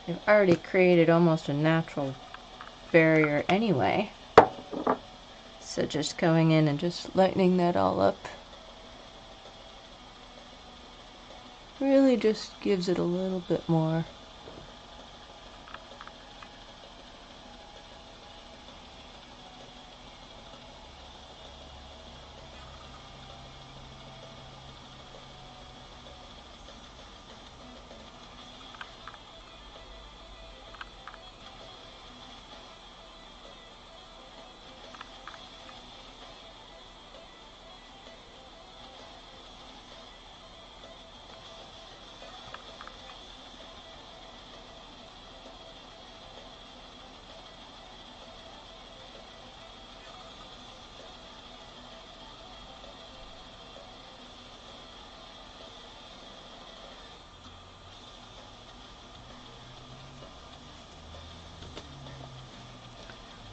I've already created almost a natural barrier anyway. So just going in and just lightening that all up really just gives it a little bit more.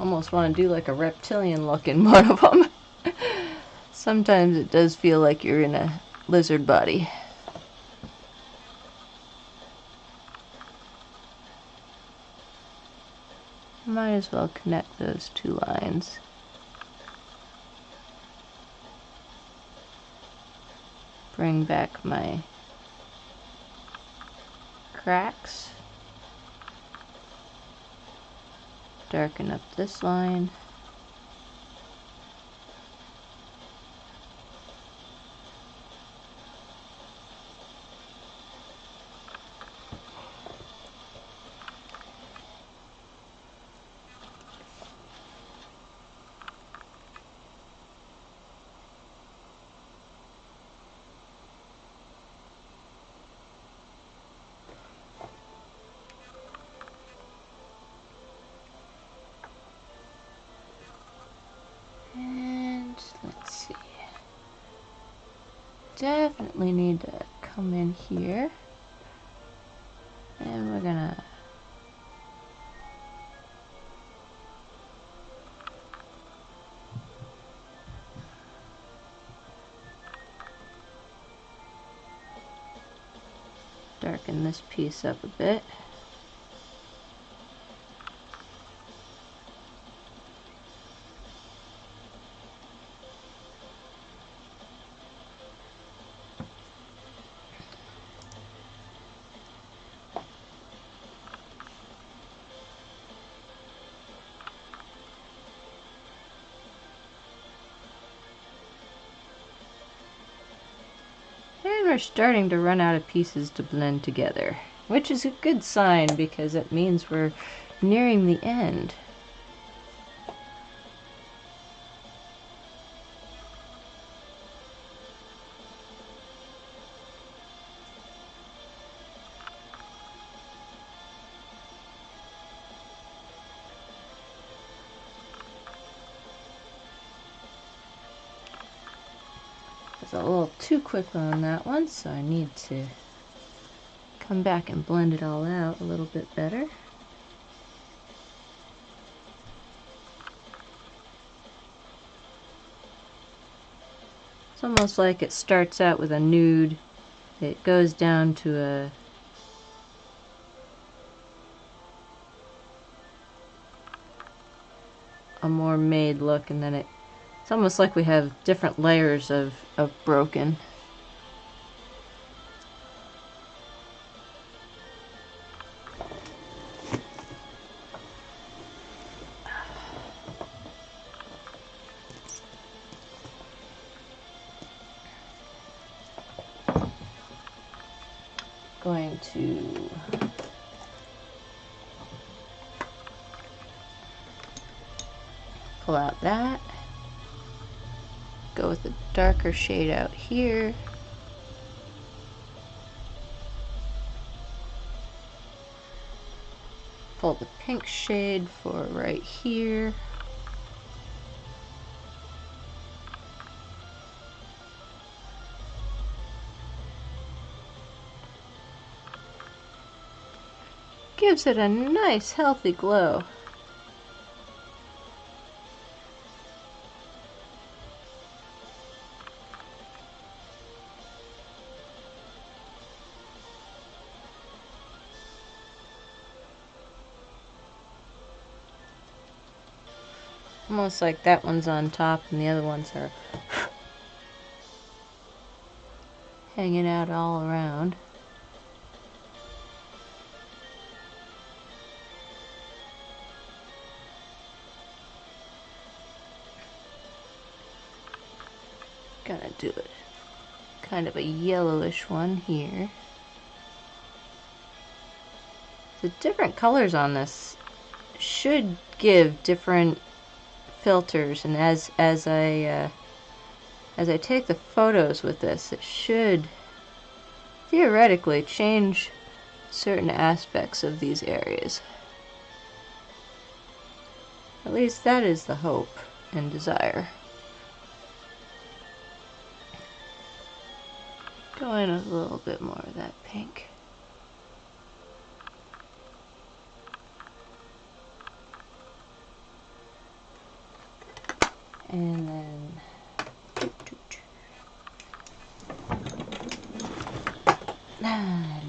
Almost want to do like a reptilian look in one of them. Sometimes it does feel like you're in a lizard body. Might as well connect those two lines. Bring back my cracks. Darken up this line. And let's see. Definitely need to come in here. And we're gonna Darken this piece up a bit. And we're starting to run out of pieces to blend together, which is a good sign because it means we're nearing the end. A little too quick on that one, so I need to come back and blend it all out a little bit better. It's almost like it starts out with a nude, it goes down to a more made look, and then it's almost like we have different layers of broken. Going to pull out that. Go with a darker shade out here. Pull the pink shade for right here. Gives it a nice healthy glow. Almost like that one's on top and the other ones are hanging out all around. Gonna do it. Kind of a yellowish one here. The different colors on this should give different filters, and as I take the photos with this, it should theoretically change certain aspects of these areas. At least that is the hope and desire. Go in a little bit more of that pink. And then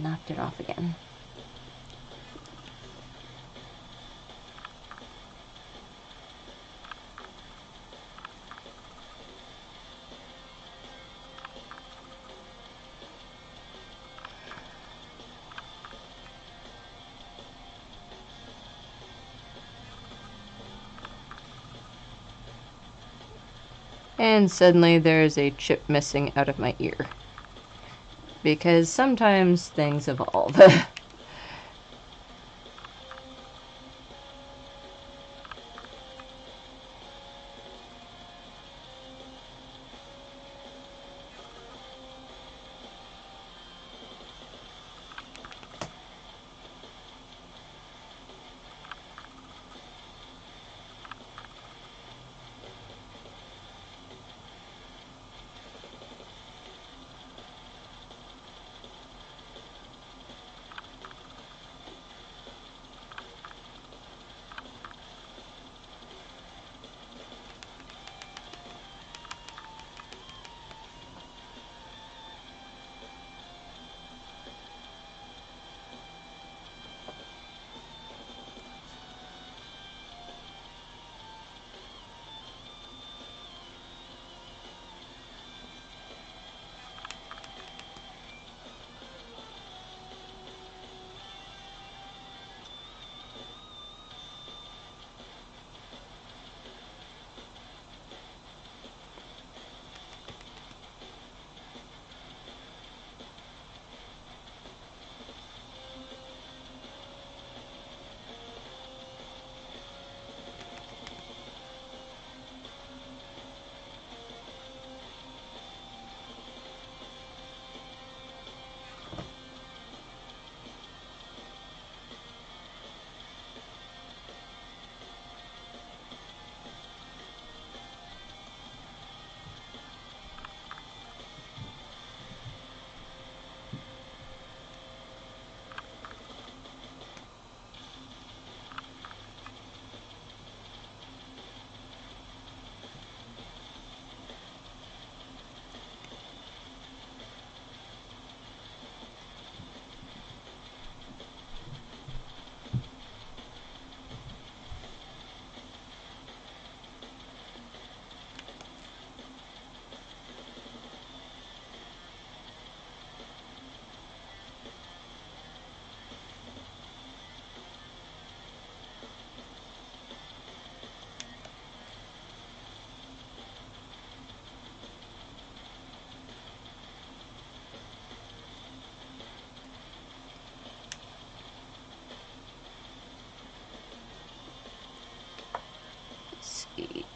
knocked it off again. And suddenly there's a chip missing out of my ear. Because sometimes things evolve.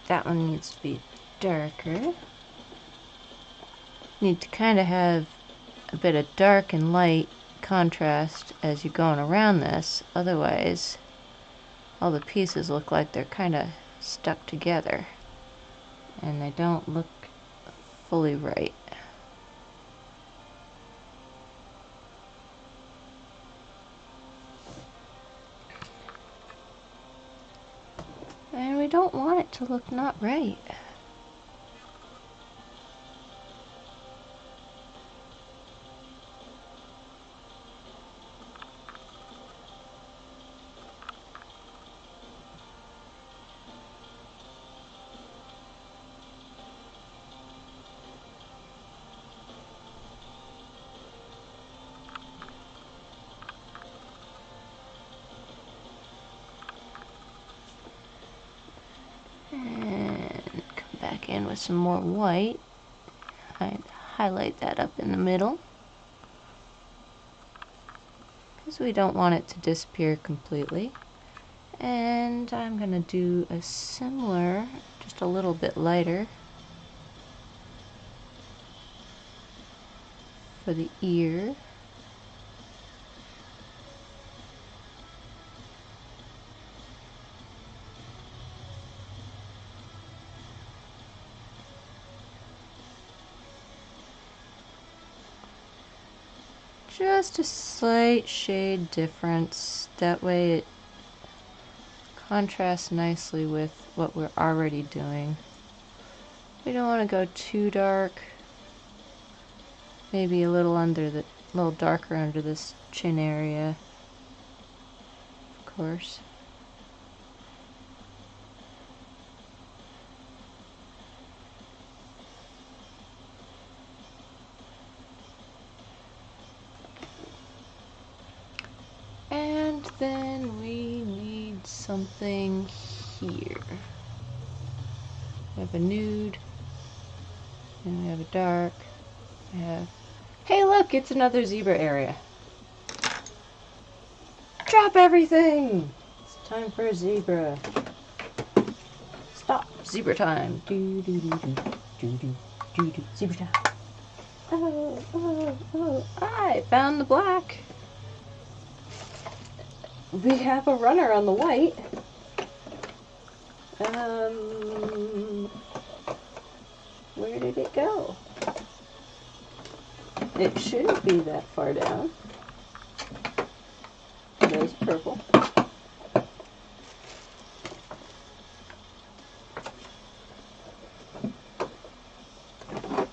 That one needs to be darker. Need to kind of have a bit of dark and light contrast as you're going around this. Otherwise, all the pieces look like they're kind of stuck together. And they don't look fully right. And we don't want it to look not right. And come back in with some more white. I'd highlight that up in the middle, because we don't want it to disappear completely. And I'm going to do a similar, just a little bit lighter, for the ear. Just a slight shade difference. That way it contrasts nicely with what we're already doing. We don't want to go too dark. Maybe a little little darker under this chin area, of course. And then we need something here. We have a nude, and we have a dark. We have... Hey look, it's another zebra area. Drop everything! It's time for a zebra. Stop! Zebra time. Do do do do do do do do. Zebra time. Oh, oh, oh. I found the black. We have a runner on the white. Where did it go? It shouldn't be that far down. There's purple.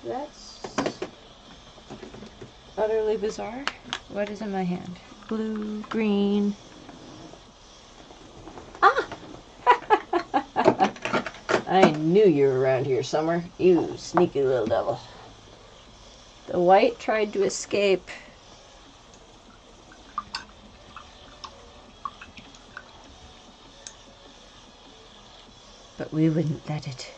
That's utterly bizarre. What is in my hand? Blue, green. Ah! I knew you were around here somewhere. You sneaky little devil. The white tried to escape. But we wouldn't let it.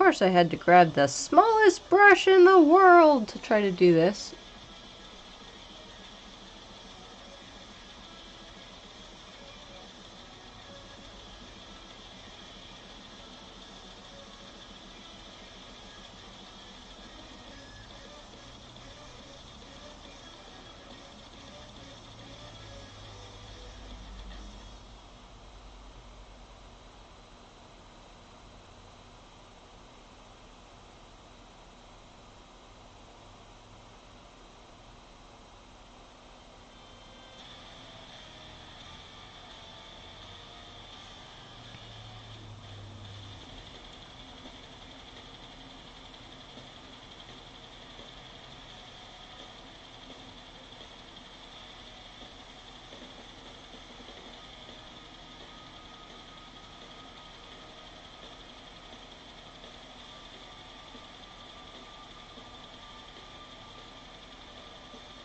course I had to grab the smallest brush in the world to try to do this.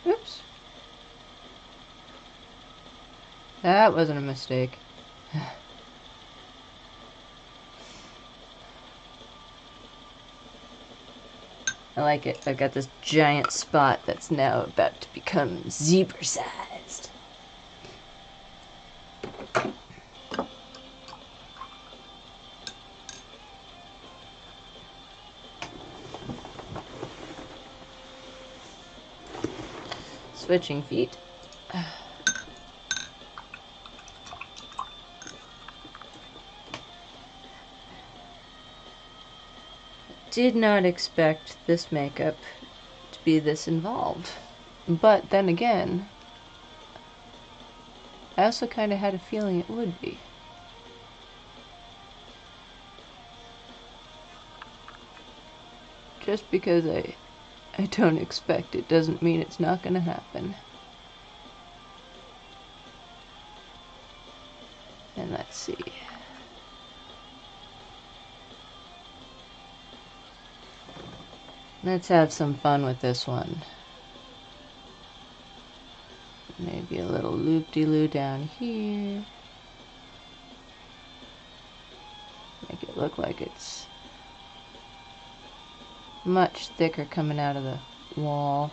Oops. That wasn't a mistake. I like it. I've got this giant spot that's now about to become zebra-sized. Switching feet. Did not expect this makeup to be this involved. But then again, I also kind of had a feeling it would be. Just because I don't expect it doesn't mean it's not going to happen. And let's see. Let's have some fun with this one. Maybe a little loop-de-loo down here. Make it look like it's much thicker coming out of the wall.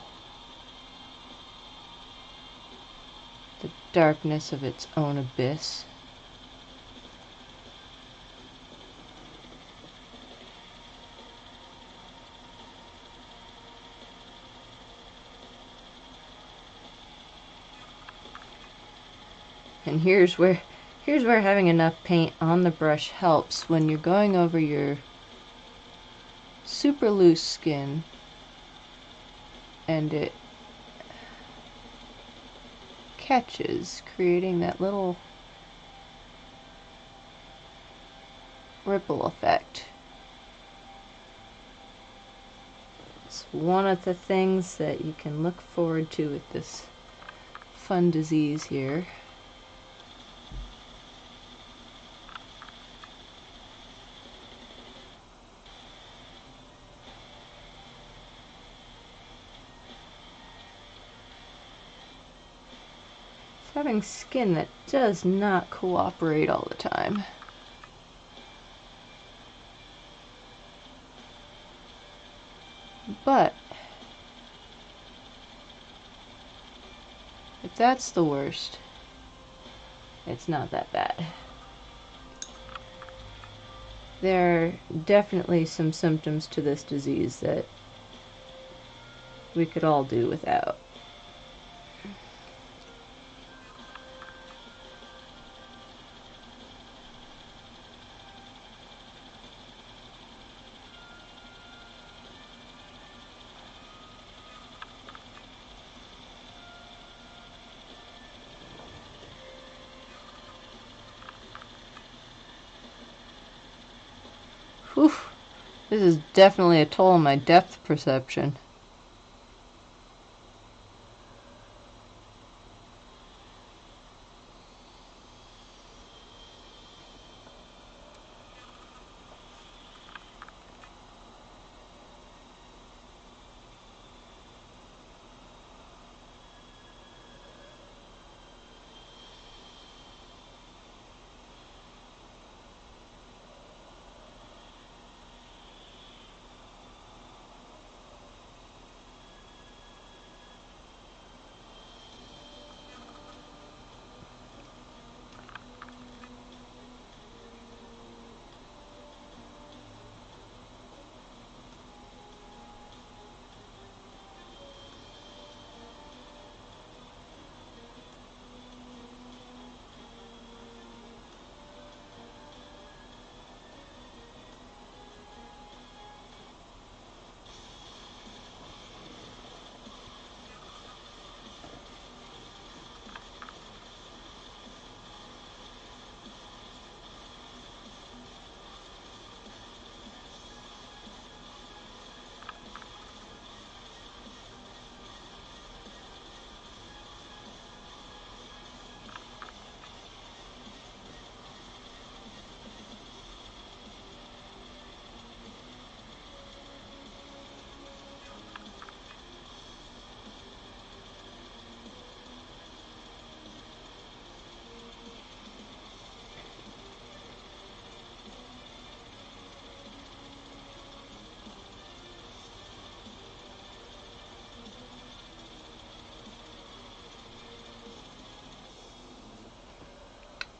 The darkness of its own abyss. And here's where having enough paint on the brush helps when you're going over your super loose skin and it catches, creating that little ripple effect. It's one of the things that you can look forward to with this fun disease here. Having skin that does not cooperate all the time. But if that's the worst, it's not that bad. There are definitely some symptoms to this disease that we could all do without. Whew, this is definitely a toll on my depth perception.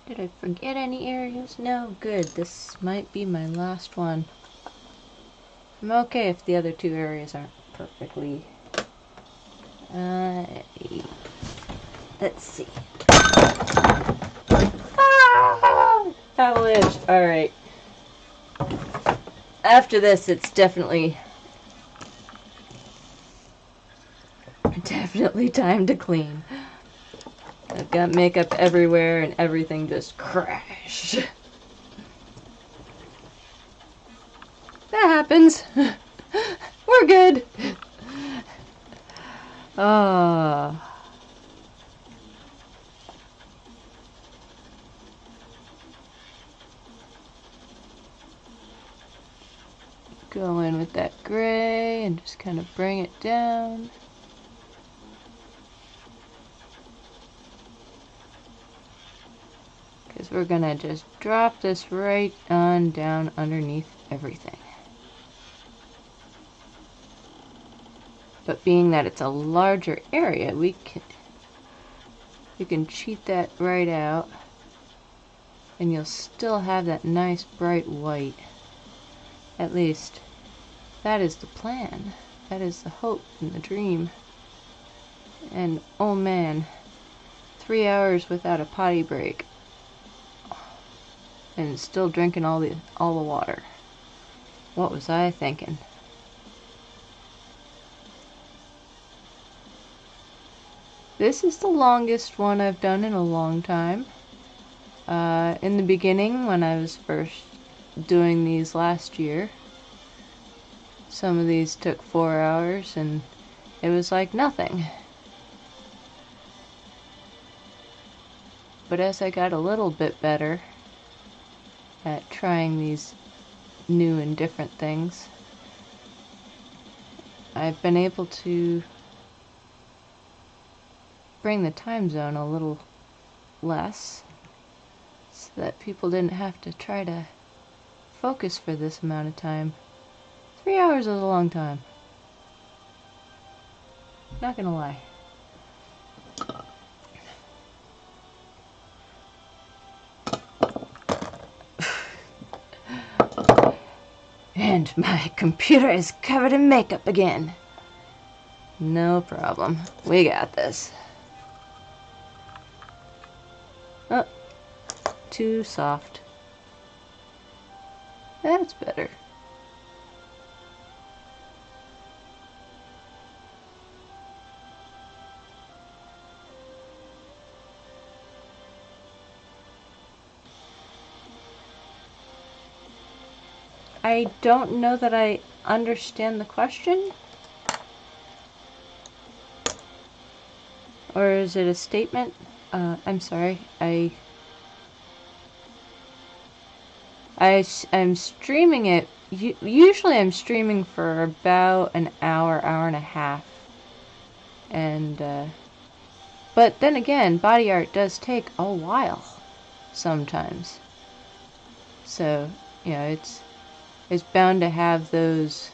Did I forget any areas? No, good. This might be my last one. I'm okay if the other two areas aren't perfectly. Let's see. Ah! Avalanche. Alright. After this, it's definitely time to clean. I've got makeup everywhere and everything just crashed. That happens. We're good. Go in with that gray and just kind of bring it down. Because we're gonna just drop this right on down underneath everything. But being that it's a larger area, we can cheat that right out, and you'll still have that nice bright white. At least, that is the plan. That is the hope and the dream. And oh man, 3 hours without a potty break, and still drinking all the water. What was I thinking? This is the longest one I've done in a long time. In the beginning, when I was first doing these last year, some of these took 4 hours and it was like nothing. But as I got a little bit better at trying these new and different things, I've been able to bring the time zone a little less so that people didn't have to try to focus for this amount of time. 3 hours is a long time. Not gonna lie. And my computer is covered in makeup again. No problem. We got this. Oh, too soft. That's better. I don't know that I understand the question. Or is it a statement? I'm sorry. I'm streaming it. Usually I'm streaming for about an hour, hour and a half. And, but then again, body art does take a while sometimes. So, you know, it's bound to have those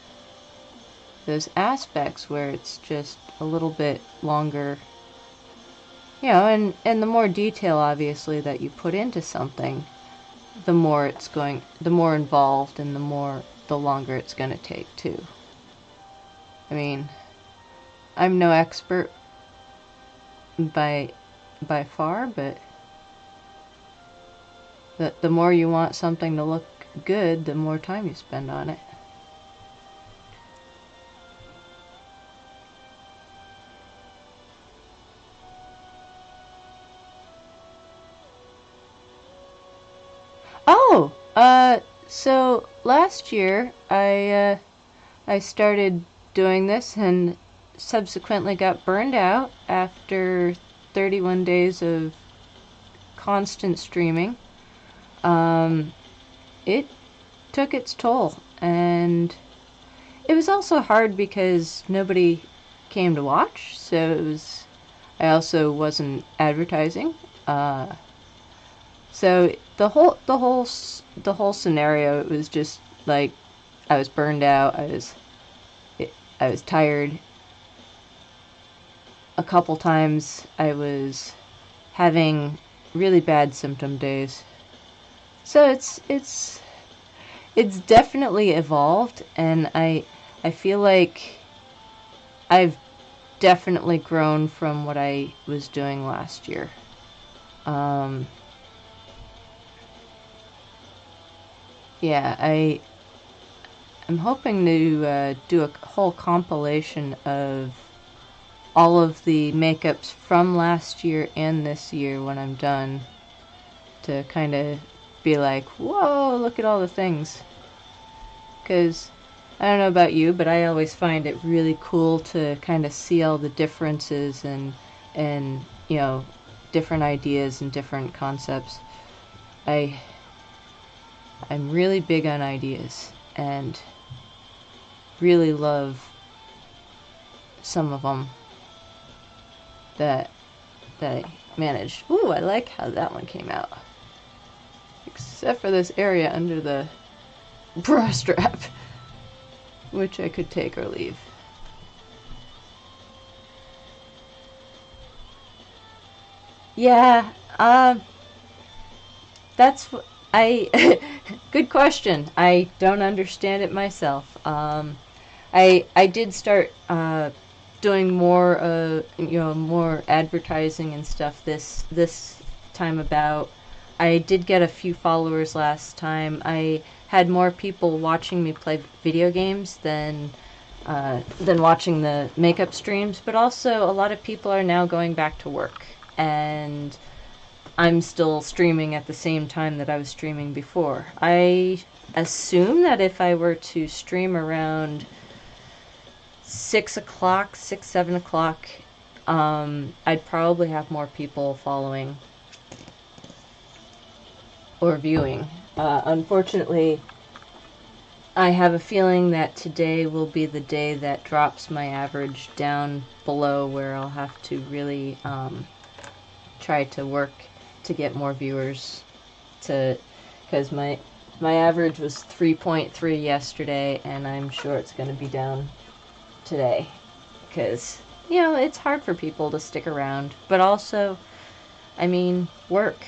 aspects where it's just a little bit longer. You know, and the more detail obviously that you put into something, the more involved and the longer it's going to take too. I mean, I'm no expert by far, but the more you want something to look good, the more time you spend on it. Oh, so last year I started doing this and subsequently got burned out after 31 days of constant streaming. It took its toll, and it was also hard because nobody came to watch, so I also wasn't advertising. So the whole scenario, it was just like I was burned out. I was tired. A couple times I was having really bad symptom days. So it's definitely evolved, and I feel like I've definitely grown from what I was doing last year. Yeah, I'm hoping to do a whole compilation of all of the makeups from last year and this year when I'm done, to kind of be like, whoa, look at all the things. Because I don't know about you, but I always find it really cool to kind of see all the differences and you know, different ideas and different concepts. I'm really big on ideas and really love some of them that I managed. Ooh, I like how that one came out. Except for this area under the bra strap, which I could take or leave. Yeah, that's I. Good question. I don't understand it myself. I did start doing more more advertising and stuff this time about. I did get a few followers last time. I had more people watching me play video games than watching the makeup streams, but also a lot of people are now going back to work, and I'm still streaming at the same time that I was streaming before. I assume that if I were to stream around 6 o'clock, 6, 7 o'clock, I'd probably have more people following or viewing. Unfortunately, I have a feeling that today will be the day that drops my average down below where I'll have to really try to work to get more viewers, because my average was 3.3 yesterday, and I'm sure it's going to be down today, because it's hard for people to stick around, but also, I mean, work.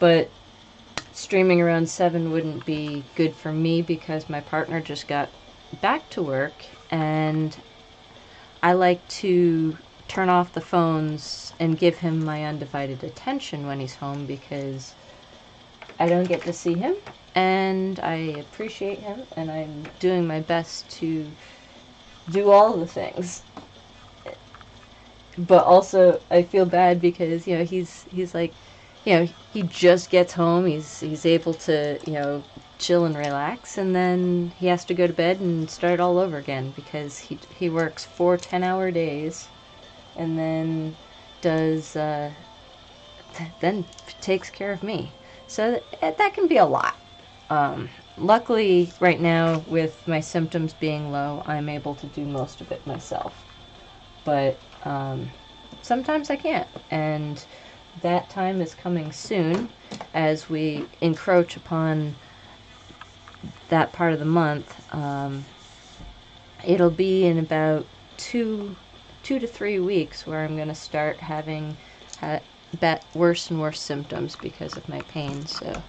But streaming around 7 wouldn't be good for me because my partner just got back to work, and I like to turn off the phones and give him my undivided attention when he's home, because I don't get to see him, and I appreciate him, and I'm doing my best to do all the things. But also, I feel bad because he's like, he just gets home, he's able to chill and relax, and then he has to go to bed and start all over again because he works 4 10-hour days, and then does then takes care of me. So that can be a lot. Luckily, right now, with my symptoms being low, I'm able to do most of it myself. But sometimes I can't, and that time is coming soon as we encroach upon that part of the month. It'll be in about 2 to 3 weeks where I'm going to start having worse and worse symptoms because of my pain. So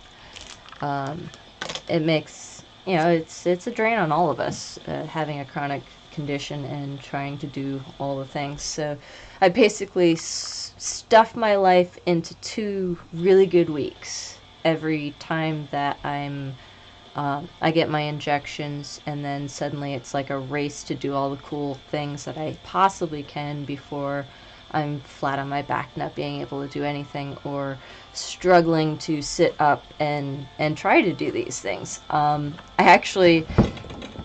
it makes, it's a drain on all of us, having a chronic condition and trying to do all the things. So I basically stuff my life into 2 really good weeks every time that I get my injections, and then suddenly it's like a race to do all the cool things that I possibly can before I'm flat on my back, not being able to do anything, or struggling to sit up and try to do these things.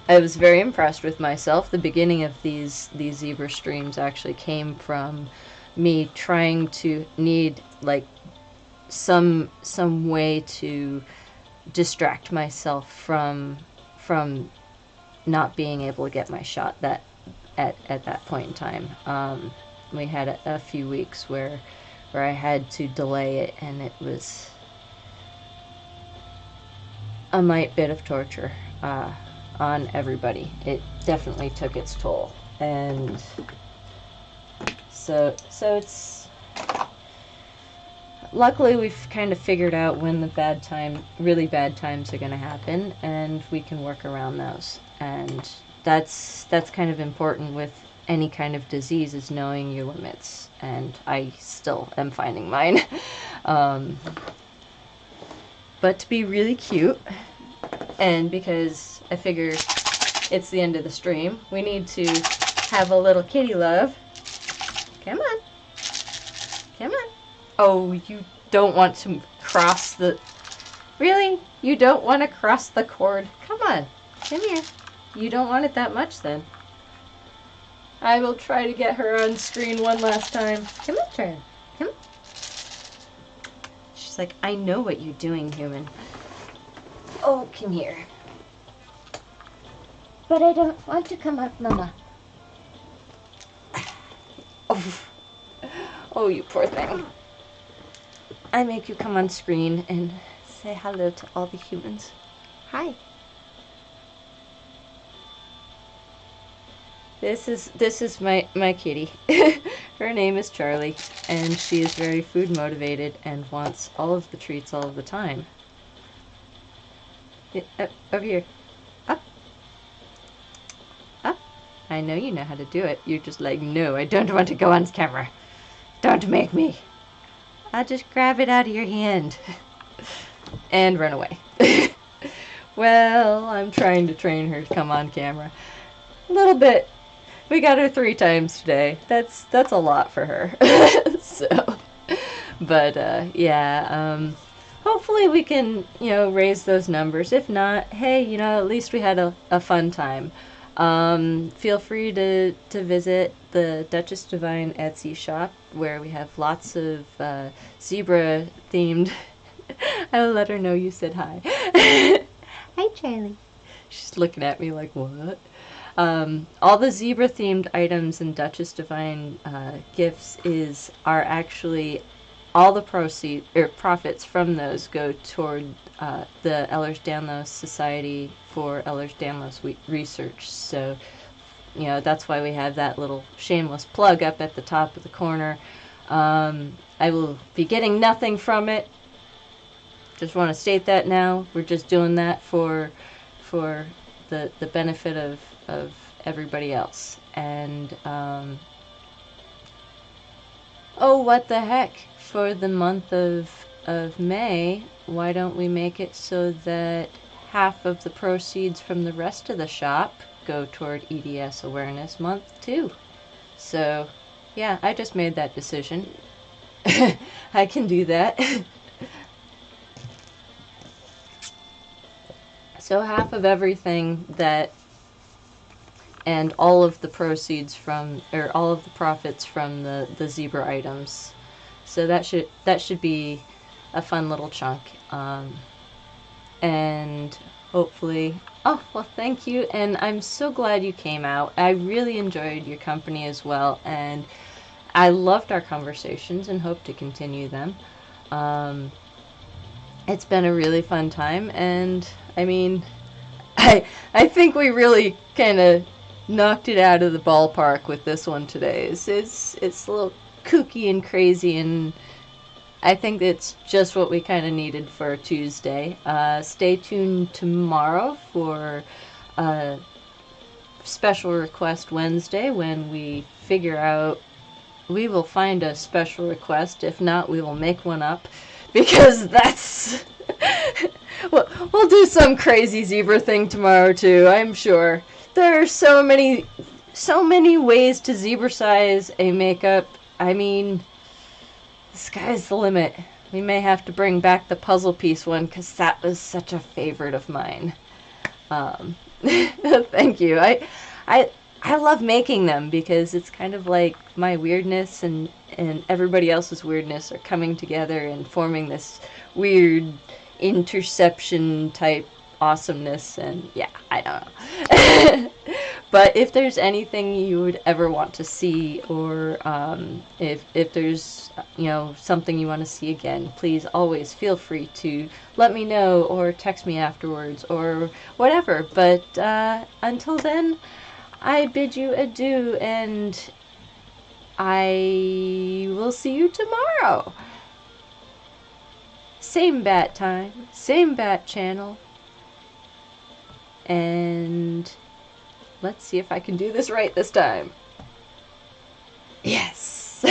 I was very impressed with myself. The beginning of these zebra streams actually came from me trying to need like some way to distract myself from not being able to get my shot that at that point in time. We had a few weeks where I had to delay it, and it was a mite bit of torture on everybody. It definitely took its toll, and so luckily we've kind of figured out when the really bad times are going to happen, and we can work around those. And that's kind of important with any kind of disease, is knowing your limits. And I still am finding mine. But to be really cute, and because I figure it's the end of the stream, we need to have a little kitty love. Come on. Come on. Oh, you don't want to cross the... Really? You don't want to cross the cord? Come on. Come here. You don't want it that much then. I will try to get her on screen one last time. Come on, Charlie. Come on. She's like, I know what you're doing, human. Oh, come here. But I don't want to come up, Mama. Oh. Oh, you poor thing. I make you come on screen and say hello to all the humans. Hi. This is my kitty. Her name is Charlie, and she is very food motivated and wants all of the treats all of the time. Over here. Up. Up. I know you know how to do it. You're just like, no, I don't want to go on camera. Don't make me. I'll just grab it out of your hand. And run away. Well, I'm trying to train her to come on camera. A little bit. We got her 3 times today. That's a lot for her. So, but yeah, hopefully we can, raise those numbers. If not, hey, at least we had a fun time. Feel free to visit the Duchess Divine Etsy shop, where we have lots of zebra themed. I'll let her know you said hi. Hi, Charlie. She's looking at me like, what? All the zebra themed items in Duchess Divine gifts are actually all the profits from those go toward the Ehlers-Danlos Society for Ehlers-Danlos Research. So, that's why we have that little shameless plug up at the top of the corner. I will be getting nothing from it. Just want to state that now. We're just doing that for the benefit of everybody else. And oh, what the heck, for the month of May, why don't we make it so that half of the proceeds from the rest of the shop go toward EDS Awareness Month too? So yeah, I just made that decision. I can do that. So half of everything and all of the proceeds all of the profits from the zebra items. So that should be a fun little chunk. And hopefully, oh, well, thank you. And I'm so glad you came out. I really enjoyed your company as well. And I loved our conversations and hope to continue them. It's been a really fun time, and I mean, I think we really kind of knocked it out of the ballpark with this one today. It's a little kooky and crazy, and I think it's just what we kind of needed for a Tuesday. Stay tuned tomorrow for Special Request Wednesday, when we figure out, we will find a special request. If not, we will make one up. Because that's... we'll do some crazy zebra thing tomorrow too, I'm sure. There are so many ways to zebra size a makeup. I mean, the sky's the limit. We may have to bring back the puzzle piece one, because that was such a favorite of mine. Thank you. I love making them, because it's kind of like my weirdness and everybody else's weirdness are coming together and forming this weird interception type awesomeness. And yeah, I don't know. But if there's anything you would ever want to see, or if there's something you want to see again, please always feel free to let me know or text me afterwards or whatever. But until then, I bid you adieu, and I will see you tomorrow. Same bat time, same bat channel. And let's see if I can do this right this time. Yes!